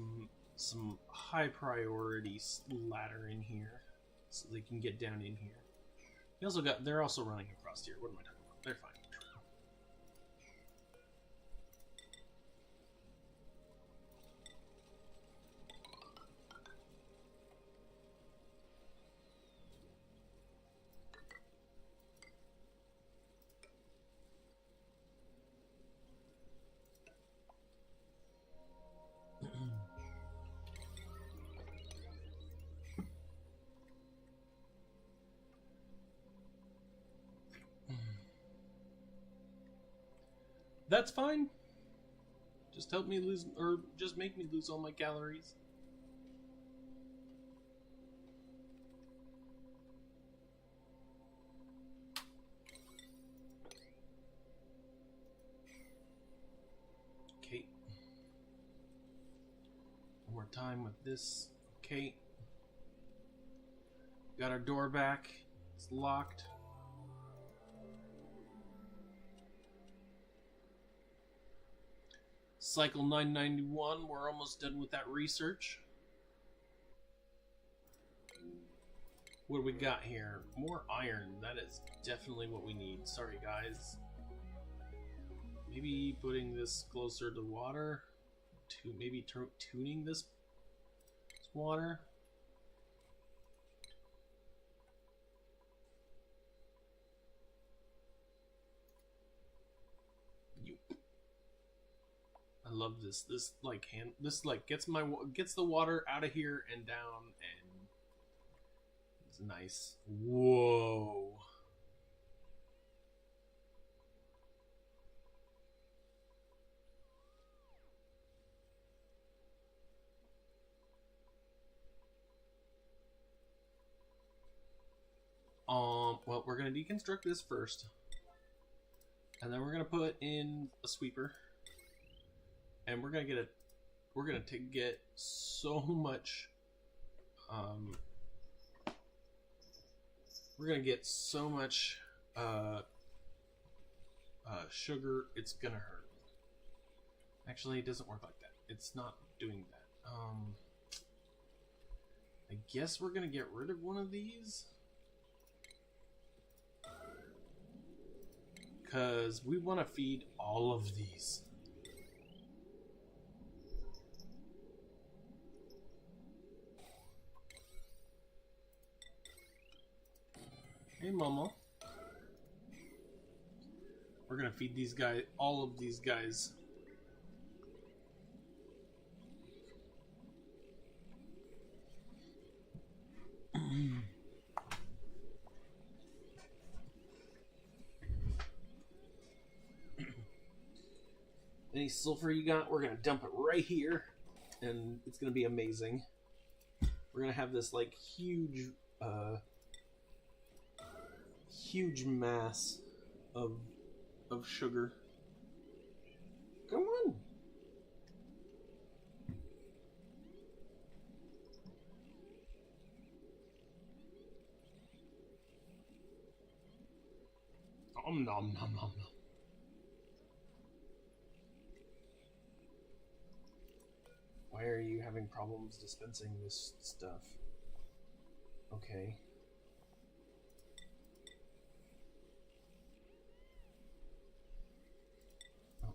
some high priority ladder in here so they can get down in here. They're also running across here. What am I talking about? They're fine. That's fine. Just help me lose, or just make me lose all my calories. Okay. One more time with this. Okay. Got our door back. It's locked. Cycle 991, we're almost done with that research. What do we got here? More iron. That is definitely what we need. Sorry, guys. Maybe putting this closer to water. Maybe tuning this water. I love this. This like gets the water out of here and down, and it's nice. Whoa. Well, we're gonna deconstruct this first, and then we're gonna put in a sweeper. And we're gonna get so much we're gonna get so much sugar, it's gonna hurt. Actually, it doesn't work like that. It's not doing that. I guess we're gonna get rid of one of these, because we want to feed all of these. Hey, Momo. We're gonna feed these guys, all of these guys. Any sulfur you got, we're gonna dump it right here, and it's gonna be amazing. We're gonna have this like huge mass of sugar. Come on. Nom nom nom nom nom. Why are you having problems dispensing this stuff? Okay. Oh,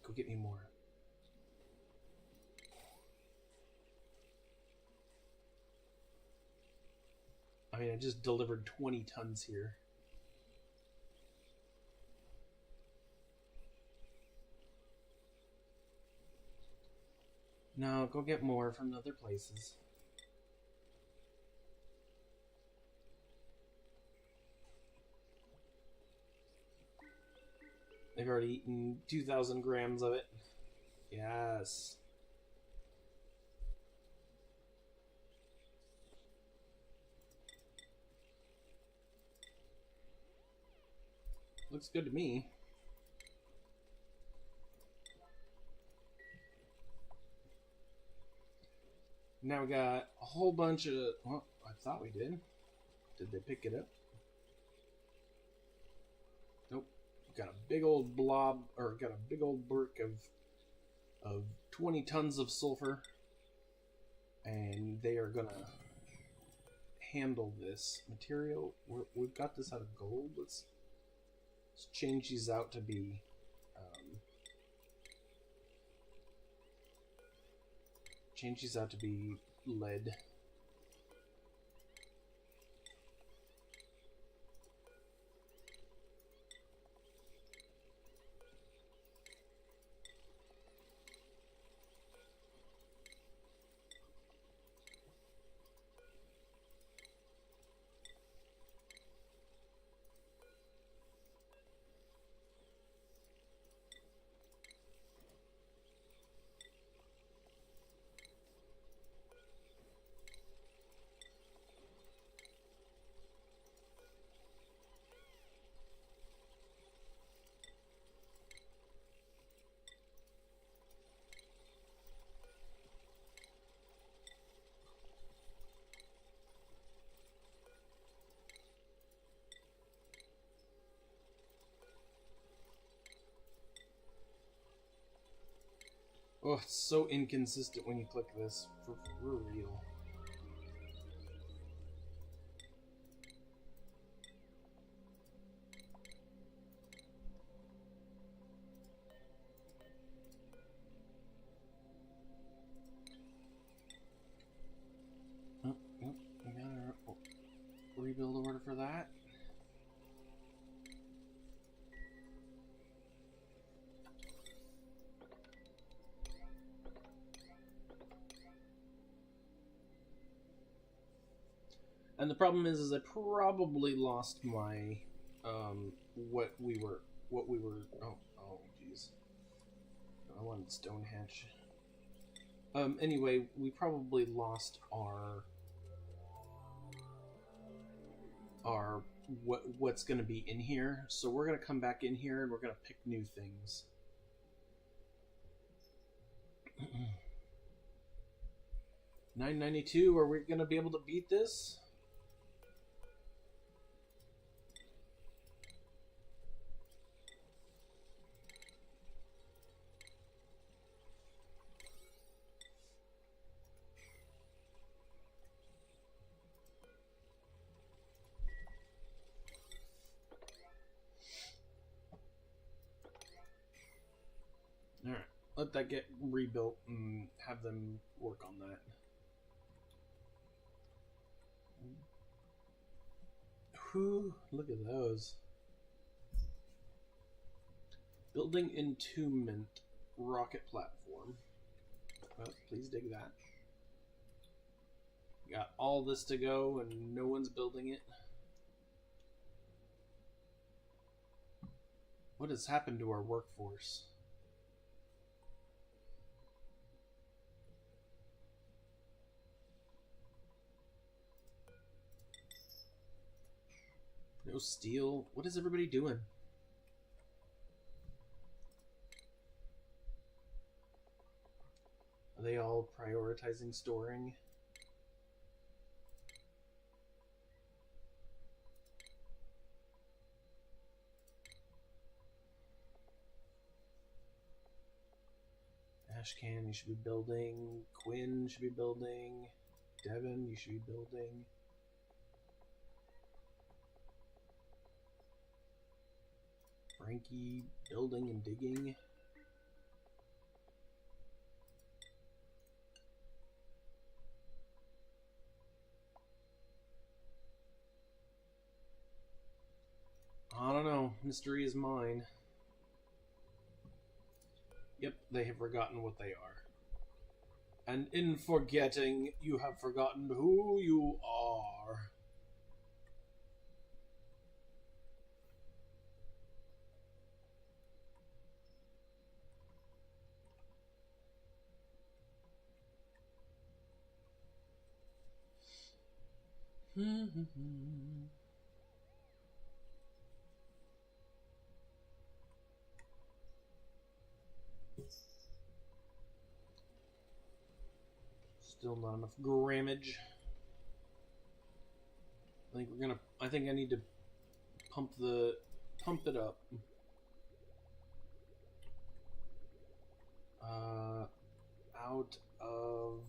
go get me more. I mean, I just delivered 20 tons here. No, go get more from other places. They've already eaten 2,000 grams of it. Yes. Looks good to me. Now we got a whole bunch of... Well, I thought we did. Did they pick it up? Nope. Got a big old blob, or got a big old brick of 20 tons of sulfur. And they are gonna handle this material. We've got this out of gold. Let's change these out to be lead. Oh, it's so inconsistent when you click this. For real. Oh, yep, we got our rebuild order for that. And the problem is I probably lost my, what we were, oh, jeez. I wanted stone hatch. Anyway, we probably lost our what's gonna be in here, so we're gonna come back in here and we're gonna pick new things. $9.92, are we gonna be able to beat this? Alright, let that get rebuilt and have them work on that. Whew, look at those. Building entombment rocket platform. Oh, please dig that. Got all this to go and no one's building it. What has happened to our workforce? No steel. What is everybody doing? Are they all prioritizing storing? Ashcan, you should be building. Quinn should be building. Devin, you should be building. Frankie, building and digging. I don't know. Mystery is mine. Yep, they have forgotten what they are. And in forgetting, you have forgotten who you are. Still not enough grammage. I think I need to pump it up. Out of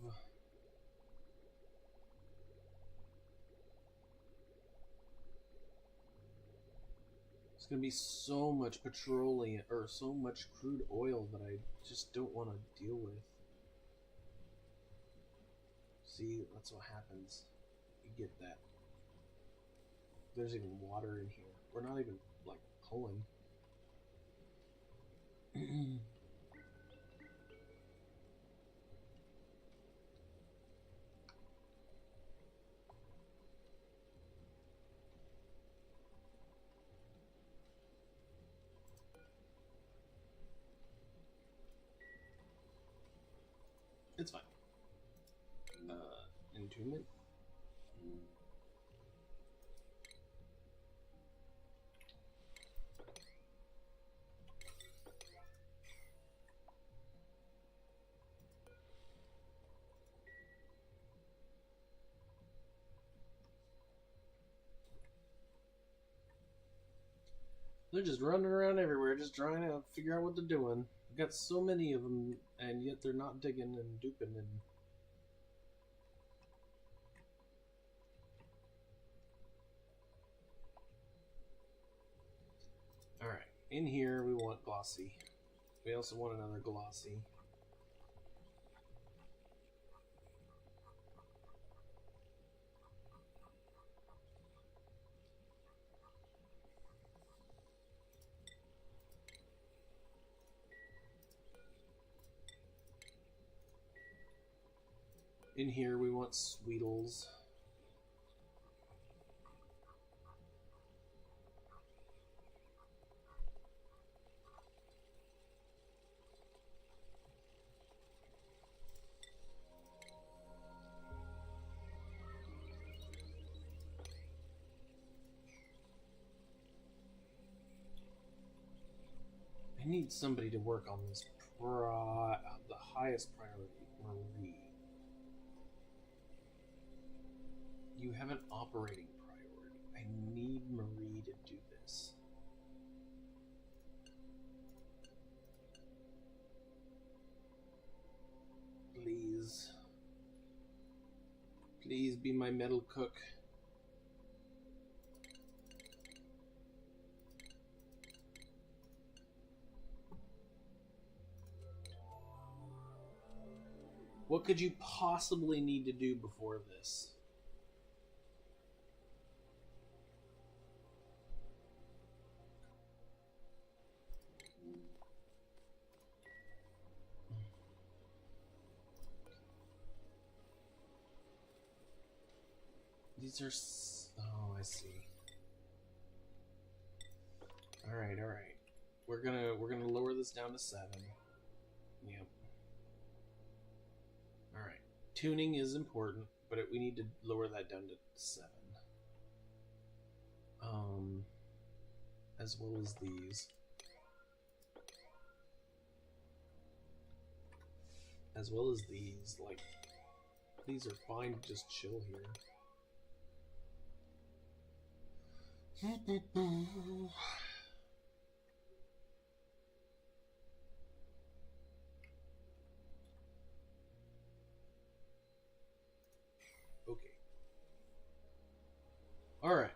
it's gonna be so much petroleum or so much crude oil that I just don't want to deal with. See, that's what happens. You get that. There's even water in here. We're not even like pulling. It's fine. Entombment. They're just running around everywhere, just trying to figure out what they're doing. I've got so many of them, and yet they're not digging and duping and... Alright, in here we want glossy. We also want another glossy. In here we want Sweetles. I need somebody to work on this the highest priority, Marie. You have an operating priority. I need Marie to do this. Please. Please be my metal cook. What could you possibly need to do before this? These are... Oh, I see. Alright, alright. We're gonna lower this down to 7. Yep. Alright. Tuning is important, but we need to lower that down to 7. As well as these. As well as these, like... These are fine to just chill here. Alright.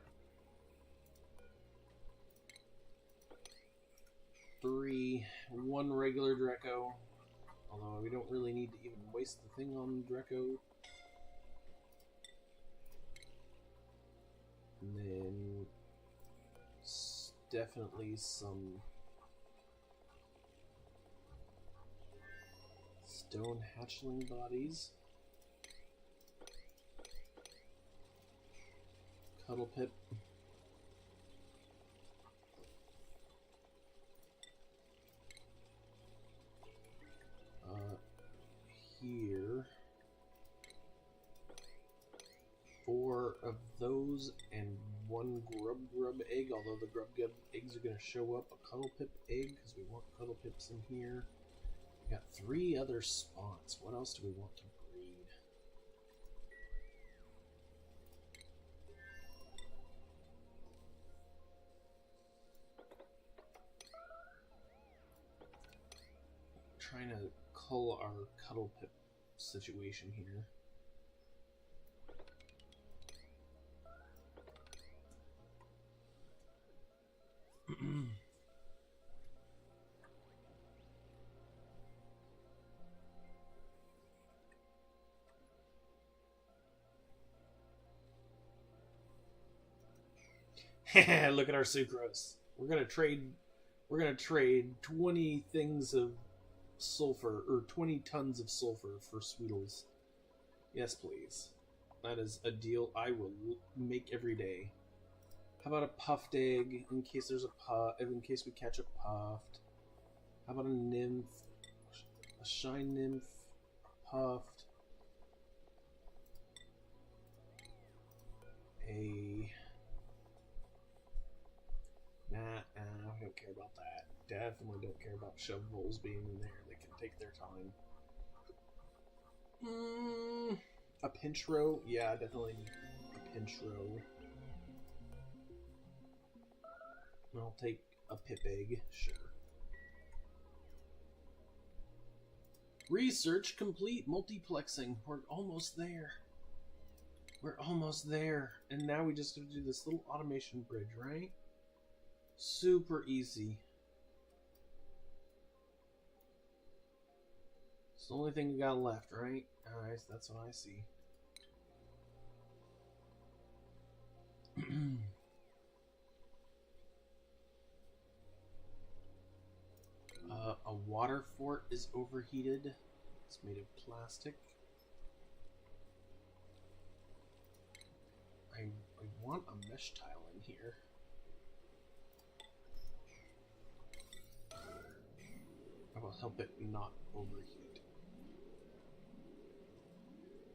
3, 1 regular Dreco. Although we don't really need to even waste the thing on Dreco. And then definitely some stone hatchling bodies. Cuddle Pip. Here. 4 of those and 1 grub egg, although the grub eggs are going to show up. A Cuddle Pip egg, because we want Cuddle Pips in here. We got 3 other spots. What else do we want to breed? Trying to cull our Cuddle Pip situation here. Look at our sucrose. We're gonna trade 20 things of sulfur, or 20 tons of sulfur for Sweetles. Yes, please. That is a deal I will make every day. How about a puffed egg in case there's a in case we catch a puffed? How about a nymph? A shine nymph, puffed. I don't care about that. Definitely don't care about shovels being in there. They can take their time. A pinch row? Yeah, definitely a pinch row. I'll take a pip egg, sure. Research complete. Multiplexing. We're almost there. We're almost there. And now we just have to do this little automation bridge, right? Super easy. It's the only thing we got left, right? Alright, that's what I see. A water fort is overheated. It's made of plastic. I want a mesh tile in here. I will help it not overheat.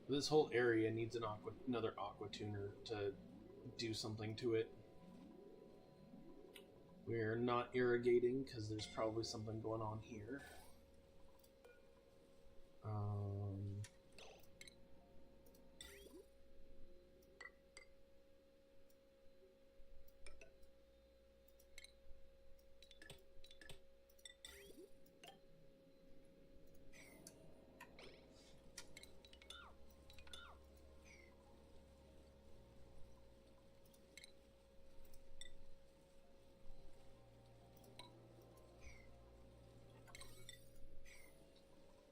This whole area needs another aqua tuner to do something to it. We're not irrigating because there's probably something going on here.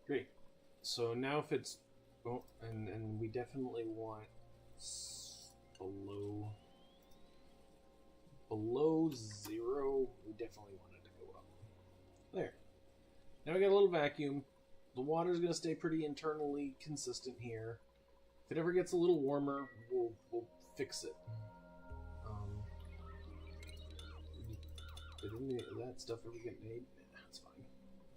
Great. So now if it's... Oh, and we definitely want below 0. We definitely want it to go up. There. Now we got a little vacuum. The water's going to stay pretty internally consistent here. If it ever gets a little warmer, we'll fix it. Did any of that stuff ever get made? Nah, that's fine.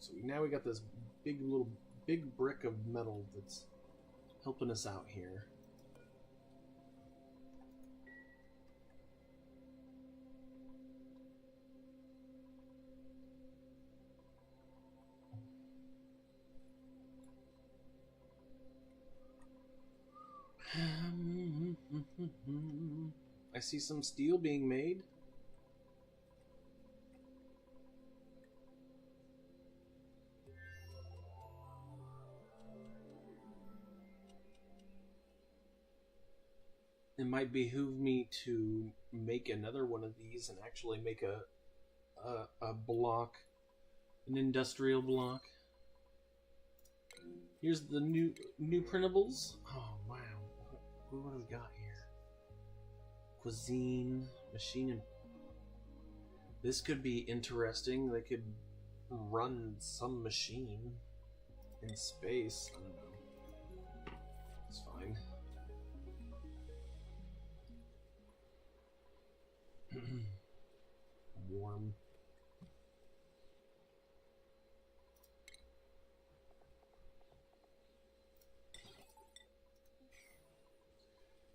So now we got this big brick of metal that's helping us out here. I see some steel being made. it might behoove me to make another one of these and actually make a block, an industrial block. Here's the new printables. Oh wow, what do we got here? Cuisine, machine, and this could be interesting. They could run some machine in space. I don't know. It's fine. Warm.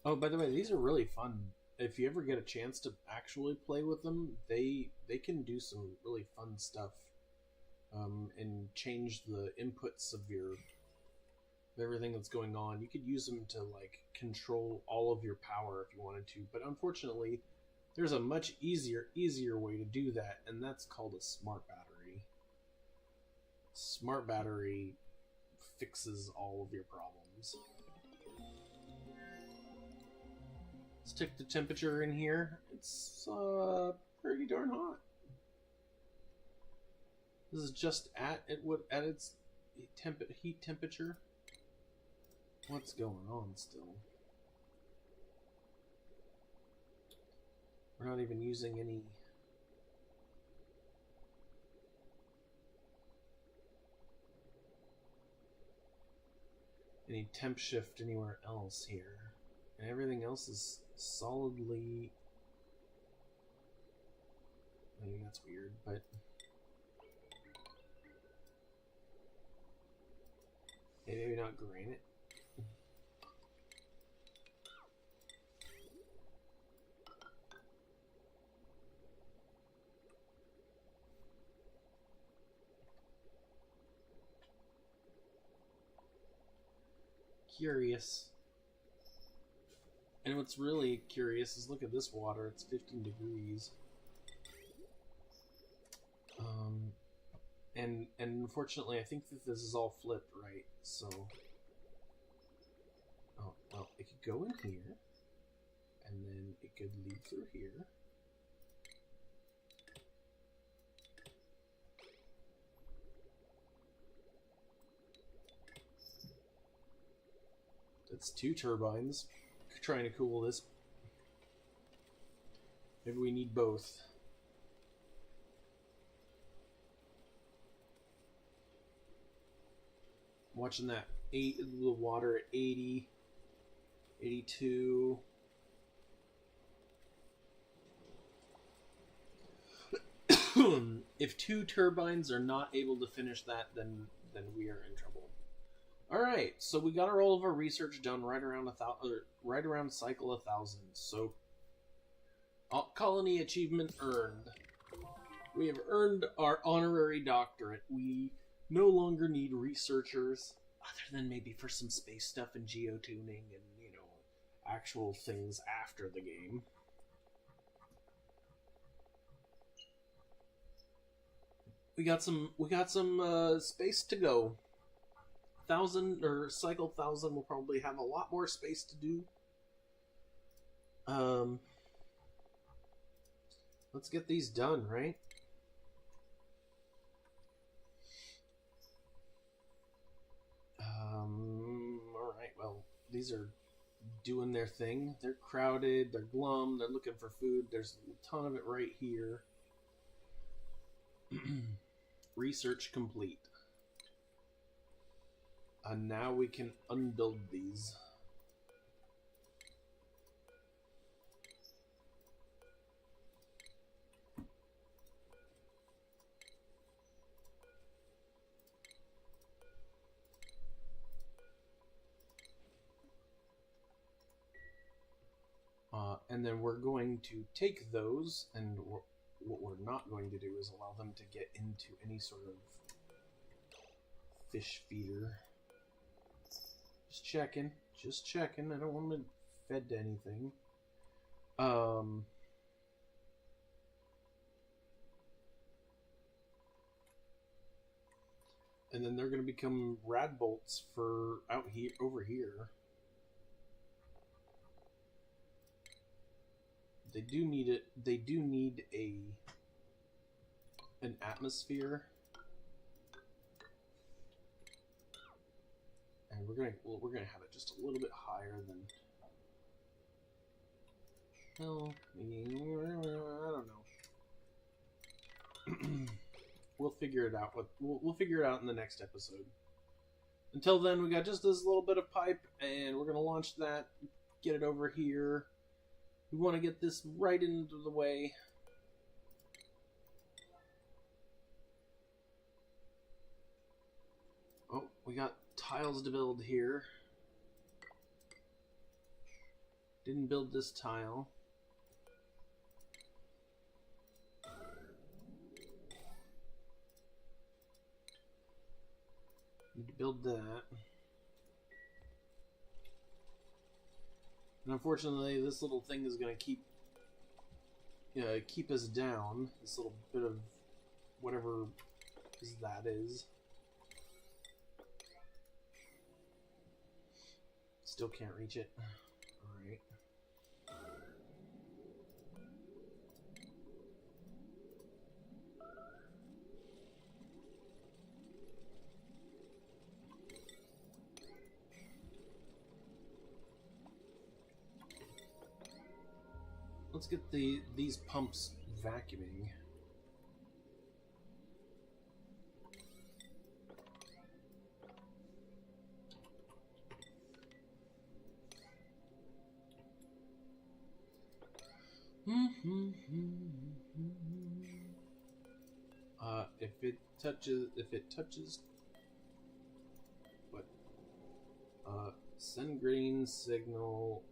Oh, by the way, these are really fun. If you ever get a chance to actually play with them, they can do some really fun stuff, and change the inputs of everything that's going on. You could use them to like control all of your power if you wanted to, but unfortunately, there's a much easier way to do that, and that's called a smart battery. Smart battery fixes all of your problems. Let's take the temperature in here. It's pretty darn hot. This is just at its heat temperature. What's going on still? We're not even using any temp shift anywhere else here. And everything else is solidly... I mean, that's weird, but... Maybe not granite. Curious. And what's really curious is look at this water. It's 15 degrees. And unfortunately, I think that this is all flipped, right? So, oh well, it could go in here, and then it could lead through here. That's 2 turbines trying to cool this. Maybe we need both. Watching that the water at 80, 82. If 2 turbines are not able to finish that, then we are in trouble. All right, so we got all of our research done right around cycle 1000. So, colony achievement earned. We have earned our honorary doctorate. We no longer need researchers, other than maybe for some space stuff and geotuning and, you know, actual things after the game. We got some space to go. 1000 or cycle 1000 will probably have a lot more space to do. Let's get these done, right? Alright, well, these are doing their thing. They're crowded, they're glum, they're looking for food. There's a ton of it right here. Research complete. And now we can unbuild these. And then we're going to take those, and what we're not going to do is allow them to get into any sort of fish feeder. Just checking. I don't want them fed to anything. And then they're going to become rad bolts for over here. they do need it. They do need an atmosphere, and we're gonna have it just a little bit higher than. Well, I don't know. We'll figure it out. We'll figure it out in the next episode. Until then, we got just this little bit of pipe, and we're gonna launch that. Get it over here. We want to get this right into the way. Oh, we got tiles to build here. Didn't build this tile. Need to build that. And unfortunately, this little thing is going to keep us down. This little bit of whatever that is. Still can't reach it. Alright. Let's get these pumps vacuuming. If it touches what? Send green signal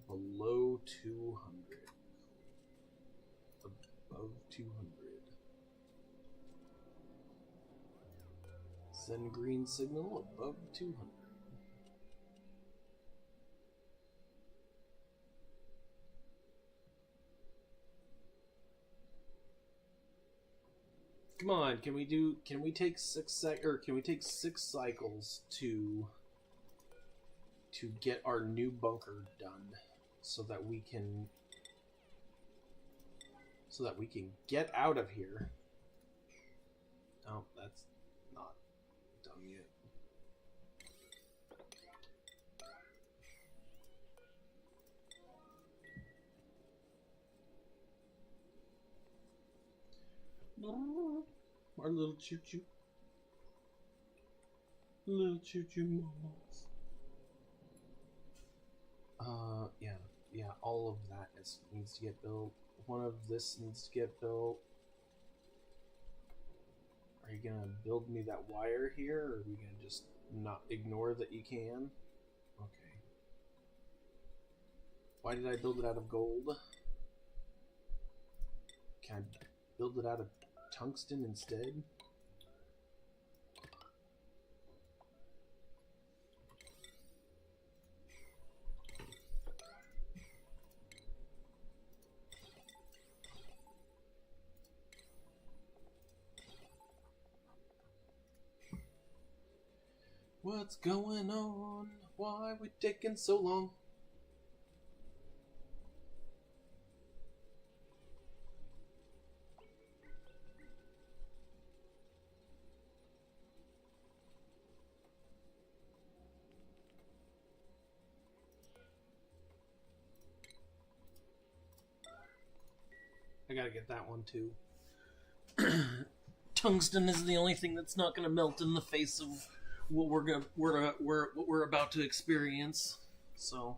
below 200. Above 200. Send green signal above 200. Come on, can we take 6 cycles to get our new bunker done so that we can get out of here. Oh, that's not done yet. Our little choo-choo. Little choo-choo mamas. Yeah, all of that needs to get built. One of this needs to get built. Are you gonna build me that wire here, or are we gonna just not ignore that you can? Okay. Why did I build it out of gold? Can I build it out of tungsten instead? What's going on? Why are we taking so long? I gotta get that one too. Tungsten is the only thing that's not gonna melt in the face of what we're about to experience. So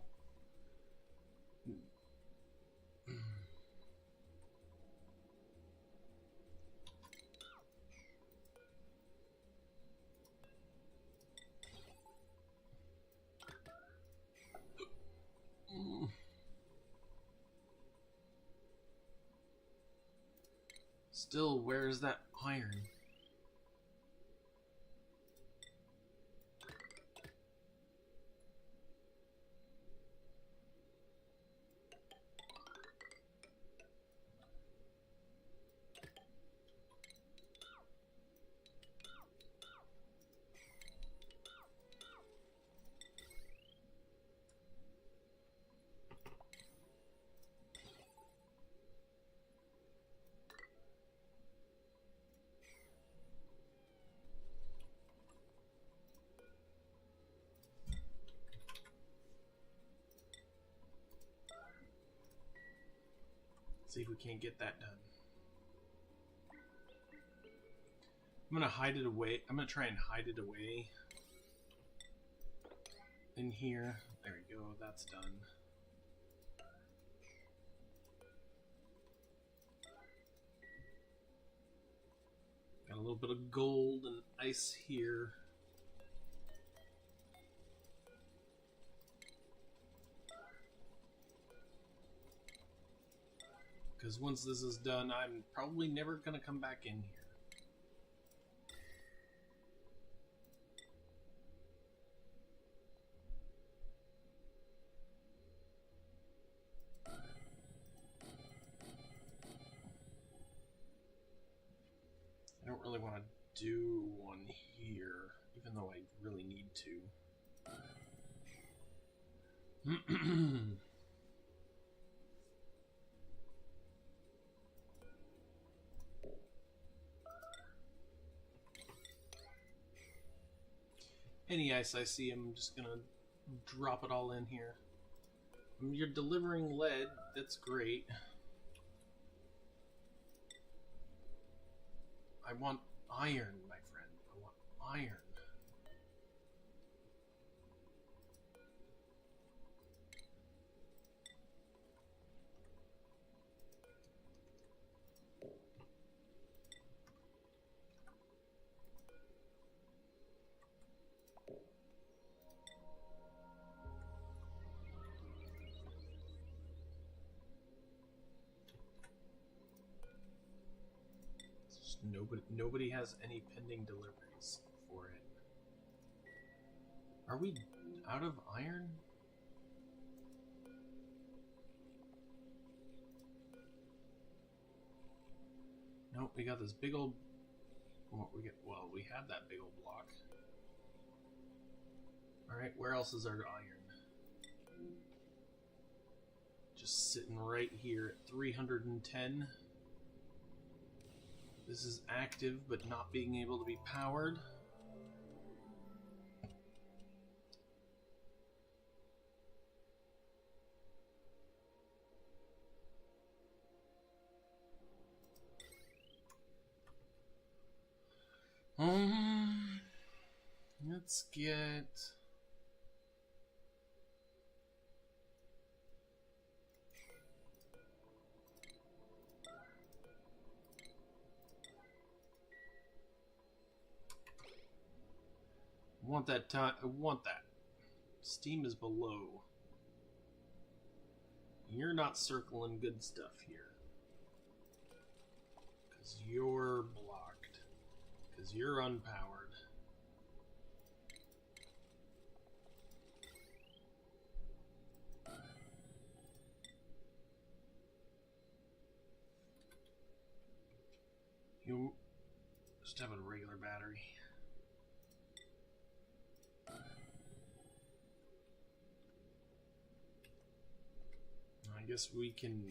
still, where's that iron? See if we can't get that done. I'm gonna hide it away. I'm gonna try and hide it away in here. There we go, that's done. Got a little bit of gold and ice here. Because once this is done, I'm probably never going to come back in here. I don't really want to do one here, even though I really need to. Any ice I see, I'm just gonna drop it all in here. You're delivering lead, that's great. I want iron, my friend. I want iron. Nobody has any pending deliveries for it. Are we out of iron? No, we got this big old. Well, we had that big old block. All right, where else is our iron? Just sitting right here at 310. This is active, but not being able to be powered. Let's get... want that time. I want that. Steam is below. You're not circling good stuff here. Because you're blocked. Because you're unpowered. You just have a regular battery. I guess we can...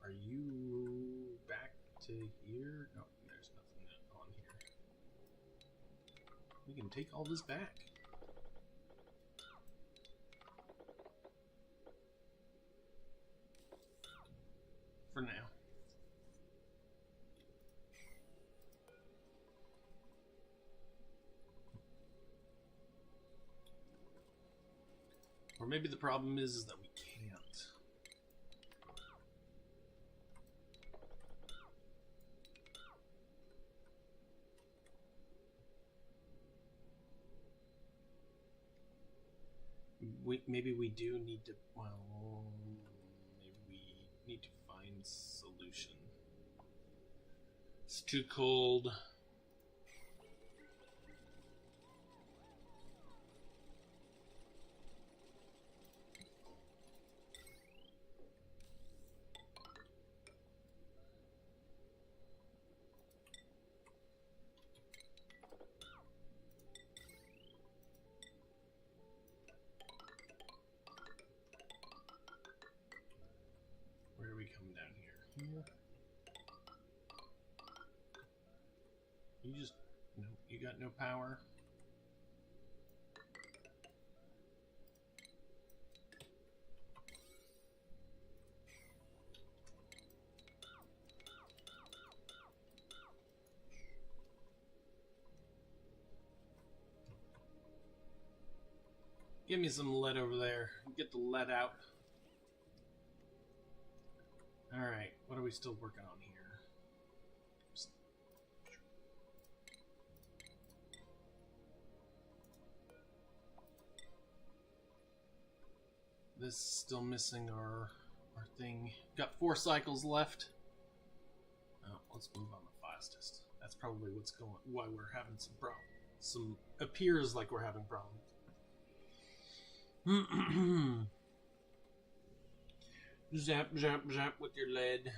Are you back to here? No, there's nothing on here. We can take all this back. For now. Or maybe the problem is that we can't. Maybe we do need to, well, maybe we need to find solution. It's too cold. You just, no, you got no power. Give me some lead over there. Get the lead out. Alright, what are we still working on here? This is still missing our thing. Got 4 cycles left. Oh, let's move on the fastest. That's probably why we're having some problems. Appears like we're having problems. Zap, zap, zap with your lead.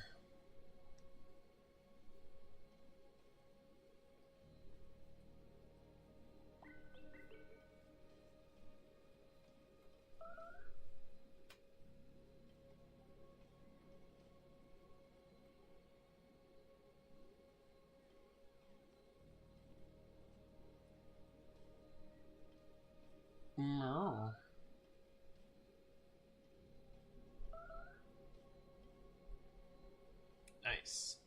No. Nice.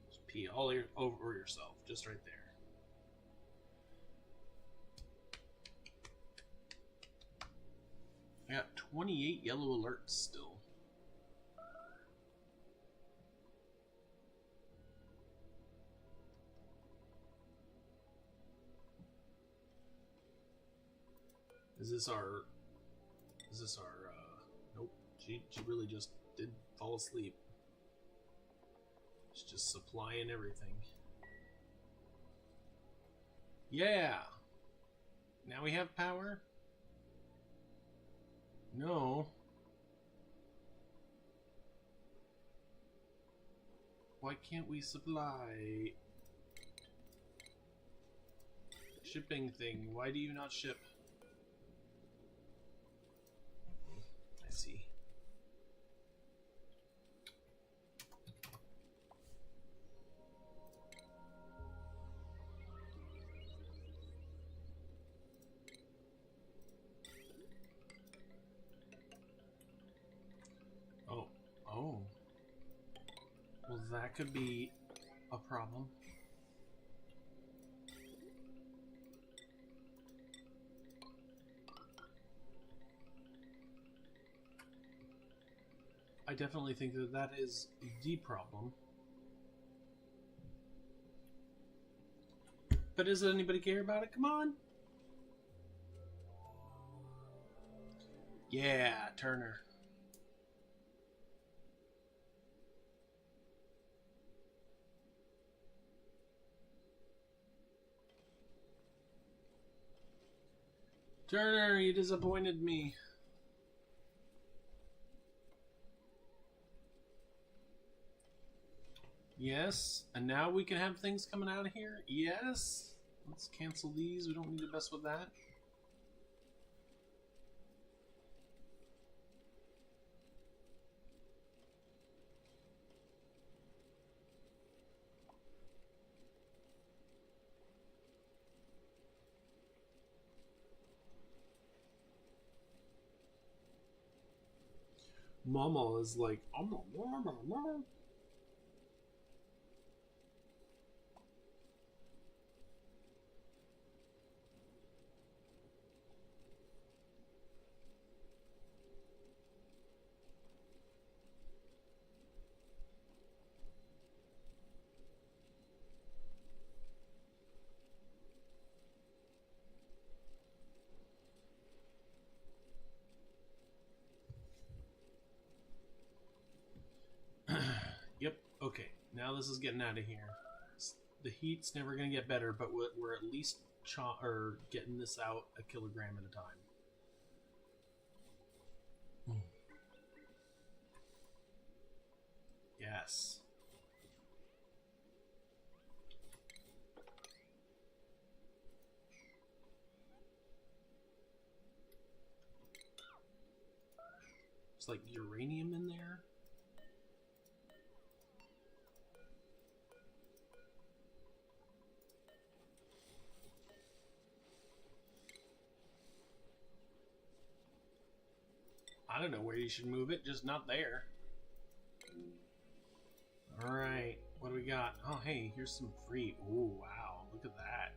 Just pee all over yourself, just right there. I got 28 yellow alerts still. Is this our nope, she really just did fall asleep. She's just supplying everything. Yeah. Now we have power? No. Why can't we supply? Shipping thing. Why do you not ship? I see. Oh. Well, that could be a problem. I definitely think that is the problem. But does anybody care about it? Come on. Yeah, Turner. Turner, you disappointed me. Yes, and now we can have things coming out of here? Yes. Let's cancel these. We don't need to mess with that. Mama is like, mama. Yep, okay. Now this is getting out of here. The heat's never going to get better, but we're at least getting this out a kilogram at a time. Yes. It's like uranium in there. I don't know where you should move it, just not there. Alright, what do we got? Oh, hey, here's some free. Oh, wow, look at that.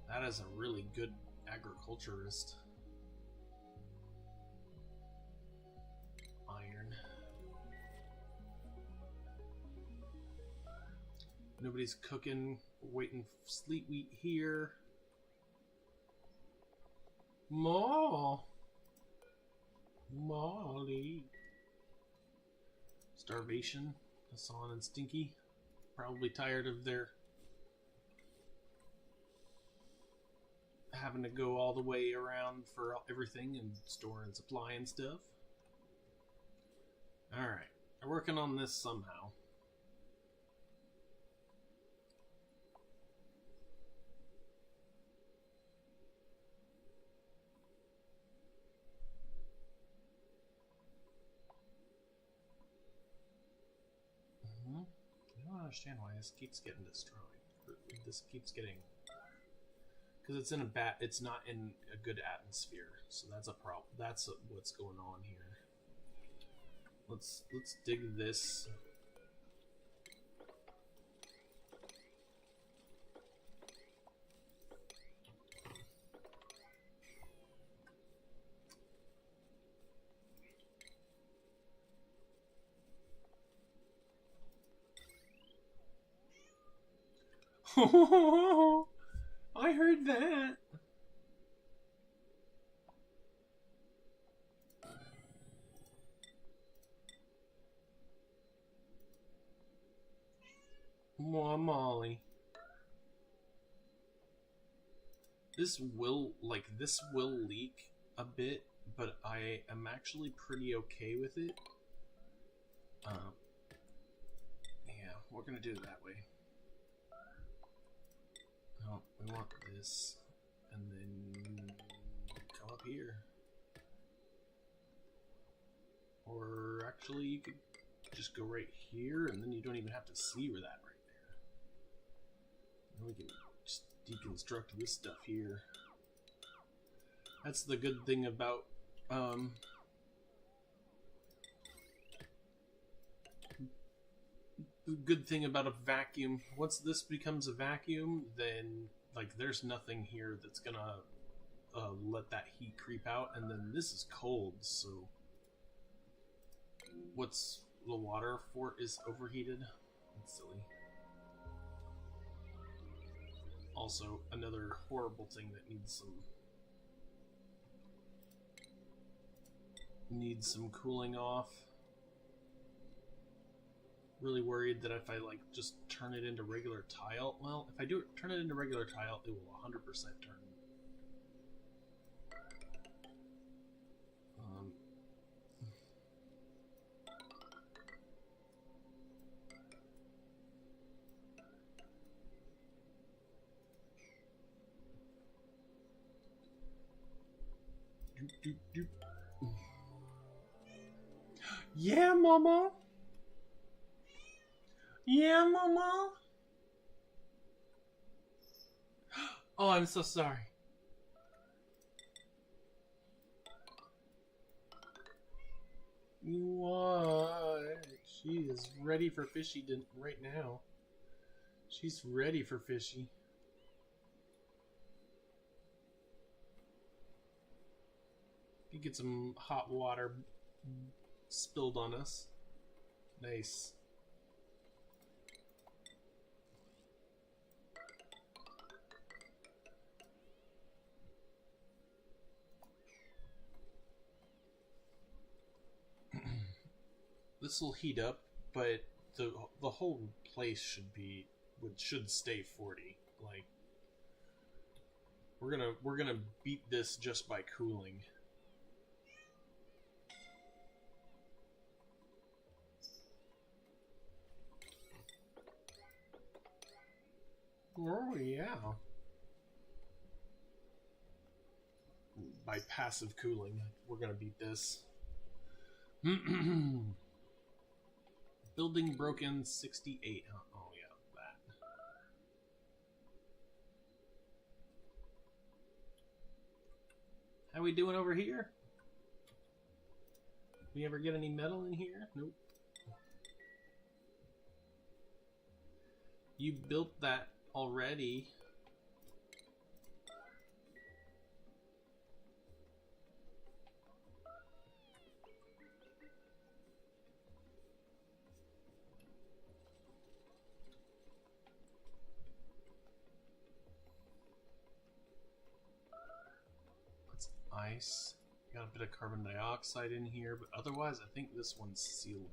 That is a really good agriculturist. Iron. Nobody's cooking. Waiting for sleet wheat here. Molly. Starvation. Hassan and Stinky. Probably tired of their having to go all the way around for everything and store and supply and stuff. Alright. They're working on this somehow. I don't understand why this keeps getting destroyed. This keeps getting... Because it's in a it's not in a good atmosphere, so that's a problem. That's what's going on here. Let's dig this. I heard that. More Molly. This will leak a bit, but I am actually pretty okay with it. Yeah, we're gonna do it that way. Oh, we want this, and then come up here. Or actually, you could just go right here, and then you don't even have to see where that right there. And we can just deconstruct this stuff here. That's the good thing about a vacuum. Once this becomes a vacuum, then like there's nothing here that's gonna let that heat creep out, and then this is cold, so what's the water for is overheated. That's silly. Also, another horrible thing that needs some cooling off. Really worried that if I like just turn it into regular tile, well, if I turn it into regular tile, it will 100% turn. Doop, doop, doop. Yeah, mama. Yeah, mama. Oh, I'm so sorry. What? She is ready for fishy right now. She's ready for fishy. You get some hot water spilled on us. Nice. This will heat up, but the whole place should stay 40. Like we're gonna beat this just by cooling. Oh yeah. By passive cooling, we're gonna beat this. Building broken 68. Oh yeah, that. How we doing over here? We ever get any metal in here? Nope. You built that already. ice. Got a bit of carbon dioxide in here, but otherwise I think this one's sealable.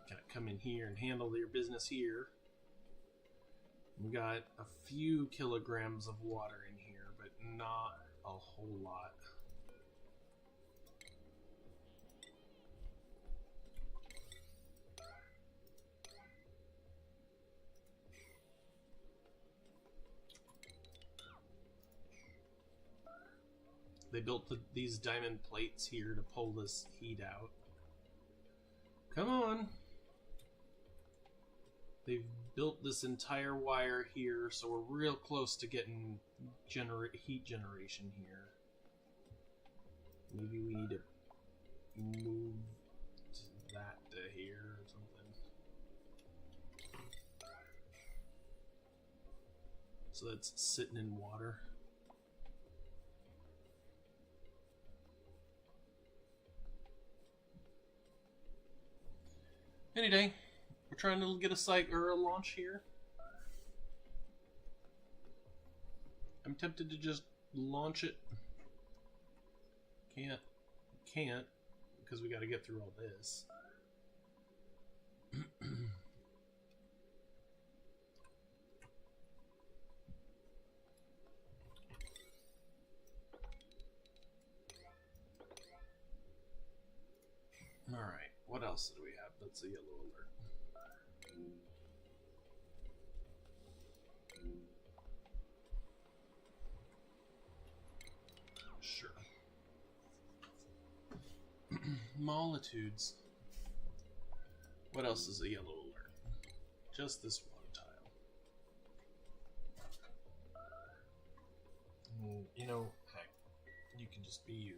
Gotta come in here and handle your business here. We got a few kilograms of water in here, but not a whole lot. They built these diamond plates here to pull this heat out. Come on! They've built this entire wire here, so we're real close to getting heat generation here. Maybe we need to move that to here or something. So that's sitting in water. Any day. We're trying to get a site or a launch here. I'm tempted to just launch it. Can't, because we got to get through all this. All right, what else do we have? That's a yellow alert. Sure. Molitudes. What else is a yellow alert? Just this one tile. You know, heck, you can just be you.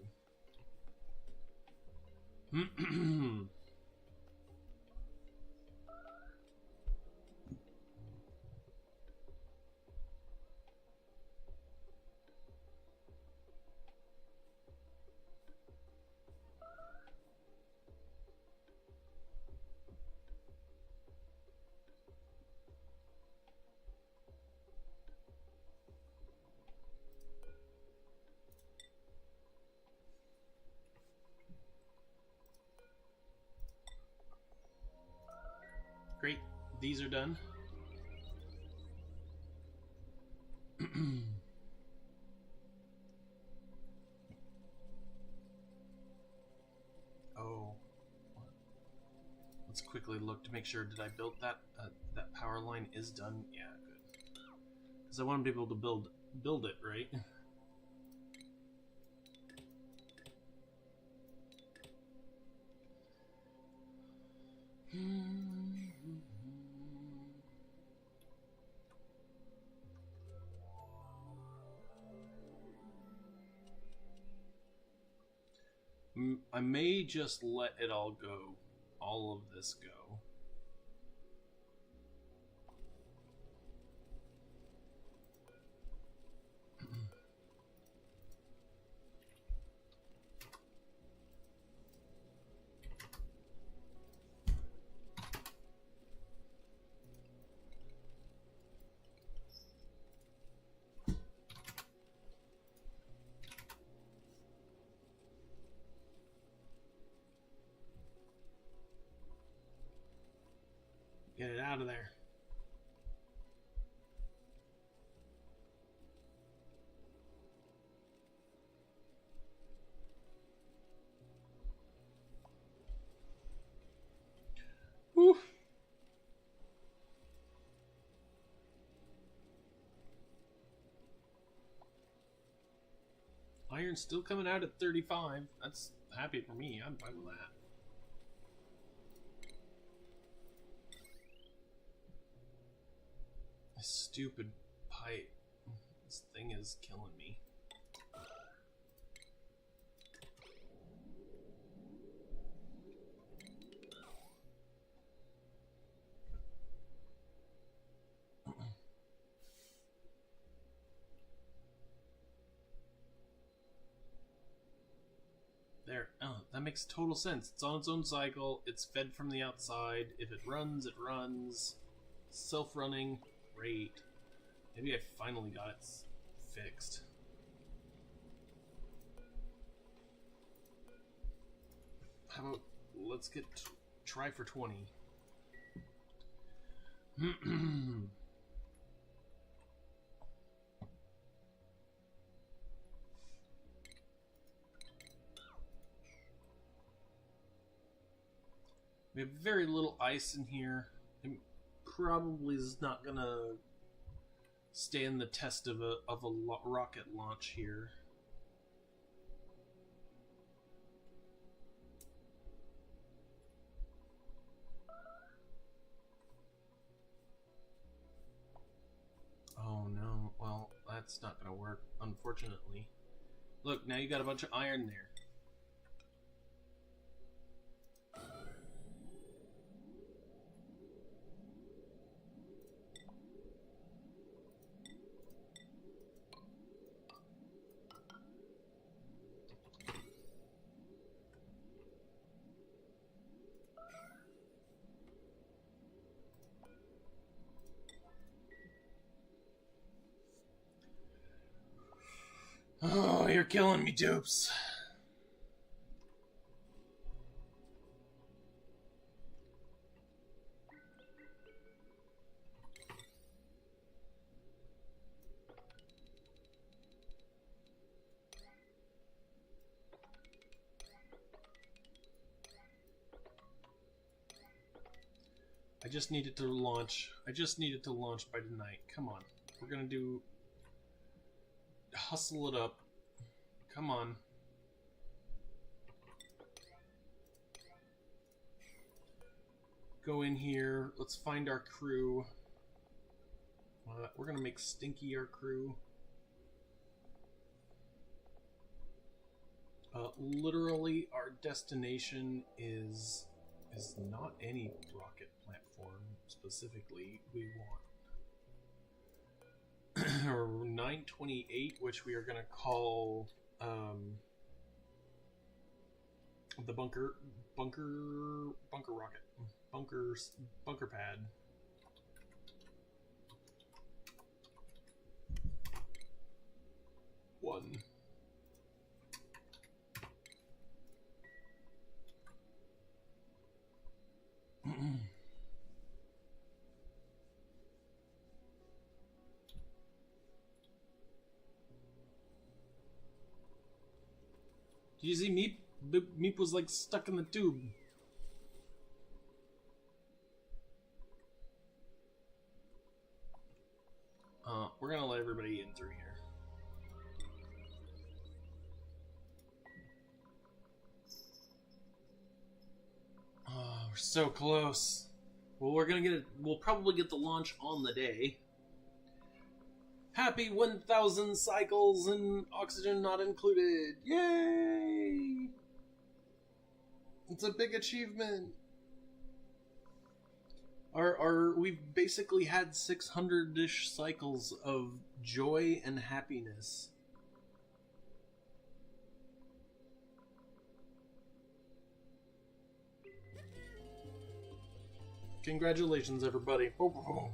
Great, these are done. Oh, let's quickly look to make sure. Did I build that? That power line is done. Yeah, good. Because I want to be able to build it, right? I may just let it all go. All of this go. Get it out of there. Whew. Iron's still coming out at 35. That's happy for me. I'm fine with that. This stupid pipe. This thing is killing me. There. Oh, that makes total sense. It's on its own cycle. It's fed from the outside. If it runs, it runs. Self-running. Great. Maybe I finally got it fixed. How about let's get try for 20. We have very little ice in here. It probably is not gonna stand the test of a rocket launch here. Oh no, well, that's not gonna work, unfortunately. Look, now you got a bunch of iron there. Oh, you're killing me, dupes. I just needed to launch. I just needed to launch by tonight. Come on. We're gonna do... Hustle it up. Come on. Go in here. Let's find our crew. We're gonna make Stinky our crew. Literally, our destination is not any rocket platform specifically. We want or 928, which we are going to call the bunker rocket, bunker pad. One. Did you see Meep? Meep was like stuck in the tube. We're gonna let everybody in through here. Oh, we're so close. Well, we're gonna get it. We'll probably get the launch on the day. Happy 1,000 cycles and oxygen not included. Yay! It's a big achievement. We've basically had 600-ish cycles of joy and happiness. Congratulations, everybody. Oh.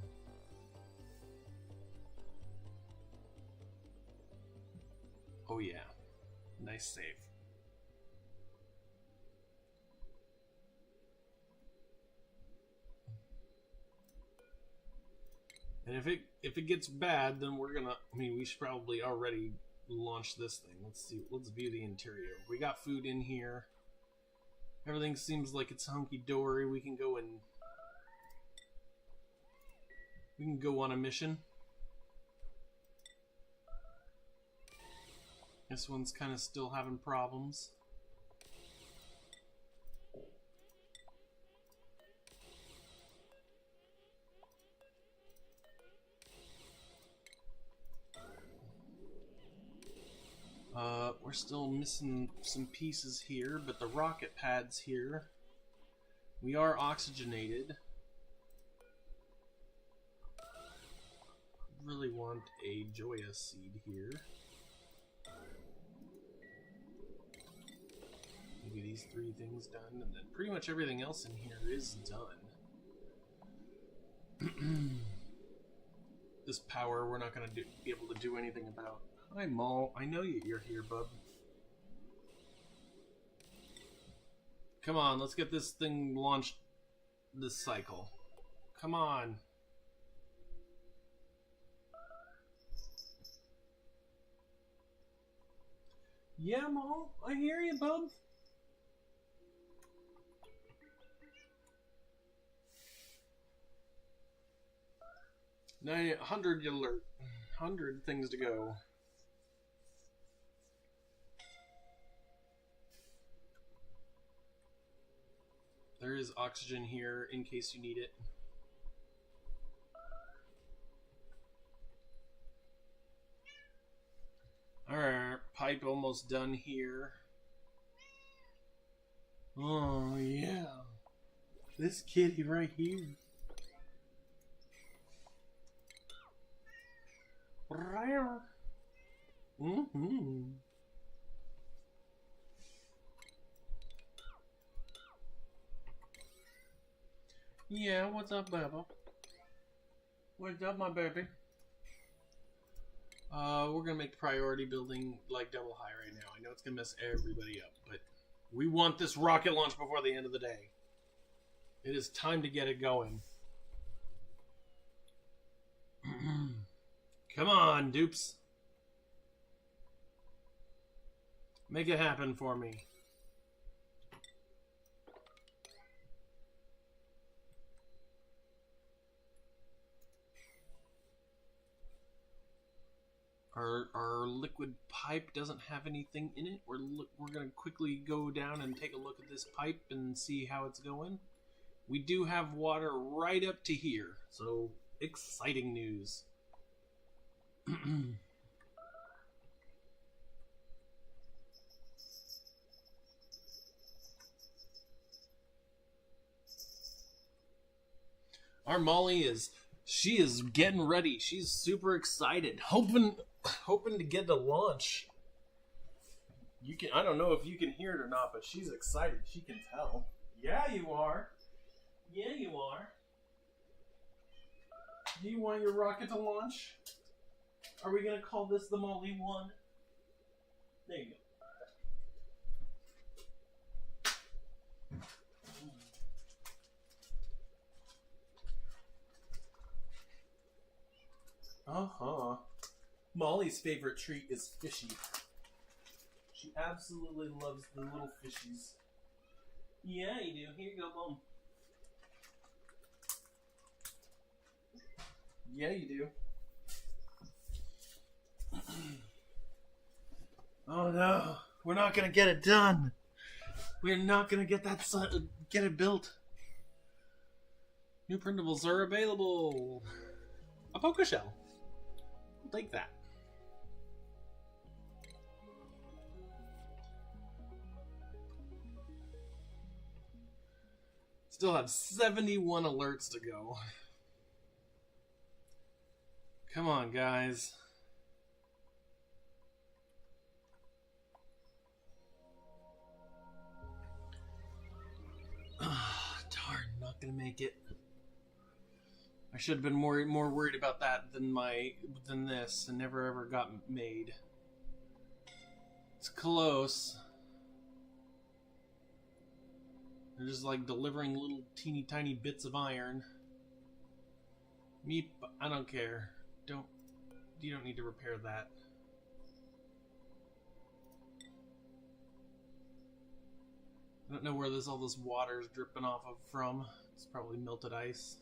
Oh yeah, nice save. And if it gets bad, then we're gonna. I mean, we should probably already launch this thing. Let's see. Let's view the interior. We got food in here. Everything seems like it's hunky dory. We can go and we can go on a mission. This one's kind of still having problems. We're still missing some pieces here, but the rocket pad's here. We are oxygenated. Really want a Joya seed here. maybe these 3 things done, and then pretty much everything else in here is done. This power we're not going to be able to do anything about. Hi, Maul. I know you're here, bub. Come on, let's get this thing launched this cycle. Come on. Yeah, Maul, I hear you, bub. $900 alert. 100 things to go. There is oxygen here in case you need it. Alright, pipe almost done here. Oh, yeah. This kitty right here. Mm-hmm. Yeah, what's up, Bubba? What's up, my baby? We're gonna make priority building like double high right now. I know it's gonna mess everybody up, but we want this rocket launch before the end of the day. It is time to get it going. Come on, dupes. Make it happen for me. Our liquid pipe doesn't have anything in it. We're going to quickly go down and take a look at this pipe and see how it's going. We do have water right up to here, so exciting news. Our Molly she is getting ready. She's super excited, hoping to get the launch. I don't know if you can hear it or not, but she's excited. She can tell. Yeah, you are. Yeah, you are. Do you want your rocket to launch? Are we gonna call this the Molly 1? There you go. Uh-huh. Molly's favorite treat is fishy. She absolutely loves the little fishies. Yeah, you do. Here you go, Mom. Yeah, you do. Oh no, we're not gonna get it done. We're not gonna get get it built. New printables are available. A poker shell. I'll take that. Still have 71 alerts to go. Come on, guys. Darn, not gonna make it. I should have been more worried about that than this, and never ever got made. It's close. They're just like delivering little teeny tiny bits of iron. Meep, I don't care. You don't need to repair that. I don't know where all this water is dripping off of from. It's probably melted ice.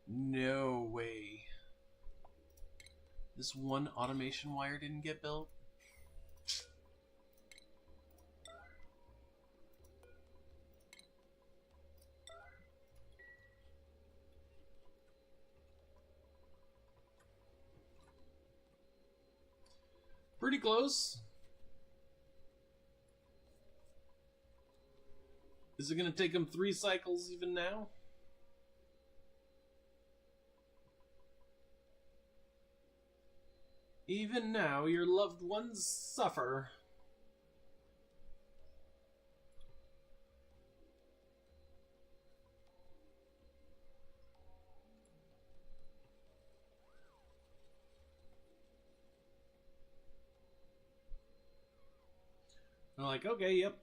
No way. This one automation wire didn't get built? Pretty close. Is it going to take them 3 cycles even now? Even now, your loved ones suffer. They're like, okay, yep.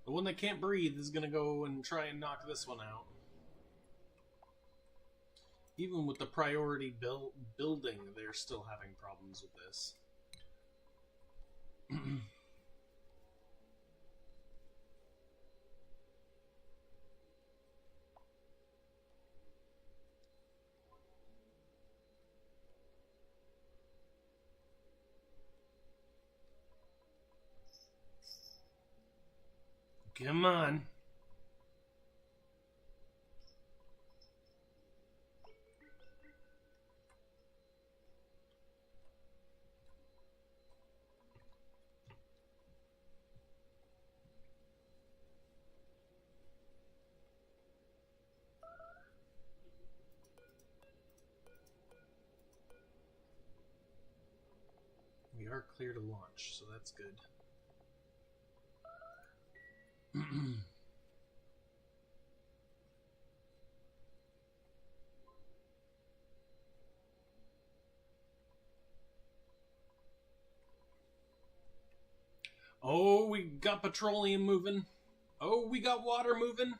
The one that can't breathe is gonna go and try and knock this one out. Even with the priority building, they're still having problems with this. Come on. We are clear to launch, so that's good. Oh, we got petroleum moving. Oh, we got water moving.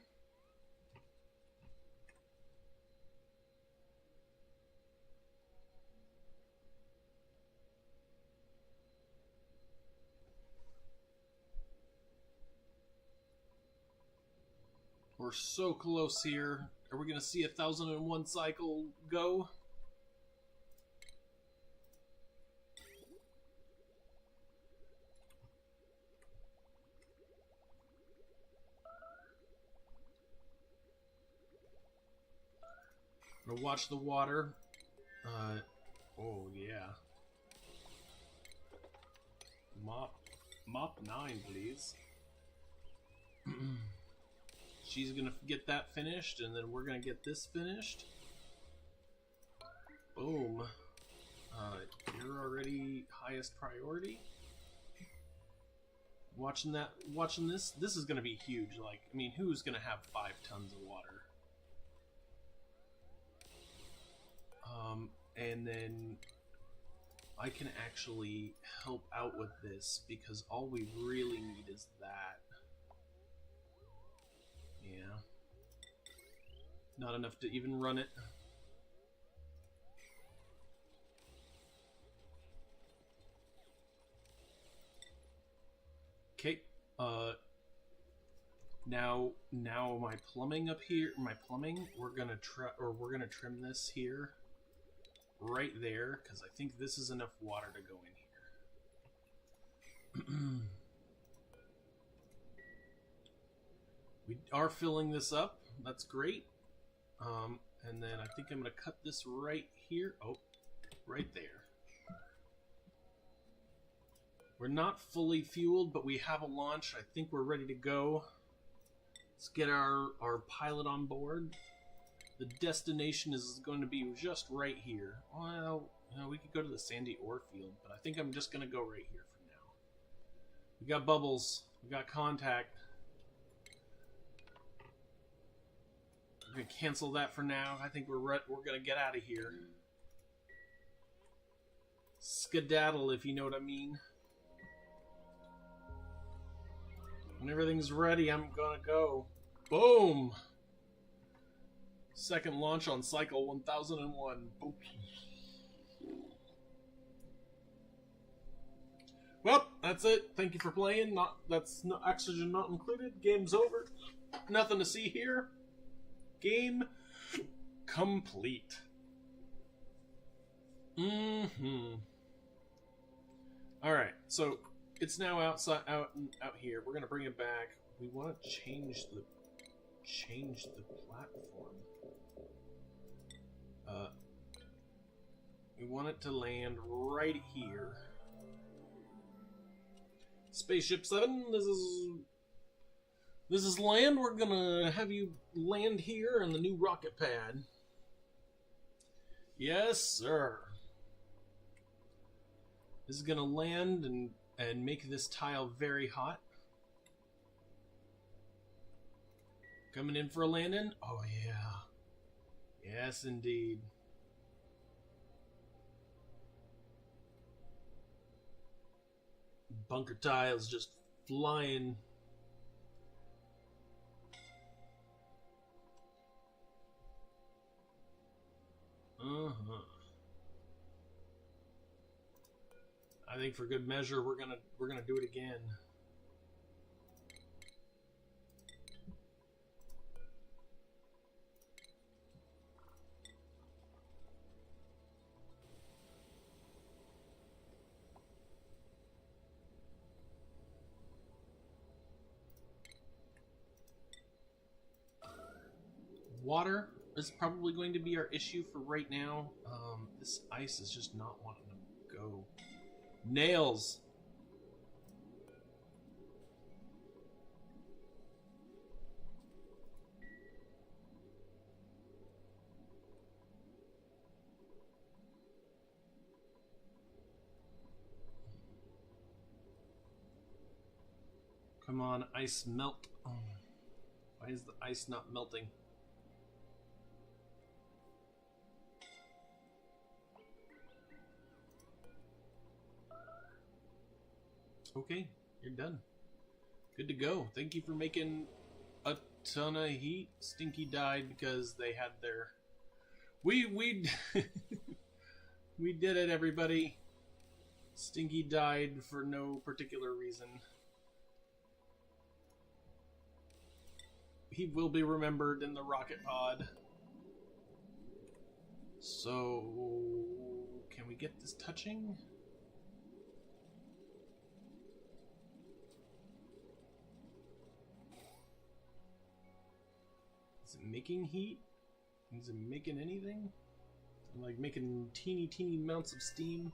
We're so close here. Are we going to see 1001 cycle go? I'm going to watch the water. Oh yeah. Mop 9, please. She's gonna get that finished, and then we're gonna get this finished. Boom. You're already highest priority. Watching this. This is gonna be huge. Like, I mean, who's gonna have 5 tons of water? And then I can actually help out with this because all we really need is that. Yeah. Not enough to even run it. Okay. Now my plumbing up here, we're gonna trim this here. Right there, because I think this is enough water to go in here. We are filling this up. That's great. And then I think I'm going to cut this right here. Oh, right there. We're not fully fueled, but we have a launch. I think we're ready to go. Let's get our pilot on board. The destination is going to be just right here. Well, we could go to the Sandy ore field, but I think I'm just going to go right here for now. We got bubbles. We got contact. We're going to cancel that for now. I think we're going to get out of here. Skedaddle, if you know what I mean. When everything's ready, I'm going to go. Boom! Second launch on cycle 1001. Boom. Well, that's it. Thank you for playing. That's oxygen not included. Game's over. Nothing to see here. Game complete. Alright, so it's now out here. We're gonna bring it back. We want to change the platform. We want it to land right here. Spaceship 7, this is land. We're gonna have you land here in the new rocket pad. Yes, sir. This is going to land and make this tile very hot. Coming in for a landing. Oh, yeah. Yes, indeed. Bunker tiles just flying. I think for good measure we're gonna do it again. Water is probably going to be our issue for right now. This ice is just not wanting to go. Nails. Come on, ice melt. Why is the ice not melting? Okay, you're done. Good to go. Thank you for making a ton of heat. Stinky died because they had their... We we did it, everybody. Stinky died for no particular reason. He will be remembered in the rocket pod. So, can we get this touching? Is it making heat? Is it making anything? Like making teeny amounts of steam?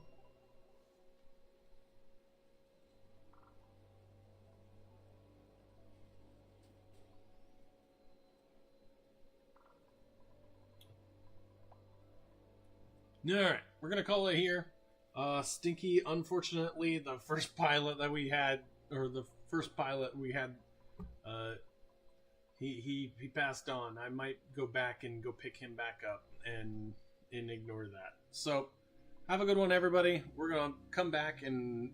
Alright, we're gonna call it here. Stinky, unfortunately, the first pilot that we had, or the first pilot we had, he passed on. I might go back and go pick him back up and ignore that. So, have a good one, everybody. We're gonna come back and